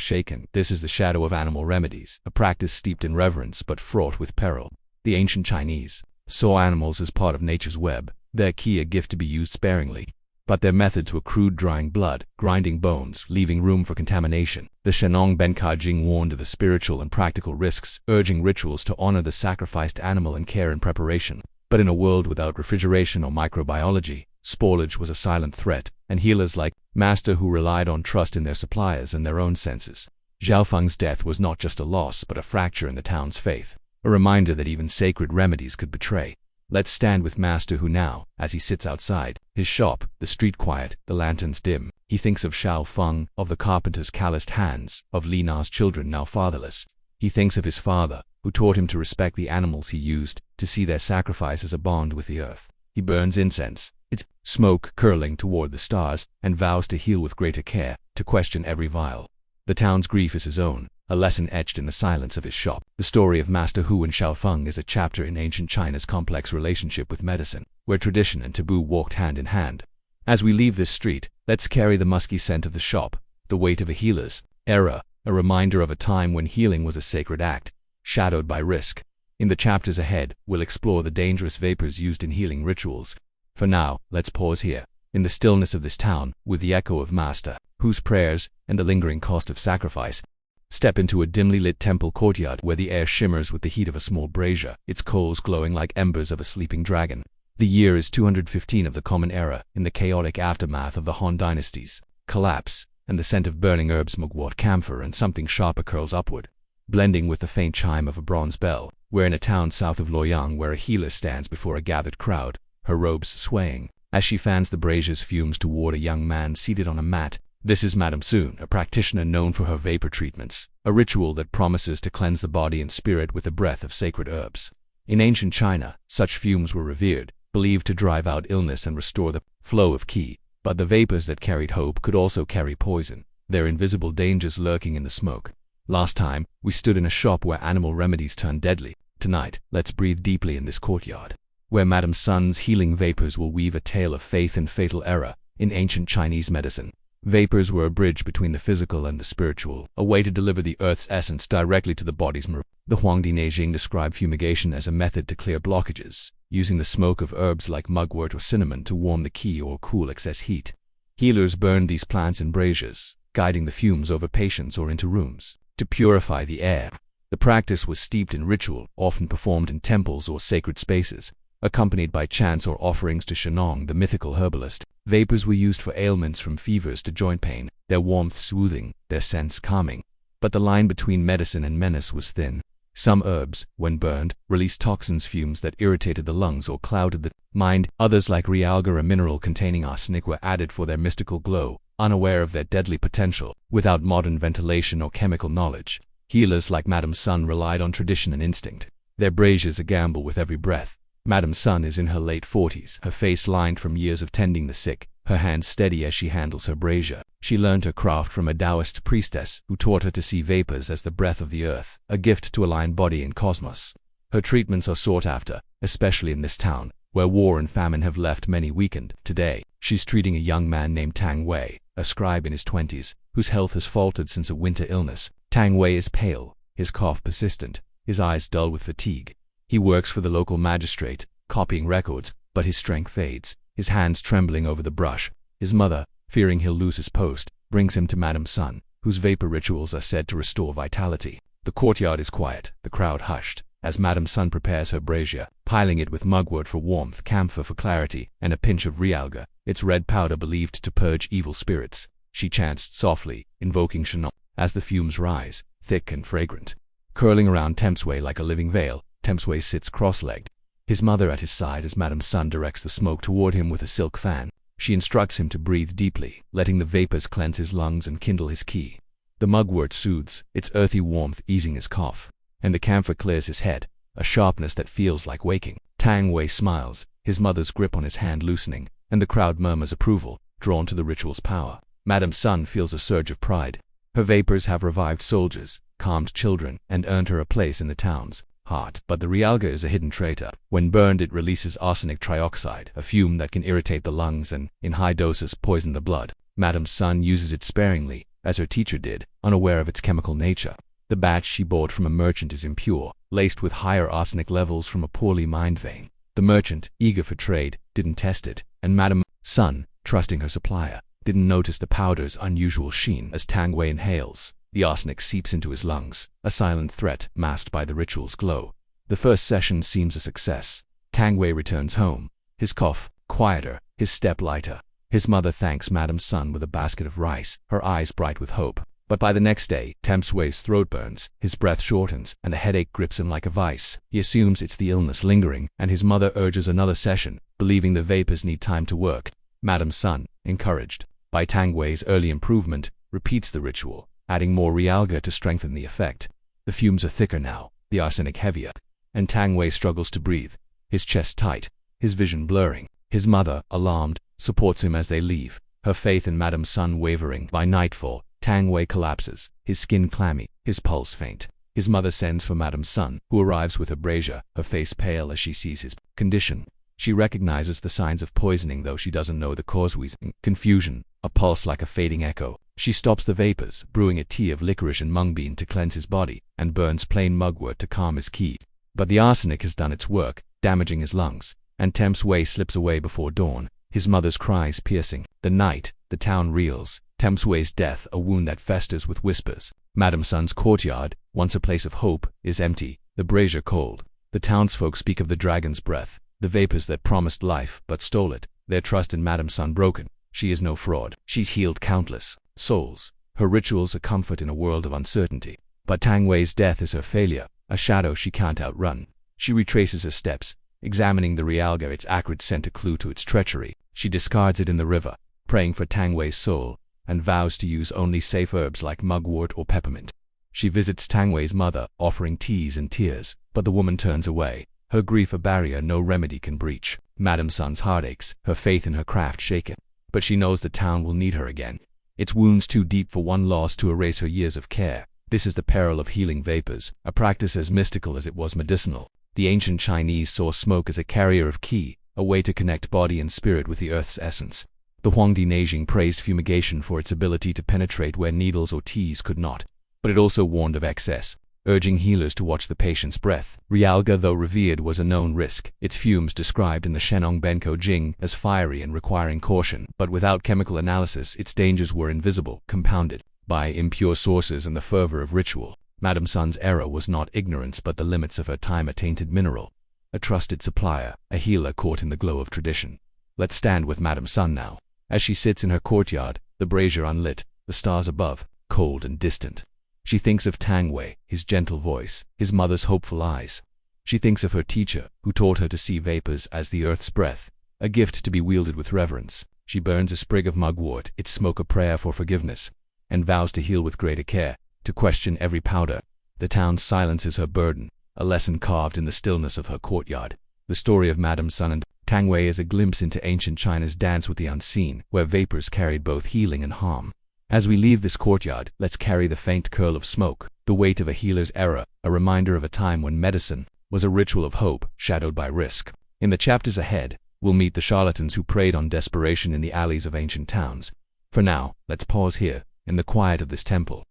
shaken. This is the shadow of animal remedies, a practice steeped in reverence but fraught with peril. The ancient Chinese saw animals as part of nature's web, their qi a gift to be used sparingly. But their methods were crude, drying blood, grinding bones, leaving room for contamination. The Shenong Benka Jing warned of the spiritual and practical risks, urging rituals to honor the sacrificed animal in care and preparation. But in a world without refrigeration or microbiology, spoilage was a silent threat, and healers like Master Hu relied on trust in their suppliers and their own senses. Zhao Feng's death was not just a loss but a fracture in the town's faith, a reminder that even sacred remedies could betray. Let's stand with Master Hu now, as he sits outside his shop, the street quiet, the lanterns dim. He thinks of Zhao Feng, of the carpenter's calloused hands, of Lina's children now fatherless. He thinks of his father, who taught him to respect the animals he used, to see their sacrifice as a bond with the earth. He burns incense, its smoke curling toward the stars, and vows to heal with greater care, to question every vial. The town's grief is his own, a lesson etched in the silence of his shop. The story of Master Hu and Zhao Feng is a chapter in ancient China's complex relationship with medicine, where tradition and taboo walked hand in hand. As we leave this street, let's carry the musky scent of the shop, the weight of a healer's era, a reminder of a time when healing was a sacred act, shadowed by risk. In the chapters ahead, we'll explore the dangerous vapors used in healing rituals. For now, let's pause here, in the stillness of this town, with the echo of Master Hu's prayers and the lingering cost of sacrifice. Step into a dimly lit temple courtyard where the air shimmers with the heat of a small brazier, its coals glowing like embers of a sleeping dragon. The year is 215 of the Common Era, in the chaotic aftermath of the Han dynasty's collapse, and the scent of burning herbs, mugwort, camphor, and something sharper curls upward, blending with the faint chime of a bronze bell. We're in a town south of Luoyang where a healer stands before a gathered crowd, her robes swaying, as she fans the brazier's fumes toward a young man seated on a mat. This is Madame Soon, a practitioner known for her vapor treatments, a ritual that promises to cleanse the body and spirit with the breath of sacred herbs. In ancient China, such fumes were revered, believed to drive out illness and restore the flow of qi. But the vapors that carried hope could also carry poison, their invisible dangers lurking in the smoke. Last time, we stood in a shop where animal remedies turned deadly. Tonight, let's breathe deeply in this courtyard, where Madame Sun's healing vapors will weave a tale of faith and fatal error. In ancient Chinese medicine, vapors were a bridge between the physical and the spiritual, a way to deliver the earth's essence directly to the body's meridian. The Huangdi Neijing described fumigation as a method to clear blockages, using the smoke of herbs like mugwort or cinnamon to warm the qi or cool excess heat. Healers burned these plants in braziers, guiding the fumes over patients or into rooms to purify the air. The practice was steeped in ritual, often performed in temples or sacred spaces, accompanied by chants or offerings to Shenong, the mythical herbalist. Vapors were used for ailments from fevers to joint pain, their warmth soothing, their scents calming. But the line between medicine and menace was thin. Some herbs, when burned, released toxins fumes that irritated the lungs or clouded the mind. Others, like realgar, a mineral containing arsenic, were added for their mystical glow, unaware of their deadly potential. Without modern ventilation or chemical knowledge, healers like Madame Sun relied on tradition and instinct. Their braziers a gamble with every breath. Madame Sun is in her late 40s, her face lined from years of tending the sick, her hands steady as she handles her brazier. She learned her craft from a Taoist priestess who taught her to see vapors as the breath of the earth, a gift to align body and cosmos. Her treatments are sought after, especially in this town, where war and famine have left many weakened. Today, she's treating a young man named Tang Wei, a scribe in his 20s, whose health has faltered since a winter illness. Tang Wei is pale, his cough persistent, his eyes dull with fatigue. He works for the local magistrate, copying records, but his strength fades, his hands trembling over the brush. His mother, fearing he'll lose his post, brings him to Madame Sun, whose vapor rituals are said to restore vitality. The courtyard is quiet, the crowd hushed, as Madame Sun prepares her brazier, piling it with mugwort for warmth, camphor for clarity, and a pinch of realgar, its red powder believed to purge evil spirits. She chants softly, invoking Shenong. As the fumes rise, thick and fragrant, curling around Tempsway like a living veil, Tempsway sits cross-legged, his mother at his side as Madame Sun directs the smoke toward him with a silk fan. She instructs him to breathe deeply, letting the vapors cleanse his lungs and kindle his qi. The mugwort soothes, its earthy warmth easing his cough, and the camphor clears his head, a sharpness that feels like waking. Tang Wei smiles, his mother's grip on his hand loosening, and the crowd murmurs approval, drawn to the ritual's power. Madame Sun feels a surge of pride. Her vapors have revived soldiers, calmed children, and earned her a place in the town's heart. But the realgar is a hidden traitor. When burned, it releases arsenic trioxide, a fume that can irritate the lungs and, in high doses, poison the blood. Madame Sun uses it sparingly, as her teacher did, unaware of its chemical nature. The batch she bought from a merchant is impure, laced with higher arsenic levels from a poorly mined vein. The merchant, eager for trade, didn't test it, and Madame Sun, trusting her supplier, didn't notice the powder's unusual sheen. As Tang Wei inhales, the arsenic seeps into his lungs, a silent threat masked by the ritual's glow. The first session seems a success. Tang Wei returns home, his cough quieter, his step lighter. His mother thanks Madame Sun with a basket of rice, her eyes bright with hope. But by the next day, Tempsway's throat burns, his breath shortens, and a headache grips him like a vice. He assumes it's the illness lingering, and his mother urges another session, believing the vapors need time to work. Madame Sun, encouraged by Tang Wei's early improvement, repeats the ritual, adding more realgar to strengthen the effect. The fumes are thicker now, the arsenic heavier, and Tang Wei struggles to breathe, his chest tight, his vision blurring. His mother, alarmed, supports him as they leave, her faith in Madame Sun wavering. By nightfall, Tang Wei collapses, his skin clammy, his pulse faint. His mother sends for Madame Sun, who arrives with her brazier, her face pale as she sees his condition. She recognizes the signs of poisoning, though she doesn't know the cause. Confusion, a pulse like a fading echo. She stops the vapors, brewing a tea of licorice and mung bean to cleanse his body, and burns plain mugwort to calm his qi. But the arsenic has done its work, damaging his lungs, and Temps Wei slips away before dawn, his mother's cries piercing. The night, the town reels. Temps Wei's death, a wound that festers with whispers. Madame Sun's courtyard, once a place of hope, is empty, the brazier cold. The townsfolk speak of the dragon's breath, the vapors that promised life but stole it, their trust in Madame Sun broken. She is no fraud. She's healed countless souls. Her rituals a comfort in a world of uncertainty. But Tang Wei's death is her failure, a shadow she can't outrun. She retraces her steps, examining the realgar, its acrid scent a clue to its treachery. She discards it in the river, praying for Tang Wei's soul, and vows to use only safe herbs like mugwort or peppermint. She visits Tang Wei's mother, offering teas and tears, but the woman turns away, her grief a barrier no remedy can breach. Madame Sun's heart aches, her faith in her craft shaken. But she knows the town will need her again. Its wounds too deep for one loss to erase her years of care. This is the peril of healing vapors, a practice as mystical as it was medicinal. The ancient Chinese saw smoke as a carrier of qi, a way to connect body and spirit with the earth's essence. The Huangdi Neijing praised fumigation for its ability to penetrate where needles or teas could not, but it also warned of excess, urging healers to watch the patient's breath. Realga, though revered, was a known risk, its fumes described in the Shenong Benko Jing as fiery and requiring caution, but without chemical analysis its dangers were invisible, compounded by impure sources and the fervor of ritual. Madame Sun's error was not ignorance but the limits of her time, a tainted mineral, a trusted supplier, a healer caught in the glow of tradition. Let's stand with Madame Sun now. As she sits in her courtyard, the brazier unlit, the stars above, cold and distant. She thinks of Tang Wei, his gentle voice, his mother's hopeful eyes. She thinks of her teacher, who taught her to see vapors as the earth's breath, a gift to be wielded with reverence. She burns a sprig of mugwort, its smoke a prayer for forgiveness, and vows to heal with greater care, to question every powder. The town's silence is her burden, a lesson carved in the stillness of her courtyard. The story of Madame Sun and Tang Wei is a glimpse into ancient China's dance with the unseen, where vapors carried both healing and harm. As we leave this courtyard, let's carry the faint curl of smoke, the weight of a healer's error, a reminder of a time when medicine was a ritual of hope, shadowed by risk. In the chapters ahead, we'll meet the charlatans who preyed on desperation in the alleys of ancient towns. For now, let's pause here, in the quiet of this temple.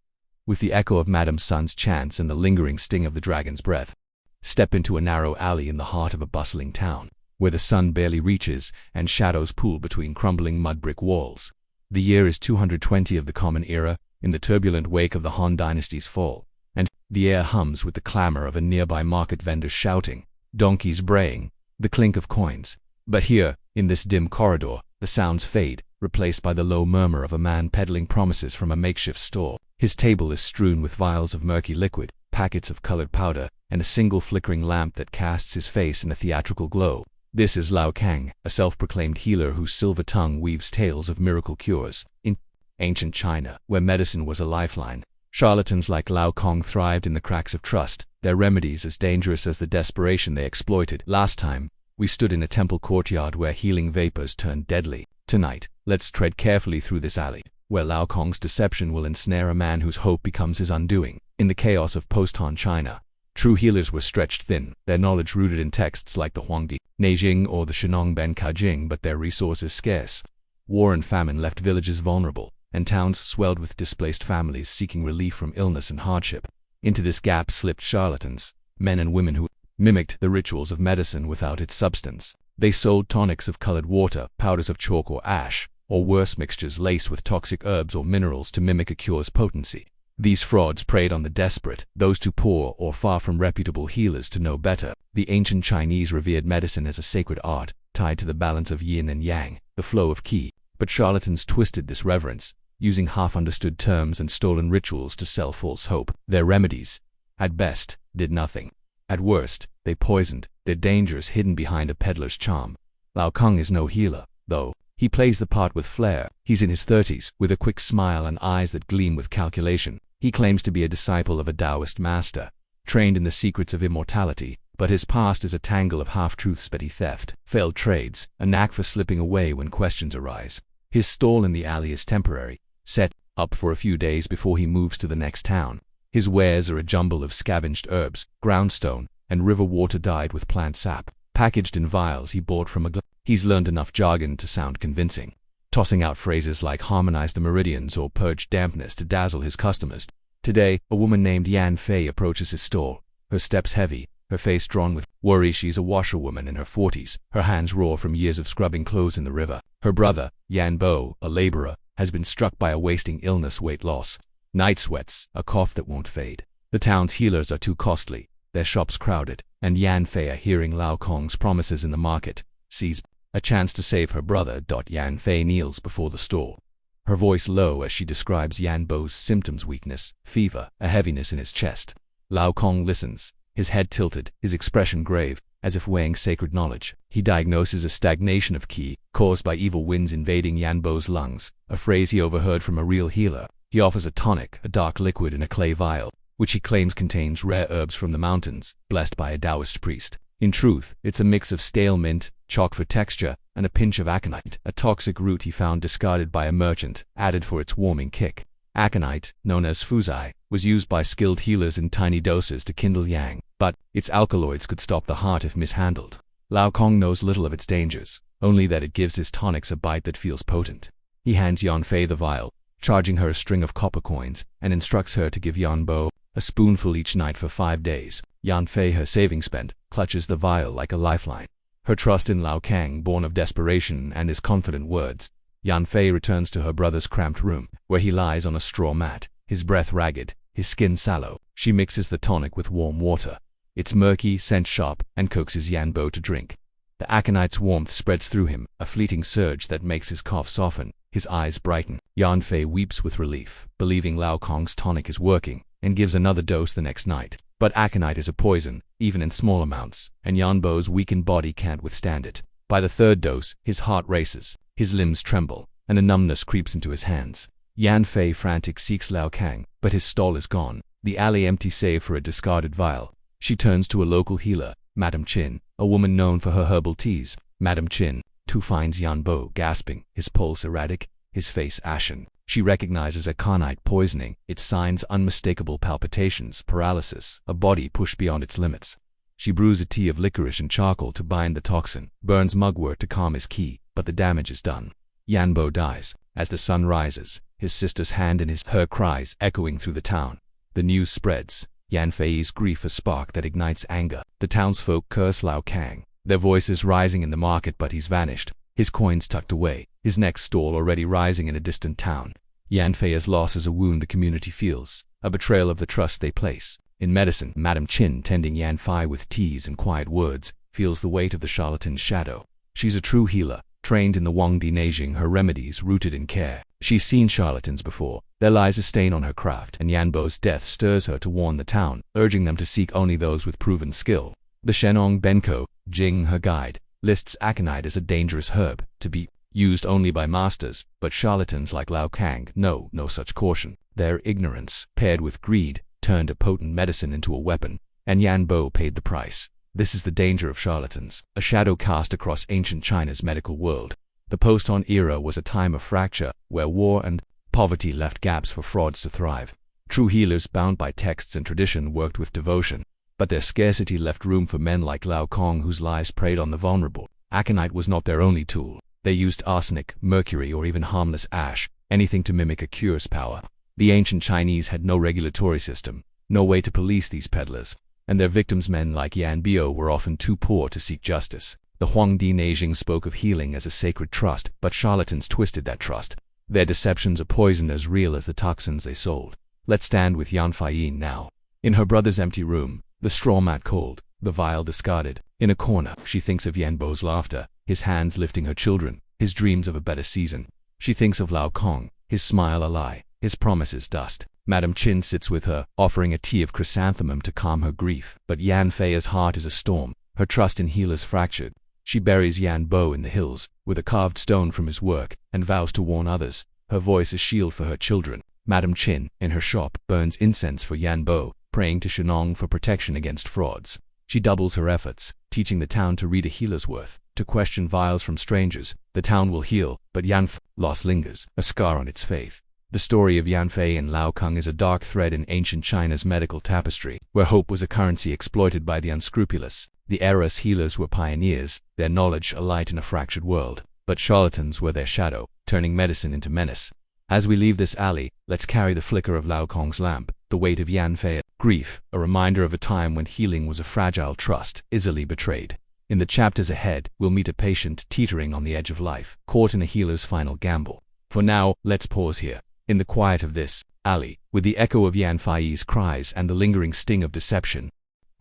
With the echo of Madame Sun's chants and the lingering sting of the dragon's breath, step into a narrow alley in the heart of a bustling town, where the sun barely reaches and shadows pool between crumbling mud-brick walls. The year is 220 of the Common Era, in the turbulent wake of the Han Dynasty's fall, and the air hums with the clamor of a nearby market vendors shouting, donkeys braying, the clink of coins. But here, in this dim corridor, the sounds fade, replaced by the low murmur of a man peddling promises from a makeshift store. His table is strewn with vials of murky liquid, packets of colored powder, and a single flickering lamp that casts his face in a theatrical glow. This is Lao Kang, a self-proclaimed healer whose silver tongue weaves tales of miracle cures. In ancient China, where medicine was a lifeline, charlatans like Lao Kang thrived in the cracks of trust, their remedies as dangerous as the desperation they exploited. Last time, we stood in a temple courtyard where healing vapors turned deadly. Tonight, let's tread carefully through this alley, where Lao Kang's deception will ensnare a man whose hope becomes his undoing. In the chaos of post-Han China, true healers were stretched thin, their knowledge rooted in texts like the Huangdi Neijing or the Shenong Benka Jing, but their resources scarce. War and famine left villages vulnerable, and towns swelled with displaced families seeking relief from illness and hardship. Into this gap slipped charlatans, men and women who mimicked the rituals of medicine without its substance. They sold tonics of colored water, powders of chalk or ash, or worse mixtures laced with toxic herbs or minerals to mimic a cure's potency. These frauds preyed on the desperate, those too poor or far from reputable healers to know better. The ancient Chinese revered medicine as a sacred art, tied to the balance of yin and yang, the flow of qi. But charlatans twisted this reverence, using half-understood terms and stolen rituals to sell false hope. Their remedies, at best, did nothing. At worst, they poisoned, their dangers hidden behind a peddler's charm. Lao Kang is no healer, though. He plays the part with flair. He's in his 30s, with a quick smile and eyes that gleam with calculation. He claims to be a disciple of a Taoist master, trained in the secrets of immortality, but his past is a tangle of half-truths, petty theft, failed trades, a knack for slipping away when questions arise. His stall in the alley is temporary, set up for a few days before he moves to the next town. His wares are a jumble of scavenged herbs, groundstone, and river water dyed with plant sap, packaged in vials he bought from a He's learned enough jargon to sound convincing, tossing out phrases like harmonize the meridians or purge dampness to dazzle his customers. Today, a woman named Yan Fei approaches his stall, her steps heavy, her face drawn with worry. She's a washerwoman in her 40s, her hands raw from years of scrubbing clothes in the river. Her brother, Yan Bo, a laborer, has been struck by a wasting illness, weight loss, night sweats, a cough that won't fade. The town's healers are too costly, their shops crowded, and Yan Fei, hearing Lao Kang's promises in the market, sees a chance to save her brother. Yan Fei kneels before the store, her voice low as she describes Yan Bo's symptoms: weakness, fever, a heaviness in his chest. Lao Kang listens, his head tilted, his expression grave, as if weighing sacred knowledge. He diagnoses a stagnation of qi, caused by evil winds invading Yan Bo's lungs, a phrase he overheard from a real healer. He offers a tonic, a dark liquid in a clay vial, which he claims contains rare herbs from the mountains, blessed by a Taoist priest. In truth, it's a mix of stale mint, chalk for texture, and a pinch of aconite, a toxic root he found discarded by a merchant, added for its warming kick. Aconite, known as fuzai, was used by skilled healers in tiny doses to kindle yang, but Its alkaloids could stop the heart if mishandled. Lao Kong knows little of its dangers, only that it gives his tonics a bite that feels potent. He hands Yanfei the vial, charging her a string of copper coins, and instructs her to give Yanbo a spoonful each night for 5 days. Yanfei, her savings spent, clutches the vial like a lifeline. Her trust in Lao Kang born of desperation and his confident words. Yanfei returns to her brother's cramped room, where he lies on a straw mat, his breath ragged, his skin sallow. She mixes the tonic with warm water. Its murky scent sharp, and coaxes Yanbo to drink. The aconite's warmth spreads through him, a fleeting surge that makes his cough soften, his eyes brighten. Yanfei weeps with relief, believing Lao Kong's tonic is working, and gives another dose the next night. But aconite is a poison, even in small amounts, and Yanbo's weakened body can't withstand it. By the 3rd dose, his heart races, his limbs tremble, and a numbness creeps into his hands. Yanfei, frantic, seeks Lao Kang, but his stall is gone, the alley empty save for a discarded vial. She turns to a local healer, Madame Chin, a woman known for her herbal teas. Madame Chin, too, finds Yanbo gasping, his pulse erratic, his face ashen. She recognizes aconite poisoning, its signs unmistakable: palpitations, paralysis, a body pushed beyond its limits. She brews a tea of licorice and charcoal to bind the toxin, burns mugwort to calm his ki, but the damage is done. Yanbo dies. As the sun rises, his sister's hand in her cries echoing through the town. The news spreads. Yanfei's grief a spark that ignites anger. The townsfolk curse Lao Kang, their voices rising in the market, but he's vanished, his coins tucked away, his next stall already rising in a distant town. Yanfei's loss is a wound the community feels, a betrayal of the trust they place. In medicine, Madame Chin, tending Yanfei with teas and quiet words, feels the weight of the charlatan's shadow. She's a true healer, trained in the Huangdi Neijing, her remedies rooted in care. She's seen charlatans before. There lies a stain on her craft, and Yanbo's death stirs her to warn the town, urging them to seek only those with proven skill. The Shenong Benko, Jing, her guide, lists aconite as a dangerous herb, to be used only by masters, but charlatans like Lao Kang know no such caution. Their ignorance, paired with greed, turned a potent medicine into a weapon, and Yanbo paid the price. This is the danger of charlatans, a shadow cast across ancient China's medical world. The post-Han era was a time of fracture, where war and poverty left gaps for frauds to thrive. True healers bound by texts and tradition worked with devotion, but their scarcity left room for men like Lao Kong whose lives preyed on the vulnerable. Aconite was not their only tool. They used arsenic, mercury, or even harmless ash, anything to mimic a cure's power. The ancient Chinese had no regulatory system, no way to police these peddlers, and their victims, men like Yan Bio, were often too poor to seek justice. The Huangdi Neijing spoke of healing as a sacred trust, but charlatans twisted that trust. Their deceptions are poison as real as the toxins they sold. Let's stand with Yanfei now. In her brother's empty room, the straw mat cold, the vial discarded. In a corner, she thinks of Yanbo's laughter, his hands lifting her children, his dreams of a better season. She thinks of Lao Kong, his smile a lie, his promises dust. Madame Chin sits with her, offering a tea of chrysanthemum to calm her grief. But Yanfei's heart is a storm, her trust in healers fractured. She buries Yanbo in the hills, with a carved stone from his work, and vows to warn others. Her voice a shield for her children. Madame Chin, in her shop, burns incense for Yanbo, praying to Shenong for protection against frauds. She doubles her efforts, teaching the town to read a healer's worth, to question vials from strangers. The town will heal, but Yanfei's loss lingers, a scar on its faith. The story of Yanfei and Lao Kong is a dark thread in ancient China's medical tapestry, where hope was a currency exploited by the unscrupulous. The era's healers were pioneers, their knowledge a light in a fractured world, but charlatans were their shadow, turning medicine into menace. As we leave this alley, let's carry the flicker of Lao Kong's lamp, the weight of Yanfei's grief, a reminder of a time when healing was a fragile trust, easily betrayed. In the chapters ahead, we'll meet a patient teetering on the edge of life, caught in a healer's final gamble. For now, let's pause here. In the quiet of this alley, with the echo of Yanfei's cries and the lingering sting of deception,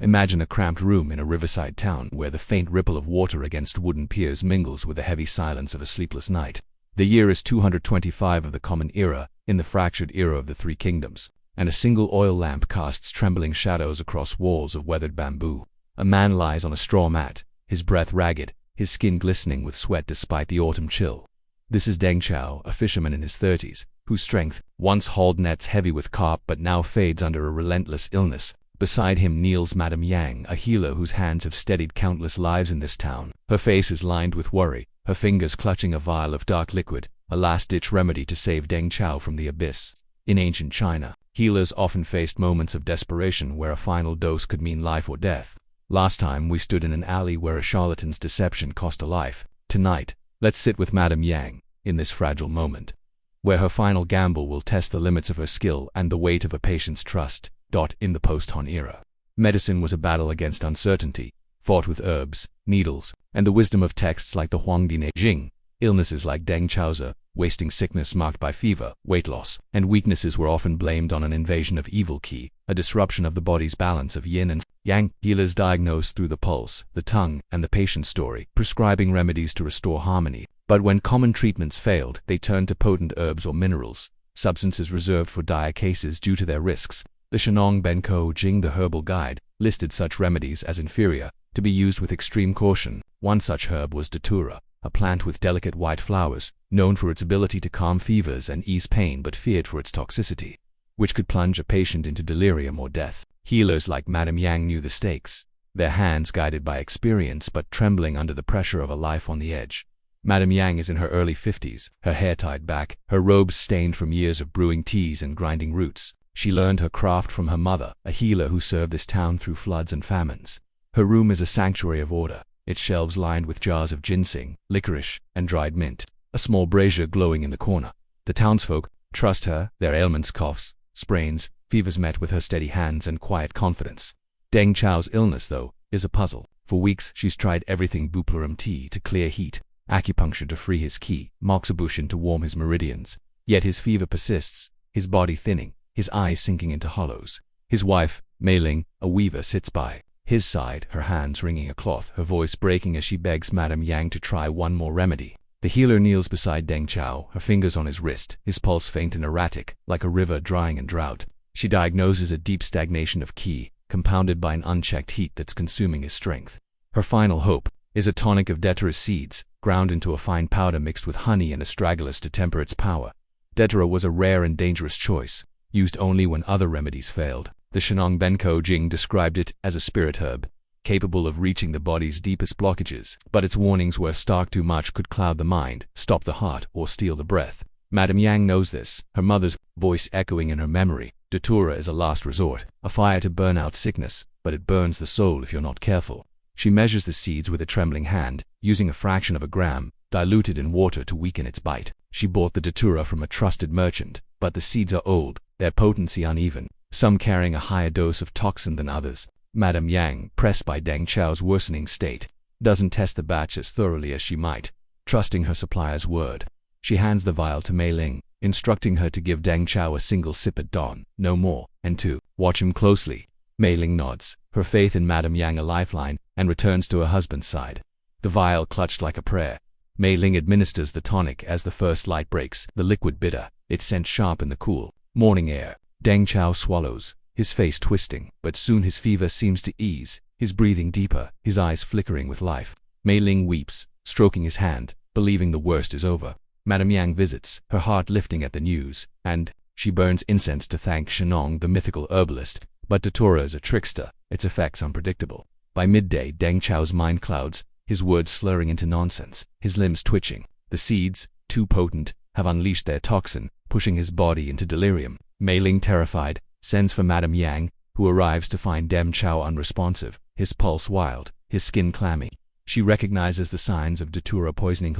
imagine a cramped room in a riverside town where the faint ripple of water against wooden piers mingles with the heavy silence of a sleepless night. The year is 225 of the Common Era, in the fractured era of the Three Kingdoms, and a single oil lamp casts trembling shadows across walls of weathered bamboo. A man lies on a straw mat, his breath ragged, his skin glistening with sweat despite the autumn chill. This is Deng Chao, a fisherman in his 30s, whose strength once hauled nets heavy with carp but now fades under a relentless illness. Beside him kneels Madame Yang, a healer whose hands have steadied countless lives in this town. Her face is lined with worry, her fingers clutching a vial of dark liquid, a last-ditch remedy to save Deng Chao from the abyss. In ancient China, healers often faced moments of desperation where a final dose could mean life or death. Last time we stood in an alley where a charlatan's deception cost a life. Tonight, let's sit with Madame Yang, in this fragile moment, where her final gamble will test the limits of her skill and the weight of a patient's trust. In the post-Han era, medicine was a battle against uncertainty, fought with herbs, needles, and the wisdom of texts like the Huangdi Jing. Illnesses like Deng Chaozi, wasting sickness marked by fever, weight loss, and weaknesses were often blamed on an invasion of evil qi, a disruption of the body's balance of yin and yang. Healers diagnosed through the pulse, the tongue, and the patient's story, prescribing remedies to restore harmony. But when common treatments failed, they turned to potent herbs or minerals, substances reserved for dire cases due to their risks. The Shenong Benko Jing, the herbal guide, listed such remedies as inferior, to be used with extreme caution. One such herb was datura, a plant with delicate white flowers, known for its ability to calm fevers and ease pain but feared for its toxicity, which could plunge a patient into delirium or death. Healers like Madame Yang knew the stakes, their hands guided by experience but trembling under the pressure of a life on the edge. Madame Yang is in her early 50s, her hair tied back, her robes stained from years of brewing teas and grinding roots. She learned her craft from her mother, a healer who served this town through floods and famines. Her room is a sanctuary of order, its shelves lined with jars of ginseng, licorice, and dried mint, a small brazier glowing in the corner. The townsfolk trust her, their ailments, coughs, sprains, fevers met with her steady hands and quiet confidence. Deng Chao's illness, though, is a puzzle. For weeks she's tried everything: buplarum tea to clear heat, acupuncture to free his qi, moxibustion to warm his meridians. Yet his fever persists, his body thinning, his eyes sinking into hollows. His wife, Mei Ling, a weaver, sits by his side, her hands wringing a cloth, her voice breaking as she begs Madame Yang to try one more remedy. The healer kneels beside Deng Chao, her fingers on his wrist, his pulse faint and erratic, like a river drying in drought. She diagnoses a deep stagnation of qi, compounded by an unchecked heat that's consuming his strength. Her final hope is a tonic of datura seeds, ground into a fine powder mixed with honey and astragalus to temper its power. Datura was a rare and dangerous choice, used only when other remedies failed. The Shenong Benko Jing described it as a spirit herb, capable of reaching the body's deepest blockages, but its warnings were stark: too much could cloud the mind, stop the heart, or steal the breath. Madame Yang knows this, her mother's voice echoing in her memory. Datura is a last resort, a fire to burn out sickness, but it burns the soul if you're not careful. She measures the seeds with a trembling hand, using a fraction of a gram, diluted in water to weaken its bite. She bought the datura from a trusted merchant, but the seeds are old, their potency uneven, some carrying a higher dose of toxin than others. Madame Yang, pressed by Deng Chao's worsening state, doesn't test the batch as thoroughly as she might, trusting her supplier's word. She hands the vial to Mei Ling, instructing her to give Deng Chao a single sip at dawn, no more, and to watch him closely. Mei Ling nods, her faith in Madame Yang a lifeline, and returns to her husband's side, the vial clutched like a prayer. Mei Ling administers the tonic as the first light breaks, the liquid bitter, its scent sharp in the cool morning air. Deng Chao swallows, his face twisting, but soon his fever seems to ease, his breathing deeper, his eyes flickering with life. Mei Ling weeps, stroking his hand, believing the worst is over. Madame Yang visits, her heart lifting at the news, and she burns incense to thank Shenong, the mythical herbalist. But datura is a trickster, its effects unpredictable. By midday, Deng Chao's mind clouds, his words slurring into nonsense, his limbs twitching. The seeds, too potent, have unleashed their toxin, pushing his body into delirium. Mei Ling, terrified, sends for Madame Yang, who arrives to find Deng Chao unresponsive, his pulse wild, his skin clammy. She recognizes the signs of datura poisoning: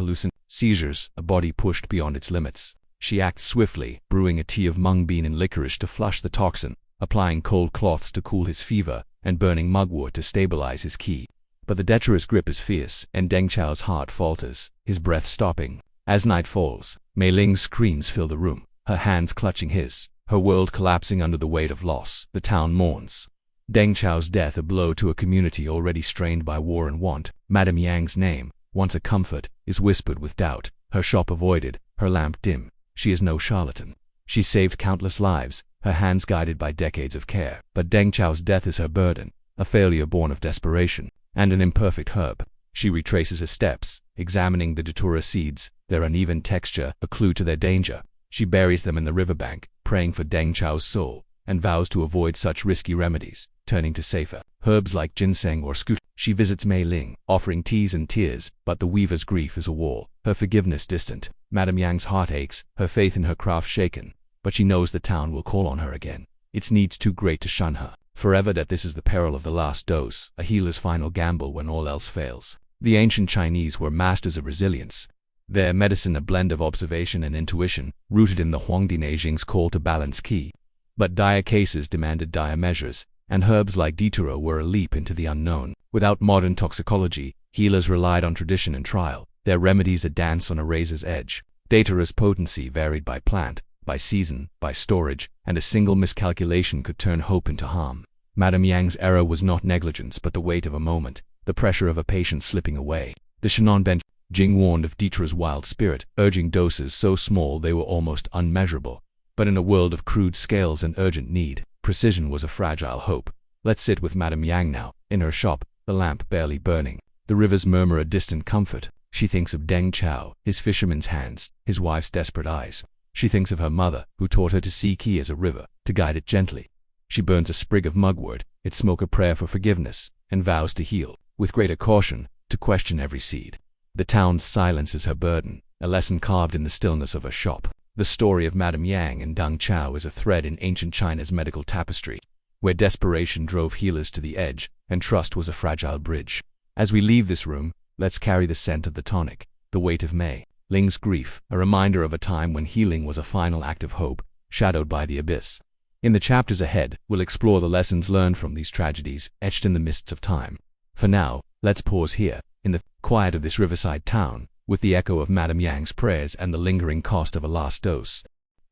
seizures, a body pushed beyond its limits. She acts swiftly, brewing a tea of mung bean and licorice to flush the toxin, applying cold cloths to cool his fever, and burning mugwort to stabilize his qi. But the datura's grip is fierce, and Deng Chao's heart falters, his breath stopping. As night falls, Mei Ling's screams fill the room, her hands clutching his, her world collapsing under the weight of loss. The town mourns. Deng Chao's death, a blow to a community already strained by war and want. Madame Yang's name, once a comfort, is whispered with doubt, her shop avoided, her lamp dim. She is no charlatan. She saved countless lives, her hands guided by decades of care. But Deng Chao's death is her burden, a failure born of desperation, and an imperfect herb. She retraces her steps, examining the datura seeds, their uneven texture, a clue to their danger. She buries them in the riverbank, praying for Deng Chao's soul, and vows to avoid such risky remedies, turning to safer herbs like ginseng or scoot. She visits Mei Ling, offering teas and tears, but the weaver's grief is a wall, her forgiveness distant. Madame Yang's heart aches, her faith in her craft shaken, but she knows the town will call on her again, its needs too great to shun her. forever that this is the peril of the last dose, a healer's final gamble when all else fails. The ancient Chinese were masters of resilience. Their medicine a blend of observation and intuition, rooted in the Huangdi Neijing's call to balance qi. But dire cases demanded dire measures, and herbs like datura were a leap into the unknown. Without modern toxicology, healers relied on tradition and trial, their remedies a dance on a razor's edge. Datura's potency varied by plant, by season, by storage, and a single miscalculation could turn hope into harm. Madame Yang's error was not negligence but the weight of a moment, the pressure of a patient slipping away. The Shannon Ben Jing warned of datura's wild spirit, urging doses so small they were almost unmeasurable. But in a world of crude scales and urgent need, precision was a fragile hope. Let's sit with Madame Yang now, in her shop, the lamp barely burning. The rivers murmur a distant comfort. She thinks of Deng Chao, his fisherman's hands, his wife's desperate eyes. She thinks of her mother, who taught her to see qi as a river, to guide it gently. She burns a sprig of mugwort, its smoke a prayer for forgiveness, and vows to heal, with greater caution, to question every seed. The town's silence is her burden, a lesson carved in the stillness of her shop. The story of Madame Yang and Deng Chao is a thread in ancient China's medical tapestry, where desperation drove healers to the edge, and trust was a fragile bridge. As we leave this room, let's carry the scent of the tonic, the weight of Mei Ling's grief, a reminder of a time when healing was a final act of hope, shadowed by the abyss. In the chapters ahead, we'll explore the lessons learned from these tragedies, etched in the mists of time. For now, let's pause here, in the quiet of this riverside town, with the echo of Madame Yang's prayers and the lingering cost of a last dose.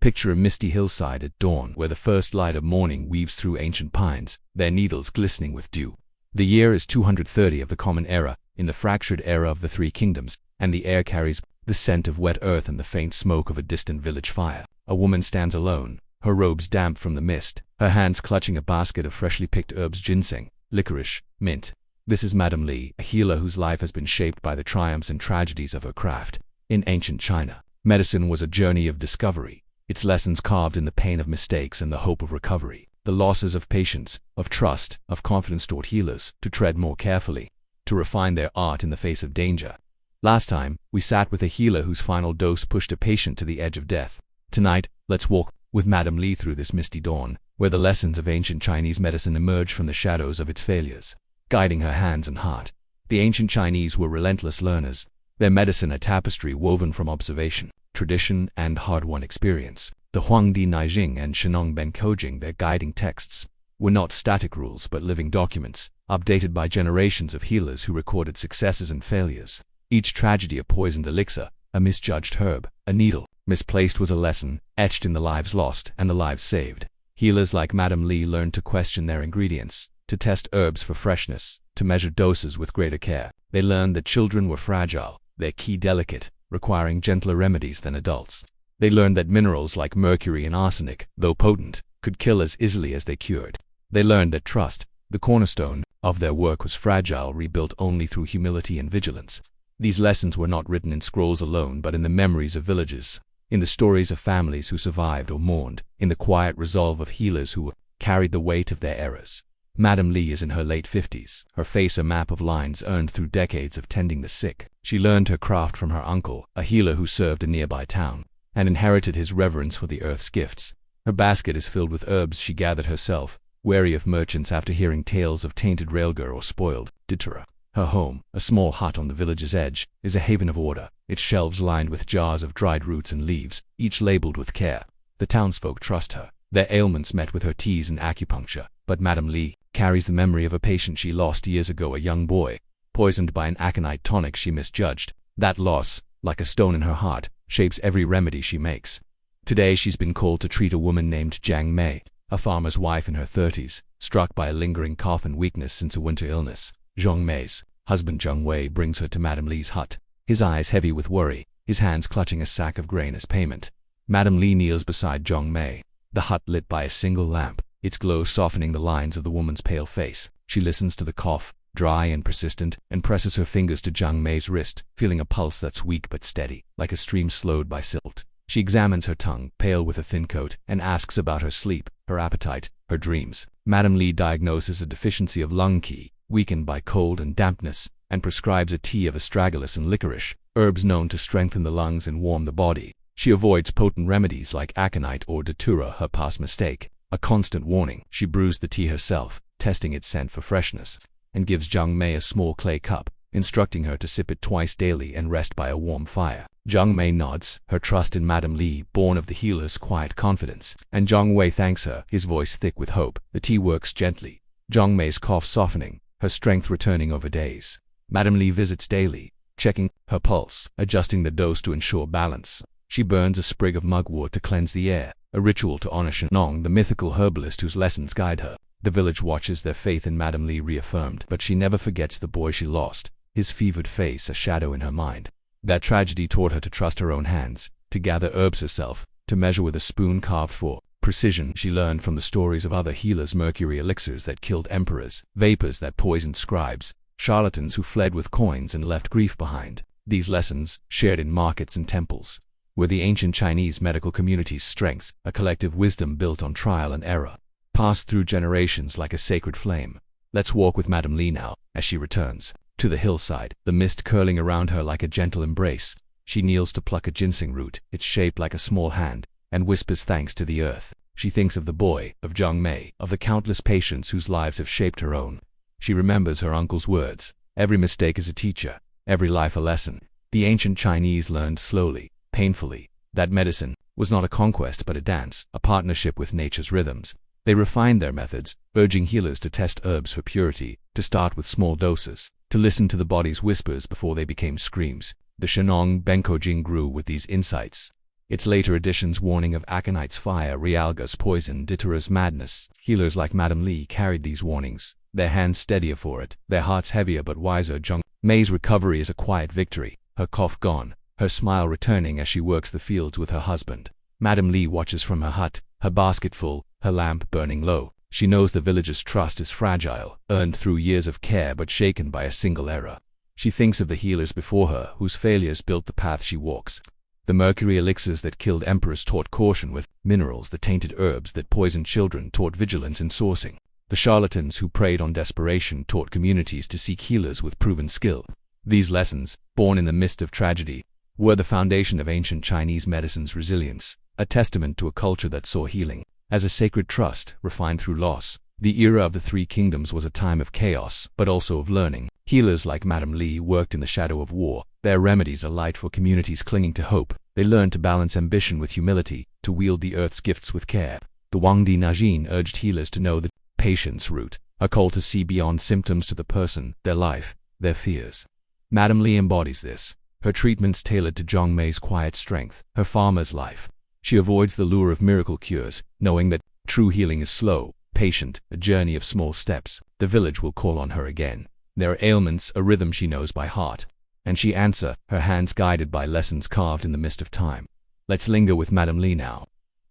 Picture a misty hillside at dawn where the first light of morning weaves through ancient pines, their needles glistening with dew. The year is 230 of the Common Era, in the fractured era of the Three Kingdoms, and the air carries the scent of wet earth and the faint smoke of a distant village fire. A woman stands alone, her robes damp from the mist, her hands clutching a basket of freshly picked herbs: ginseng, licorice, mint. This is Madame Li, a healer whose life has been shaped by the triumphs and tragedies of her craft. In ancient China, medicine was a journey of discovery, its lessons carved in the pain of mistakes and the hope of recovery. The losses of patience, of trust, of confidence taught healers to tread more carefully, to refine their art in the face of danger. Last time, we sat with a healer whose final dose pushed a patient to the edge of death. Tonight, let's walk with Madame Li through this misty dawn, where the lessons of ancient Chinese medicine emerge from the shadows of its failures, guiding her hands and heart. The ancient Chinese were relentless learners, their medicine a tapestry woven from observation, tradition, and hard-won experience. The Huangdi Neijing and Shenong Ben Kojing, their guiding texts, were not static rules but living documents, updated by generations of healers who recorded successes and failures. Each tragedy a poisoned elixir, a misjudged herb, a needle misplaced was a lesson, etched in the lives lost and the lives saved. Healers like Madame Li learned to question their ingredients, to test herbs for freshness, to measure doses with greater care. They learned that children were fragile, their qi delicate, requiring gentler remedies than adults. They learned that minerals like mercury and arsenic, though potent, could kill as easily as they cured. They learned that trust, the cornerstone of their work, was fragile, rebuilt only through humility and vigilance. These lessons were not written in scrolls alone but in the memories of villages, in the stories of families who survived or mourned, in the quiet resolve of healers who carried the weight of their errors. Madame Li is in her late 50s, her face a map of lines earned through decades of tending the sick. She learned her craft from her uncle, a healer who served a nearby town, and inherited his reverence for the earth's gifts. Her basket is filled with herbs she gathered herself, wary of merchants after hearing tales of tainted railgur or spoiled datura. Her home, a small hut on the village's edge, is a haven of order, its shelves lined with jars of dried roots and leaves, each labeled with care. The townsfolk trust her, their ailments met with her teas and acupuncture. But Madame Li carries the memory of a patient she lost years ago, a young boy, poisoned by an aconite tonic she misjudged. That loss, like a stone in her heart, shapes every remedy she makes. Today she's been called to treat a woman named Jiang Mei, a farmer's wife in her 30s, struck by a lingering cough and weakness since a winter illness. Zhong Mei's husband Zheng Wei brings her to Madame Li's hut, his eyes heavy with worry, his hands clutching a sack of grain as payment. Madame Li kneels beside Zhong Mei, the hut lit by a single lamp, its glow softening the lines of the woman's pale face. She listens to the cough, dry and persistent, and presses her fingers to Zhang Mei's wrist, feeling a pulse that's weak but steady, like a stream slowed by silt. She examines her tongue, pale with a thin coat, and asks about her sleep, her appetite, her dreams. Madame Li diagnoses a deficiency of lung qi, weakened by cold and dampness, and prescribes a tea of astragalus and licorice, herbs known to strengthen the lungs and warm the body. She avoids potent remedies like aconite or datura, her past mistake. a constant warning. She brews the tea herself, testing its scent for freshness, and gives Zhang Mei a small clay cup, instructing her to sip it twice daily and rest by a warm fire. Zhang Mei nods, her trust in Madame Li born of the healer's quiet confidence, and Zhang Wei thanks her, his voice thick with hope. The tea works gently, Zhang Mei's cough softening, her strength returning over days. Madame Li visits daily, checking her pulse, adjusting the dose to ensure balance. She burns a sprig of mugwort to cleanse the air, a ritual to honor Shenong, the mythical herbalist whose lessons guide her. The village watches, their faith in Madame Li reaffirmed, but she never forgets the boy she lost, his fevered face a shadow in her mind. That tragedy taught her to trust her own hands, to gather herbs herself, to measure with a spoon carved for precision. She learned from the stories of other healers, mercury elixirs that killed emperors, vapors that poisoned scribes, charlatans who fled with coins and left grief behind. These lessons, shared in markets and temples, were the ancient Chinese medical community's strengths, a collective wisdom built on trial and error, passed through generations like a sacred flame. Let's walk with Madame Li now, as she returns to the hillside, the mist curling around her like a gentle embrace. She kneels to pluck a ginseng root, its shape like a small hand, and whispers thanks to the earth. She thinks of the boy, of Zhang Mei, of the countless patients whose lives have shaped her own. She remembers her uncle's words, every mistake is a teacher, every life a lesson. The ancient Chinese learned slowly, painfully, that medicine was not a conquest but a dance, a partnership with nature's rhythms. They refined their methods, urging healers to test herbs for purity, to start with small doses, to listen to the body's whispers before they became screams. The Shenong Benkojing grew with these insights. Its later editions warning of aconite's fire, realga's poison, ditura's madness. Healers like Madame Li carried these warnings, their hands steadier for it, their hearts heavier but wiser. Zhang Mei's recovery is a quiet victory, her cough gone, her smile returning as she works the fields with her husband. Madame Li watches from her hut, her basket full, her lamp burning low. She knows the village's trust is fragile, earned through years of care but shaken by a single error. She thinks of the healers before her, whose failures built the path she walks. The mercury elixirs that killed emperors taught caution with minerals, the tainted herbs that poisoned children taught vigilance in sourcing. The charlatans who preyed on desperation taught communities to seek healers with proven skill. These lessons, born in the midst of tragedy, were the foundation of ancient Chinese medicine's resilience, a testament to a culture that saw healing as a sacred trust, refined through loss. The era of the Three Kingdoms was a time of chaos, but also of learning. Healers like Madame Li worked in the shadow of war, their remedies a light for communities clinging to hope. They learned to balance ambition with humility, to wield the earth's gifts with care. The Huangdi Najin urged healers to know the patient's root, a call to see beyond symptoms to the person, their life, their fears. Madame Li embodies this, her treatments tailored to Zhang Mei's quiet strength, her farmer's life. She avoids the lure of miracle cures, knowing that true healing is slow, patient, a journey of small steps. The village will call on her again. There are ailments, a rhythm she knows by heart, and she answers, her hands guided by lessons carved in the mist of time. Let's linger with Madame Li now.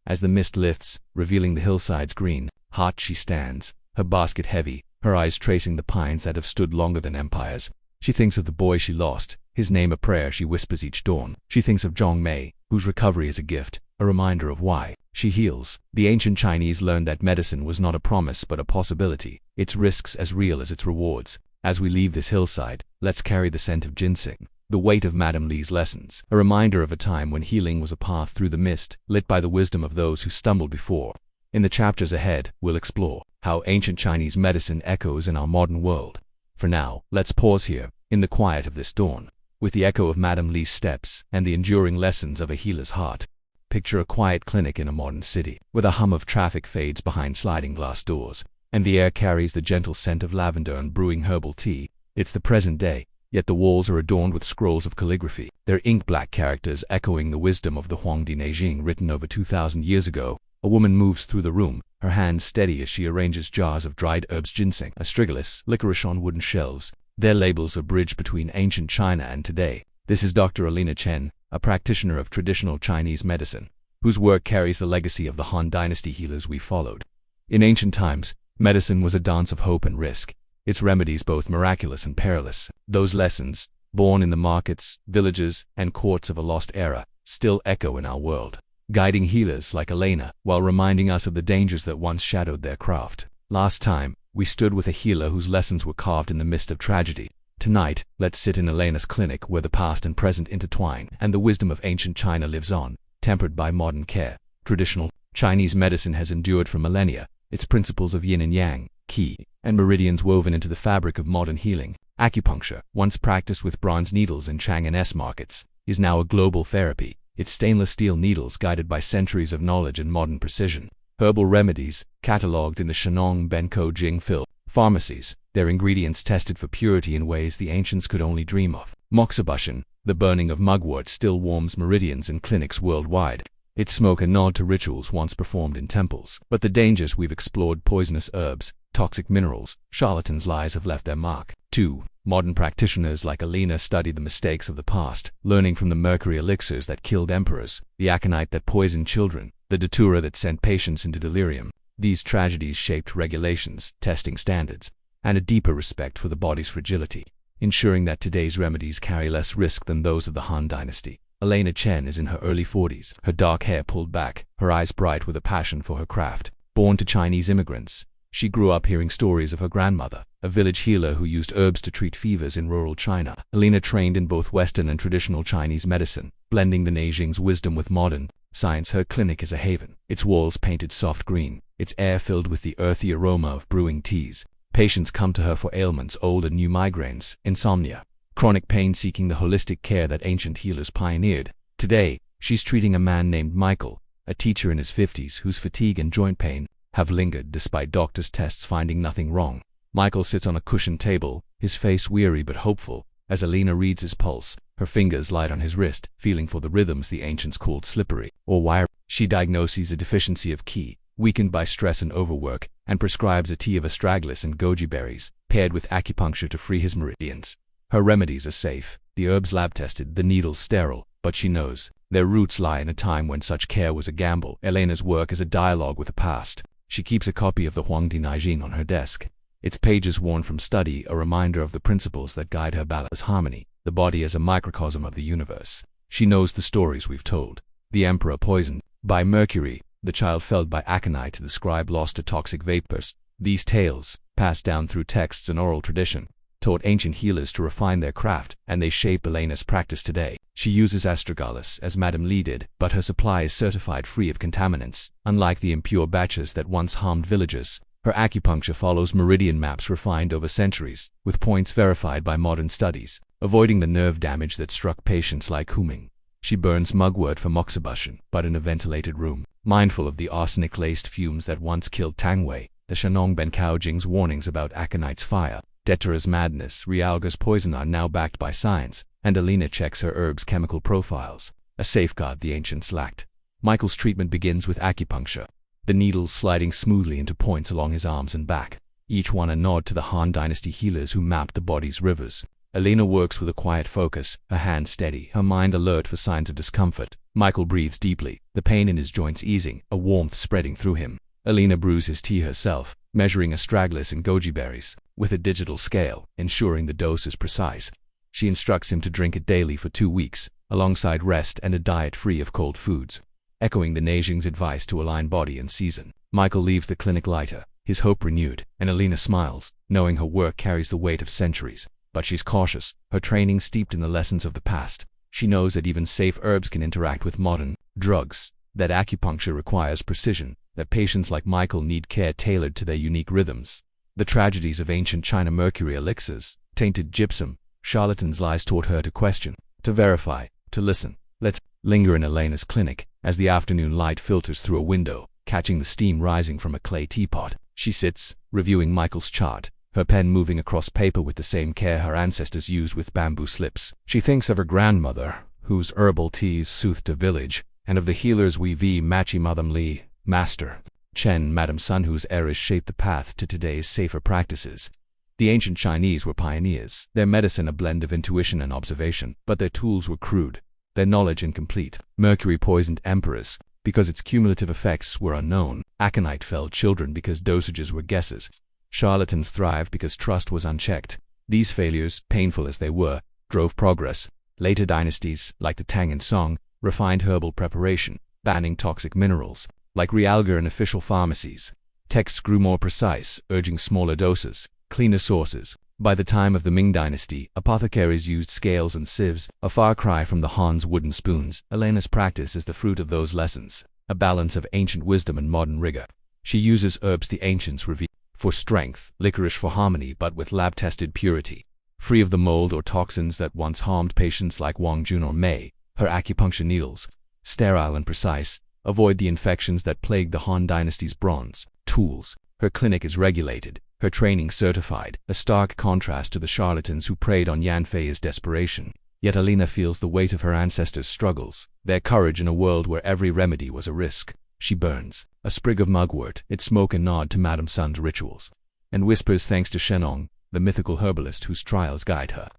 As the mist lifts, revealing the hillside's green, hot she stands, her basket heavy, her eyes tracing the pines that have stood longer than empires. She thinks of the boy she lost, his name a prayer she whispers each dawn. She thinks of Zhang Mei, whose recovery is a gift, a reminder of why she heals. The ancient Chinese learned that medicine was not a promise but a possibility, its risks as real as its rewards. As we leave this hillside, let's carry the scent of ginseng, the weight of Madame Li's lessons, a reminder of a time when healing was a path through the mist, lit by the wisdom of those who stumbled before. In the chapters ahead, we'll explore how ancient Chinese medicine echoes in our modern world. For now, let's pause here, in the quiet of this dawn, with the echo of Madame Li's steps and the enduring lessons of a healer's heart. Picture a quiet clinic in a modern city, where the hum of traffic fades behind sliding glass doors, and the air carries the gentle scent of lavender and brewing herbal tea. It's the present day, yet the walls are adorned with scrolls of calligraphy, their ink-black characters echoing the wisdom of the Huangdi Neijing written over 2,000 years ago. A woman moves through the room, her hands steady as she arranges jars of dried herbs, ginseng, astragalus, licorice on wooden shelves. Their labels are bridged between ancient China and today. This is Dr. Alina Chen, a practitioner of traditional Chinese medicine, whose work carries the legacy of the Han Dynasty healers we followed. In ancient times, medicine was a dance of hope and risk, its remedies both miraculous and perilous. Those lessons, born in the markets, villages, and courts of a lost era, still echo in our world, guiding healers like Elena while reminding us of the dangers that once shadowed their craft. Last time, we stood with a healer whose lessons were carved in the mist of tragedy. Tonight, let's sit in Elena's clinic where the past and present intertwine and the wisdom of ancient China lives on, tempered by modern care. Traditional Chinese medicine has endured for millennia, its principles of yin and yang, qi, and meridians woven into the fabric of modern healing. Acupuncture, once practiced with bronze needles in Chang'an's markets, is now a global therapy, its stainless steel needles guided by centuries of knowledge and modern precision. Herbal remedies, catalogued in the Shenong Benko Jing Phil pharmacies, their ingredients tested for purity in ways the ancients could only dream of. Moxibustion, the burning of mugwort, still warms meridians in clinics worldwide. Its smoke a nod to rituals once performed in temples. But the dangers we've explored: poisonous herbs, toxic minerals, charlatans' lies have left their mark. 2. Modern practitioners like Alina studied the mistakes of the past, learning from the mercury elixirs that killed emperors, the aconite that poisoned children, the datura that sent patients into delirium. These tragedies shaped regulations, testing standards, and a deeper respect for the body's fragility, ensuring that today's remedies carry less risk than those of the Han Dynasty. Elena Chen is in her early 40s, her dark hair pulled back, her eyes bright with a passion for her craft. Born to Chinese immigrants, she grew up hearing stories of her grandmother, a village healer who used herbs to treat fevers in rural China. Elena trained in both Western and traditional Chinese medicine, blending the Neijing's wisdom with modern science. Her clinic is a haven, its walls painted soft green, its air filled with the earthy aroma of brewing teas. Patients come to her for ailments old and new: migraines, insomnia, chronic pain, seeking the holistic care that ancient healers pioneered. Today, she's treating a man named Michael, a teacher in his 50s whose fatigue and joint pain have lingered despite doctors' tests finding nothing wrong. Michael sits on a cushioned table, his face weary but hopeful, as Alina reads his pulse, her fingers light on his wrist, feeling for the rhythms the ancients called slippery or wire. She diagnoses a deficiency of qi, weakened by stress and overwork, and prescribes a tea of astragalus and goji berries, paired with acupuncture to free his meridians. Her remedies are safe, the herbs lab-tested, the needles sterile, but she knows their roots lie in a time when such care was a gamble. Elena's work is a dialogue with the past. She keeps a copy of the Huangdi Neijing on her desk, its pages worn from study, a reminder of the principles that guide her balance: harmony, the body as a microcosm of the universe. She knows the stories we've told: the emperor poisoned by mercury, the child felled by aconite, the scribe lost to toxic vapors. These tales, passed down through texts and oral tradition, taught ancient healers to refine their craft, and they shape Elena's practice today. She uses astragalus, as Madame Li did, but her supply is certified free of contaminants. Unlike the impure batches that once harmed villagers, her acupuncture follows meridian maps refined over centuries, with points verified by modern studies, avoiding the nerve damage that struck patients like Hu Ming. She burns mugwort for moxibustion, but in a ventilated room, mindful of the arsenic-laced fumes that once killed Tang Wei. The Shenong Benko Jing's warnings about aconite's fire, Detera's madness, Realgar's poison are now backed by science, and Alina checks her herbs' chemical profiles, a safeguard the ancients lacked. Michael's treatment begins with acupuncture, the needles sliding smoothly into points along his arms and back, each one a nod to the Han Dynasty healers who mapped the body's rivers. Alina works with a quiet focus, her hand steady, her mind alert for signs of discomfort. Michael breathes deeply, the pain in his joints easing, a warmth spreading through him. Alina brews his tea herself, measuring astragalus and goji berries, with a digital scale, ensuring the dose is precise. She instructs him to drink it daily for 2 weeks, alongside rest and a diet free of cold foods, echoing the Neijing's advice to align body and season. Michael leaves the clinic lighter, his hope renewed, and Alina smiles, knowing her work carries the weight of centuries. But she's cautious, her training steeped in the lessons of the past. She knows that even safe herbs can interact with modern drugs, that acupuncture requires precision, that patients like Michael need care tailored to their unique rhythms. The tragedies of ancient China: mercury elixirs, tainted gypsum, charlatans' lies taught her to question, to verify, to listen. Let's linger in Elena's clinic, as the afternoon light filters through a window, catching the steam rising from a clay teapot. She sits, reviewing Michael's chart, her pen moving across paper with the same care her ancestors used with bamboo slips. She thinks of her grandmother, whose herbal teas soothed a village, and of the healers V. Machi, Madame Li, Master Chen, Madame Sun, whose eras shaped the path to today's safer practices. The ancient Chinese were pioneers, their medicine a blend of intuition and observation, but their tools were crude, their knowledge incomplete. Mercury poisoned emperors because its cumulative effects were unknown. Aconite felled children because dosages were guesses. Charlatans thrived because trust was unchecked. These failures, painful as they were, drove progress. Later dynasties, like the Tang and Song, refined herbal preparation, banning toxic minerals. Like Realgar in official pharmacies, texts grew more precise, urging smaller doses, cleaner sources. By the time of the Ming dynasty, apothecaries used scales and sieves, a far cry from the Han's wooden spoons. Elena's practice is the fruit of those lessons. a balance of ancient wisdom and modern rigor. She uses herbs the ancients revealed for strength, licorice for harmony, but with lab-tested purity, free of the mold or toxins that once harmed patients like Wang Jun or Mei. Her acupuncture needles, sterile and precise, avoid the infections that plagued the Han Dynasty's bronze tools. Her clinic is regulated, her training certified, a stark contrast to the charlatans who preyed on Yan Fei's desperation. Yet Alina feels the weight of her ancestors' struggles, their courage in a world where every remedy was a risk. She burns a sprig of mugwort, its smoke a nod to Madame Sun's rituals, and whispers thanks to Shenong, the mythical herbalist whose trials guide her.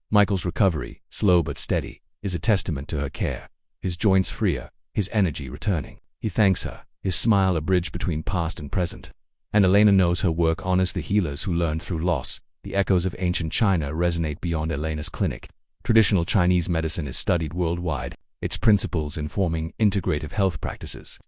Michael's recovery, slow but steady, is a testament to her care. His joints freer, his energy returning. He thanks her, his smile a bridge between past and present. And Elena knows her work honors the healers who learned through loss. The echoes of ancient China resonate beyond Elena's clinic. Traditional Chinese medicine is studied worldwide, its principles informing integrative health practices.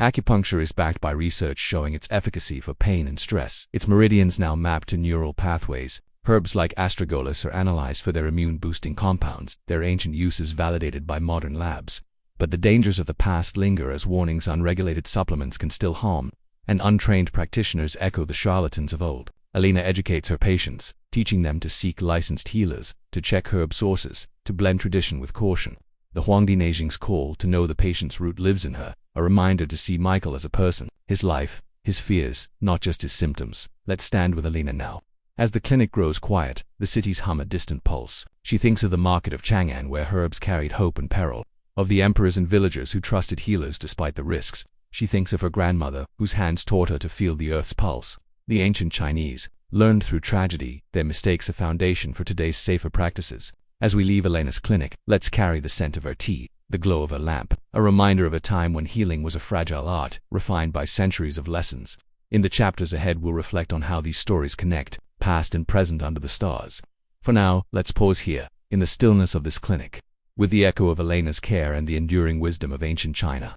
Acupuncture is backed by research showing its efficacy for pain and stress. Its meridians now mapped to neural pathways. Herbs like astragalus are analyzed for their immune-boosting compounds, their ancient uses validated by modern labs. But the dangers of the past linger as warnings. Unregulated supplements can still harm, and untrained practitioners echo the charlatans of old. Alina educates her patients, teaching them to seek licensed healers, to check herb sources, to blend tradition with caution. The Huangdi Neijing's call to know the patient's root lives in her, a reminder to see Michael as a person, his life, his fears, not just his symptoms. Let's stand with Alina now. As the clinic grows quiet, the cities hum a distant pulse. She thinks of the market of Chang'an where herbs carried hope and peril, of the emperors and villagers who trusted healers despite the risks. She thinks of her grandmother, whose hands taught her to feel the earth's pulse. The ancient Chinese, learned through tragedy, their mistakes a foundation for today's safer practices. As we leave Elena's clinic, let's carry the scent of her tea, the glow of her lamp, a reminder of a time when healing was a fragile art, refined by centuries of lessons. In the chapters ahead we'll reflect on how these stories connect, past and present under the stars. For now, let's pause here, in the stillness of this clinic, with the echo of Elena's care and the enduring wisdom of ancient China.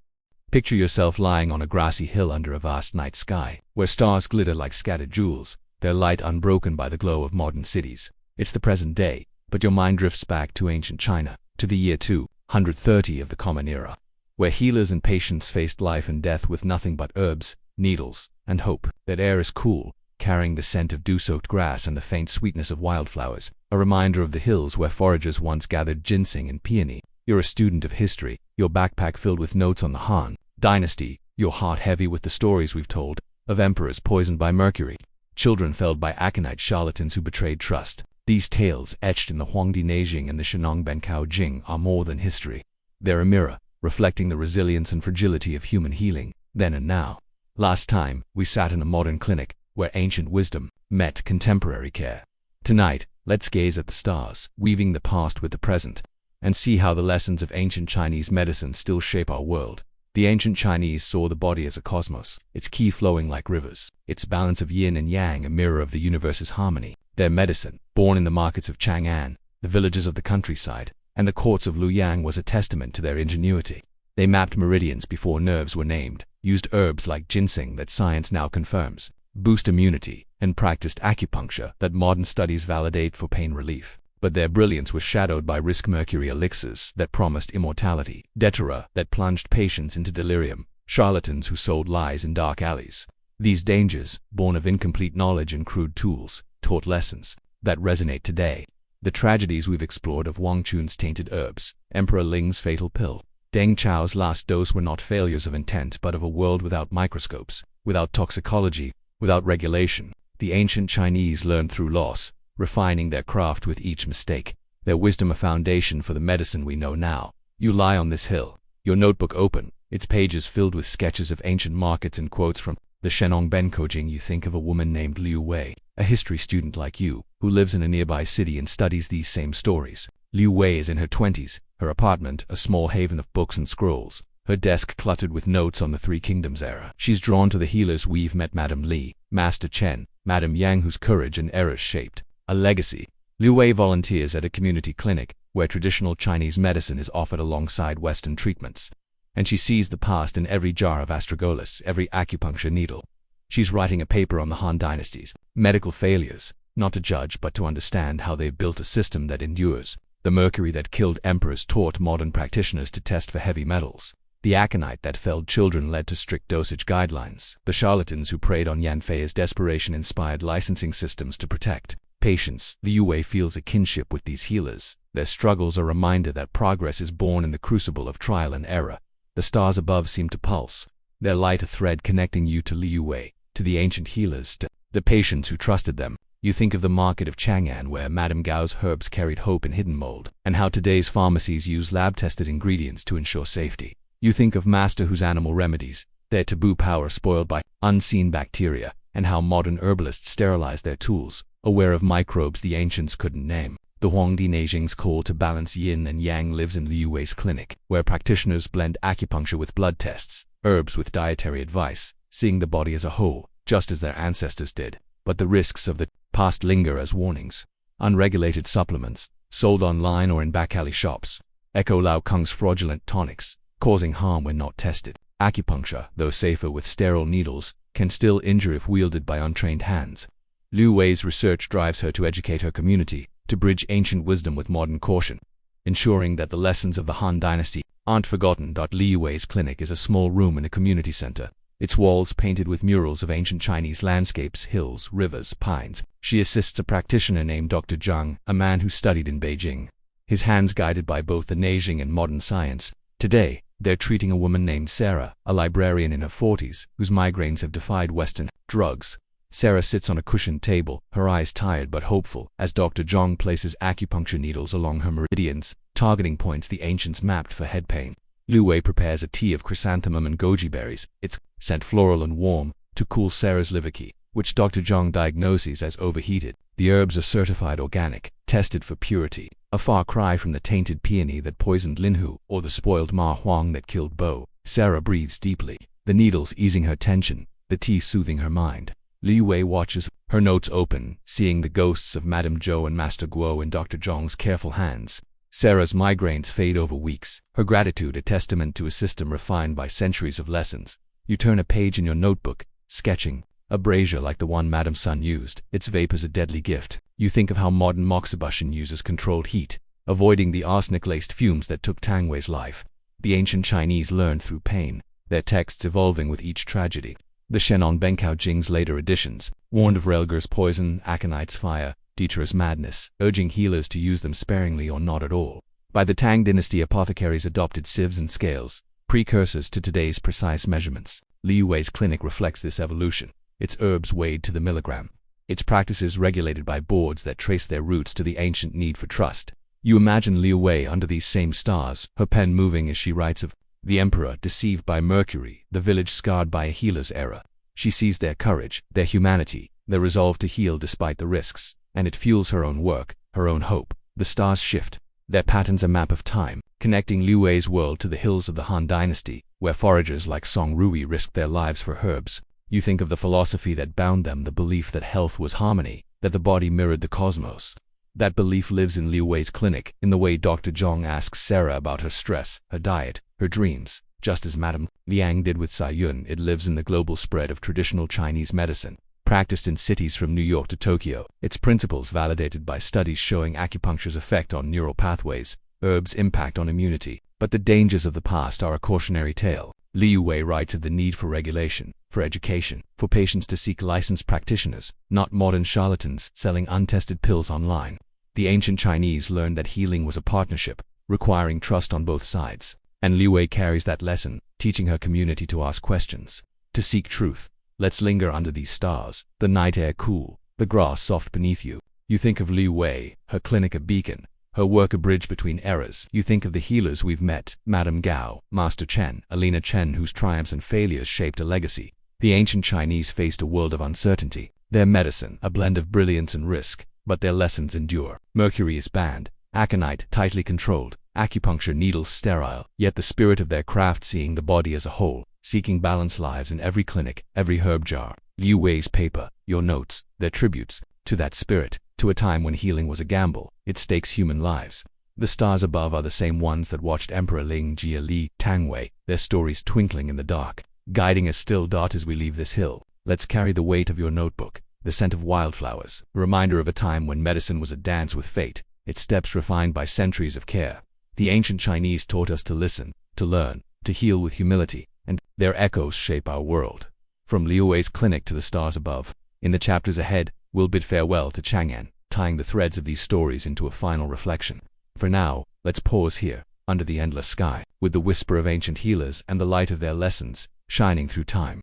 Picture yourself lying on a grassy hill under a vast night sky, where stars glitter like scattered jewels, their light unbroken by the glow of modern cities. It's the present day, but your mind drifts back to ancient China, to the year 230 of the Common Era, where healers and patients faced life and death with nothing but herbs, needles, and hope. That air is cool, carrying the scent of dew-soaked grass and the faint sweetness of wildflowers, a reminder of the hills where foragers once gathered ginseng and peony. You're a student of history, your backpack filled with notes on the Han Dynasty, your heart heavy with the stories we've told, of emperors poisoned by mercury, children felled by aconite charlatans who betrayed trust. These tales, etched in the Huangdi Neijing and the Shenong Bencao Jing, are more than history. They're a mirror, reflecting the resilience and fragility of human healing, then and now. Last time, we sat in a modern clinic, where ancient wisdom met contemporary care. Tonight, let's gaze at the stars, weaving the past with the present, and see how the lessons of ancient Chinese medicine still shape our world. The ancient Chinese saw the body as a cosmos, its qi flowing like rivers, its balance of yin and yang a mirror of the universe's harmony. Their medicine, born in the markets of Chang'an, the villages of the countryside, and the courts of Luoyang, was a testament to their ingenuity. They mapped meridians before nerves were named, used herbs like ginseng that science now confirms, boost immunity, and practiced acupuncture that modern studies validate for pain relief. But their brilliance was shadowed by mercury elixirs that promised immortality, datura that plunged patients into delirium, charlatans who sold lies in dark alleys. These dangers, born of incomplete knowledge and crude tools, taught lessons that resonate today. The tragedies we've explored of Wang Chun's tainted herbs, Emperor Ling's fatal pill, Deng Chao's last dose were not failures of intent but of a world without microscopes, without toxicology, without regulation. The ancient Chinese learned through loss, refining their craft with each mistake, their wisdom a foundation for the medicine we know now. You lie on this hill, your notebook open, its pages filled with sketches of ancient markets and quotes from the Shenong Bencao Jing. You think of a woman named Liu Wei, a history student like you, who lives in a nearby city and studies these same stories. Liu Wei is in her 20s, her apartment a small haven of books and scrolls, her desk cluttered with notes on the Three Kingdoms era. She's drawn to the healers we've met: Madame Li, Master Chen, Madame Yang, whose courage and errors shaped a legacy. Liu Wei volunteers at a community clinic, where traditional Chinese medicine is offered alongside Western treatments, and she sees the past in every jar of astragalus, every acupuncture needle. She's writing a paper on the Han Dynasty's medical failures, not to judge but to understand how they've built a system that endures. The mercury that killed emperors taught modern practitioners to test for heavy metals. The aconite that felled children led to strict dosage guidelines. The charlatans who preyed on Yanfei's desperation inspired licensing systems to protect patients. The Yue feels a kinship with these healers. Their struggles are a reminder that progress is born in the crucible of trial and error. The stars above seem to pulse, their light a thread connecting you to Liyue, to the ancient healers, to the patients who trusted them. You think of the market of Chang'an where Madame Gao's herbs carried hope in hidden mold, and how today's pharmacies use lab-tested ingredients to ensure safety. You think of Master Hu's animal remedies, their taboo power spoiled by unseen bacteria, and how modern herbalists sterilize their tools, aware of microbes the ancients couldn't name. The Huangdi Neijing's call to balance yin and yang lives in Liyue's clinic, where practitioners blend acupuncture with blood tests, herbs with dietary advice, seeing the body as a whole, just as their ancestors did. But the risks of the past linger as warnings. Unregulated supplements, sold online or in back alley shops. Echo Lao Kung's fraudulent tonics, causing harm when not tested. Acupuncture, though safer with sterile needles, can still injure if wielded by untrained hands. Liu Wei's research drives her to educate her community, to bridge ancient wisdom with modern caution, ensuring that the lessons of the Han Dynasty aren't forgotten. Liu Wei's clinic is a small room in a community center, its walls painted with murals of ancient Chinese landscapes, hills, rivers, pines. She assists a practitioner named Dr. Zhang, a man who studied in Beijing, his hands guided by both the Neijing and modern science. Today, they're treating a woman named Sarah, a librarian in her 40s, whose migraines have defied Western drugs. Sarah sits on a cushioned table, her eyes tired but hopeful, as Dr. Zhang places acupuncture needles along her meridians, targeting points the ancients mapped for head pain. Liu Wei prepares a tea of chrysanthemum and goji berries, its scent floral and warm, to cool Sarah's liver qi, which Dr. Zhang diagnoses as overheated. The herbs are certified organic, tested for purity, a far cry from the tainted peony that poisoned Linhu or the spoiled Ma Huang that killed Bo. Sarah breathes deeply, the needles easing her tension, the tea soothing her mind. Liu Wei watches, her notes open, seeing the ghosts of Madame Zhou and Master Guo in Dr. Zhang's careful hands. Sarah's migraines fade over weeks, her gratitude a testament to a system refined by centuries of lessons. You turn a page in your notebook, sketching a brazier like the one Madame Sun used, its vapors a deadly gift. You think of how modern moxibustion uses controlled heat, avoiding the arsenic-laced fumes that took Tang Wei's life. The ancient Chinese learned through pain, their texts evolving with each tragedy. The Shenan Benkao Jing's later editions warned of Relger's poison, aconite's fire, Dietrich's madness, urging healers to use them sparingly or not at all. By the Tang dynasty, apothecaries adopted sieves and scales, precursors to today's precise measurements. Liu Wei's clinic reflects this evolution, its herbs weighed to the milligram, its practices regulated by boards that trace their roots to the ancient need for trust. You imagine Liu Wei under these same stars, her pen moving as she writes of the emperor deceived by Mercury, the village scarred by a healer's error. She sees their courage, their humanity, their resolve to heal despite the risks, and it fuels her own work, her own hope. The stars shift, their patterns a map of time, connecting Liu Wei's world to the hills of the Han Dynasty, where foragers like Song Rui risked their lives for herbs. You think of the philosophy that bound them, the belief that health was harmony, that the body mirrored the cosmos. That belief lives in Liu Wei's clinic, in the way Dr. Zhang asks Sarah about her stress, her diet, her dreams. Just as Madame Liang did with Sai Yun, it lives in the global spread of traditional Chinese medicine, practiced in cities from New York to Tokyo. Its principles validated by studies showing acupuncture's effect on neural pathways, herbs' impact on immunity. But the dangers of the past are a cautionary tale. Liu Wei writes of the need for regulation, for education, for patients to seek licensed practitioners, not modern charlatans selling untested pills online. The ancient Chinese learned that healing was a partnership, requiring trust on both sides. And Liu Wei carries that lesson, teaching her community to ask questions, to seek truth. Let's linger under these stars, the night air cool, the grass soft beneath you. You think of Liu Wei, her clinic a beacon, her work a bridge between eras. You think of the healers we've met, Madame Gao, Master Chen, Alina Chen, whose triumphs and failures shaped a legacy. The ancient Chinese faced a world of uncertainty. Their medicine, a blend of brilliance and risk, but their lessons endure. Mercury is banned, aconite tightly controlled, acupuncture needles sterile, yet the spirit of their craft seeing the body as a whole, seeking balance lives in every clinic, every herb jar. Liu Wei's paper, your notes, their tributes to that spirit, to a time when healing was a gamble. It stakes human lives. The stars above are the same ones that watched Emperor Ling Jie Li Tang Wei, their stories twinkling in the dark, guiding us still. As we leave this hill, let's carry the weight of your notebook, the scent of wildflowers, a reminder of a time when medicine was a dance with fate, its steps refined by centuries of care. The ancient Chinese taught us to listen, to learn, to heal with humility, and their echoes shape our world. From Liu's clinic to the stars above, in the chapters ahead, we'll bid farewell to Chang'an, tying the threads of these stories into a final reflection. For now, let's pause here, under the endless sky, with the whisper of ancient healers and the light of their lessons shining through time.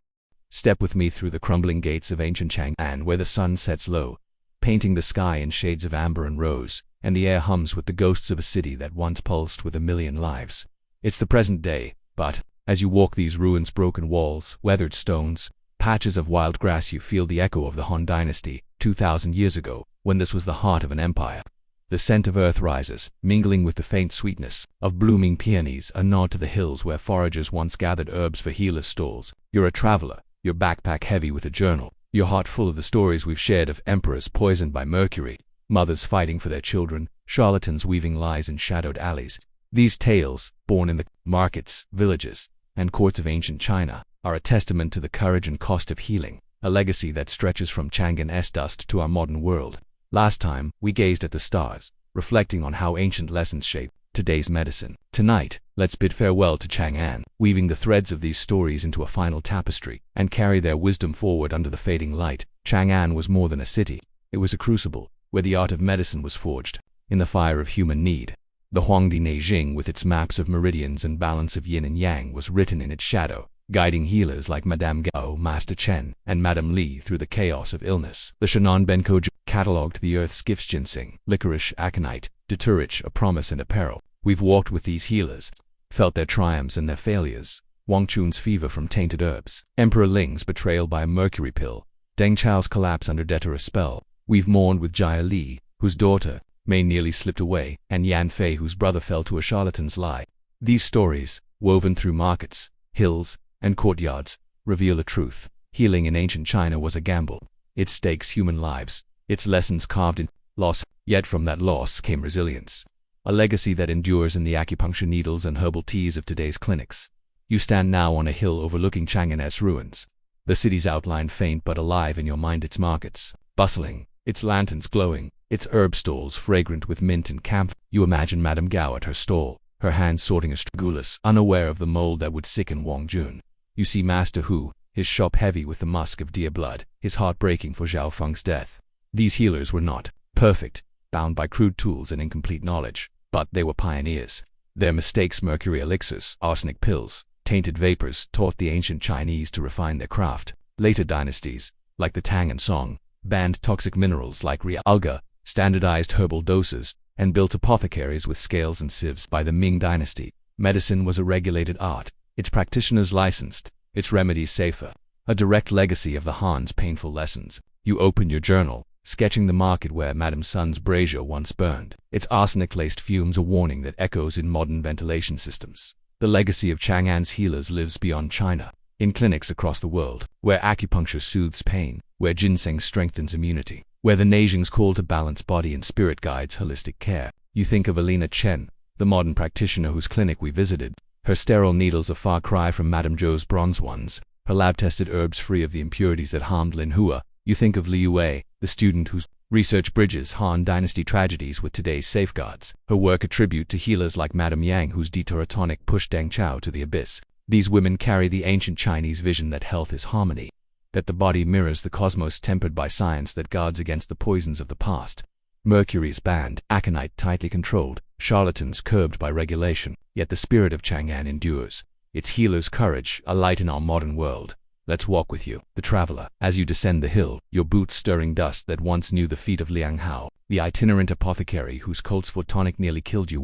Step with me through the crumbling gates of ancient Chang'an, where the sun sets low, painting the sky in shades of amber and rose, and the air hums with the ghosts of a city that once pulsed with 1,000,000 lives. It's the present day, but as you walk these ruins, broken walls, weathered stones, patches of wild grass, you feel the echo of the Han dynasty, 2,000 years ago, when this was the heart of an empire. The scent of earth rises, mingling with the faint sweetness of blooming peonies, a nod to the hills where foragers once gathered herbs for healers' stalls. You're a traveler, your backpack heavy with a journal, your heart full of the stories we've shared of emperors poisoned by mercury, mothers fighting for their children, charlatans weaving lies in shadowed alleys. These tales, born in the markets, villages, and courts of ancient China, are a testament to the courage and cost of healing, a legacy that stretches from Chang'an's dust to our modern world. Last time, we gazed at the stars, reflecting on how ancient lessons shape today's medicine. Tonight, let's bid farewell to Chang'an, weaving the threads of these stories into a final tapestry, and carry their wisdom forward under the fading light. Chang'an was more than a city. It was a crucible, where the art of medicine was forged, in the fire of human need. The Huangdi Neijing, with its maps of meridians and balance of yin and yang, was written in its shadow, guiding healers like Madame Gao, Master Chen, and Madame Li through the chaos of illness. The Shannon Benkoju catalogued the earth's gifts: ginseng, licorice, aconite, daturich, a promise and a peril. We've walked with these healers, felt their triumphs and their failures. Wang Chun's fever from tainted herbs, Emperor Ling's betrayal by a mercury pill, Deng Chao's collapse under Deterra's spell. We've mourned with Jia Li, whose daughter, Mei, nearly slipped away, and Yan Fei, whose brother fell to a charlatan's lie. These stories, woven through markets, hills, and courtyards, reveal a truth. Healing in ancient China was a gamble. Its stakes human lives, its lessons carved in loss, yet from that loss came resilience. A legacy that endures in the acupuncture needles and herbal teas of today's clinics. You stand now on a hill overlooking Chang'an's ruins. The city's outline faint but alive in your mind, its markets bustling, its lanterns glowing, its herb stalls fragrant with mint and camphor. You imagine Madame Gao at her stall, her hands sorting a stragulus, unaware of the mold that would sicken Wang Jun. You see Master Hu, his shop heavy with the musk of deer blood, his heart breaking for Zhao Feng's death. These healers were not perfect, bound by crude tools and incomplete knowledge, but they were pioneers. Their mistakes, mercury elixirs, arsenic pills, tainted vapors, taught the ancient Chinese to refine their craft. Later dynasties, like the Tang and Song, banned toxic minerals like alga, standardized herbal doses, and built apothecaries with scales and sieves. By the Ming dynasty, medicine was a regulated art, its practitioners licensed, its remedies safer, a direct legacy of the Han's painful lessons. You open your journal, sketching the market where Madame Sun's brazier once burned, its arsenic-laced fumes a warning that echoes in modern ventilation systems. The legacy of Chang'an's healers lives beyond China, in clinics across the world, where acupuncture soothes pain, where ginseng strengthens immunity, where the Neijing's call to balance body and spirit guides holistic care. You think of Alina Chen, the modern practitioner whose clinic we visited, her sterile needles a far cry from Madame Zhou's bronze ones, her lab-tested herbs free of the impurities that harmed Lin Hua. You think of Liu, the student whose research bridges Han Dynasty tragedies with today's safeguards, her work a tribute to healers like Madame Yang, whose detour tonic pushed Deng Chao to the abyss. These women carry the ancient Chinese vision that health is harmony, that the body mirrors the cosmos tempered by science that guards against the poisons of the past. Mercury is banned, aconite tightly controlled, charlatans curbed by regulation, yet the spirit of Chang'an endures, its healer's courage a light in our modern world. Let's walk with you, the traveler, as you descend the hill, your boots stirring dust that once knew the feet of Liang Hao, the itinerant apothecary whose Colt's for tonic nearly killed you.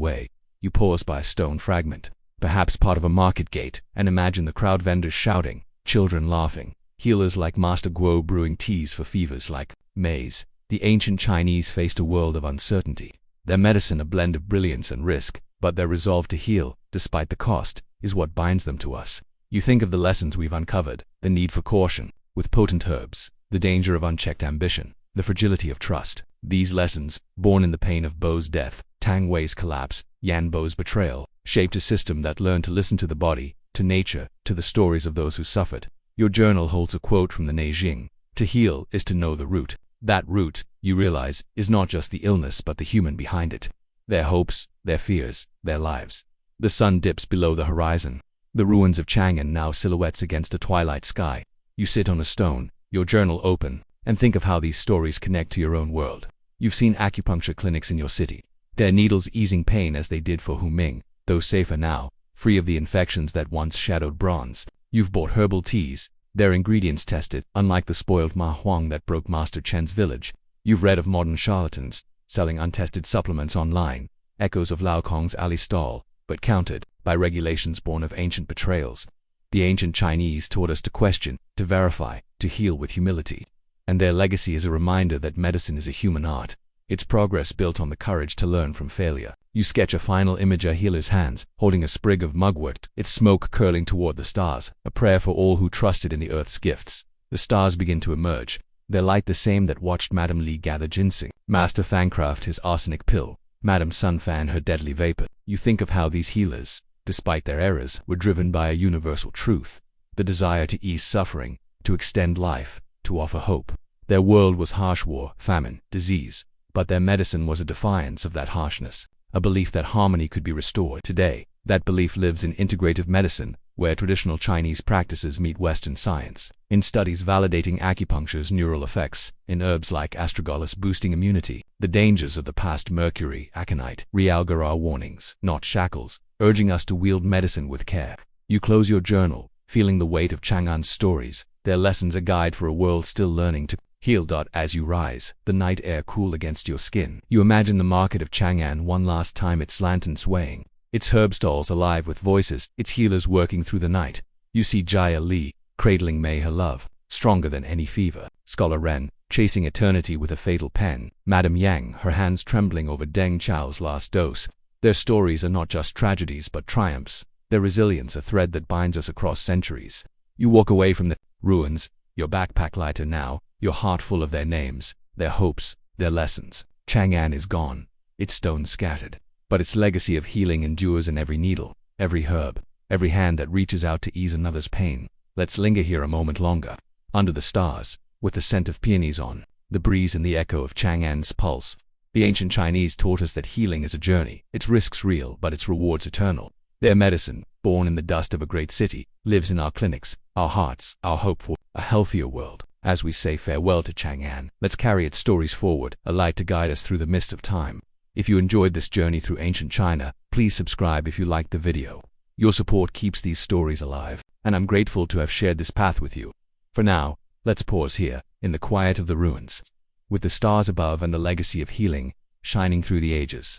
You pause by a stone fragment, perhaps part of a market gate, and imagine the crowd, vendors shouting, children laughing, healers like Master Guo brewing teas for fevers like maize. The ancient Chinese faced a world of uncertainty, their medicine a blend of brilliance and risk, but their resolve to heal, despite the cost, is what binds them to us. You think of the lessons we've uncovered, the need for caution with potent herbs, the danger of unchecked ambition, the fragility of trust. These lessons, born in the pain of Bo's death, Tang Wei's collapse, Yan Bo's betrayal, shaped a system that learned to listen to the body, to nature, to the stories of those who suffered. Your journal holds a quote from the Neijing: "To heal is to know the root." That root, you realize, is not just the illness but the human behind it. Their hopes, their fears, their lives. The sun dips below the horizon. The ruins of Chang'an now silhouettes against a twilight sky. You sit on a stone, your journal open, and think of how these stories connect to your own world. You've seen acupuncture clinics in your city, their needles easing pain as they did for Hu Ming, though safer now, free of the infections that once shadowed bronze. You've bought herbal teas, their ingredients tested, unlike the spoiled Ma Huang that broke Master Chen's village. You've read of modern charlatans, selling untested supplements online, echoes of Lao Kong's alley stall, but countered by regulations born of ancient betrayals. The ancient Chinese taught us to question, to verify, to heal with humility. And their legacy is a reminder that medicine is a human art, its progress built on the courage to learn from failure. You sketch a final image of a healer's hands, holding a sprig of mugwort, its smoke curling toward the stars, a prayer for all who trusted in the earth's gifts. The stars begin to emerge, their light the same that watched Madame Li gather ginseng, Master Fang craft his arsenic pill, Madame Sun fan her deadly vapor. You think of how these healers, despite their errors, were driven by a universal truth, the desire to ease suffering, to extend life, to offer hope. Their world was harsh: war, famine, disease, but their medicine was a defiance of that harshness, a belief that harmony could be restored. Today, that belief lives in integrative medicine, where traditional Chinese practices meet Western science, in studies validating acupuncture's neural effects, in herbs like astragalus boosting immunity. The dangers of the past: mercury, aconite, realgar are warnings, not shackles, urging us to wield medicine with care. You close your journal, feeling the weight of Chang'an's stories, their lessons a guide for a world still learning to heal. As you rise, the night air cool against your skin, you imagine the market of Chang'an one last time, its lantern swaying, its herb stalls alive with voices, its healers working through the night. You see Jia Li, cradling Mei, her love, stronger than any fever, Scholar Ren, chasing eternity with a fatal pen, Madame Yang, her hands trembling over Deng Chao's last dose. Their stories are not just tragedies but triumphs, their resilience a thread that binds us across centuries. You walk away from the ruins, your backpack lighter now, your heart full of their names, their hopes, their lessons. Chang'an is gone, its stones scattered, but its legacy of healing endures in every needle, every herb, every hand that reaches out to ease another's pain. Let's linger here a moment longer, under the stars, with the scent of peonies on, the breeze and the echo of Chang'an's pulse. The ancient Chinese taught us that healing is a journey, its risks real but its rewards eternal. Their medicine, born in the dust of a great city, lives in our clinics, our hearts, our hope for a healthier world. As we say farewell to Chang'an, let's carry its stories forward, a light to guide us through the mist of time. If you enjoyed this journey through ancient China, please subscribe if you liked the video. Your support keeps these stories alive, and I'm grateful to have shared this path with you. For now, let's pause here, in the quiet of the ruins, with the stars above and the legacy of healing shining through the ages.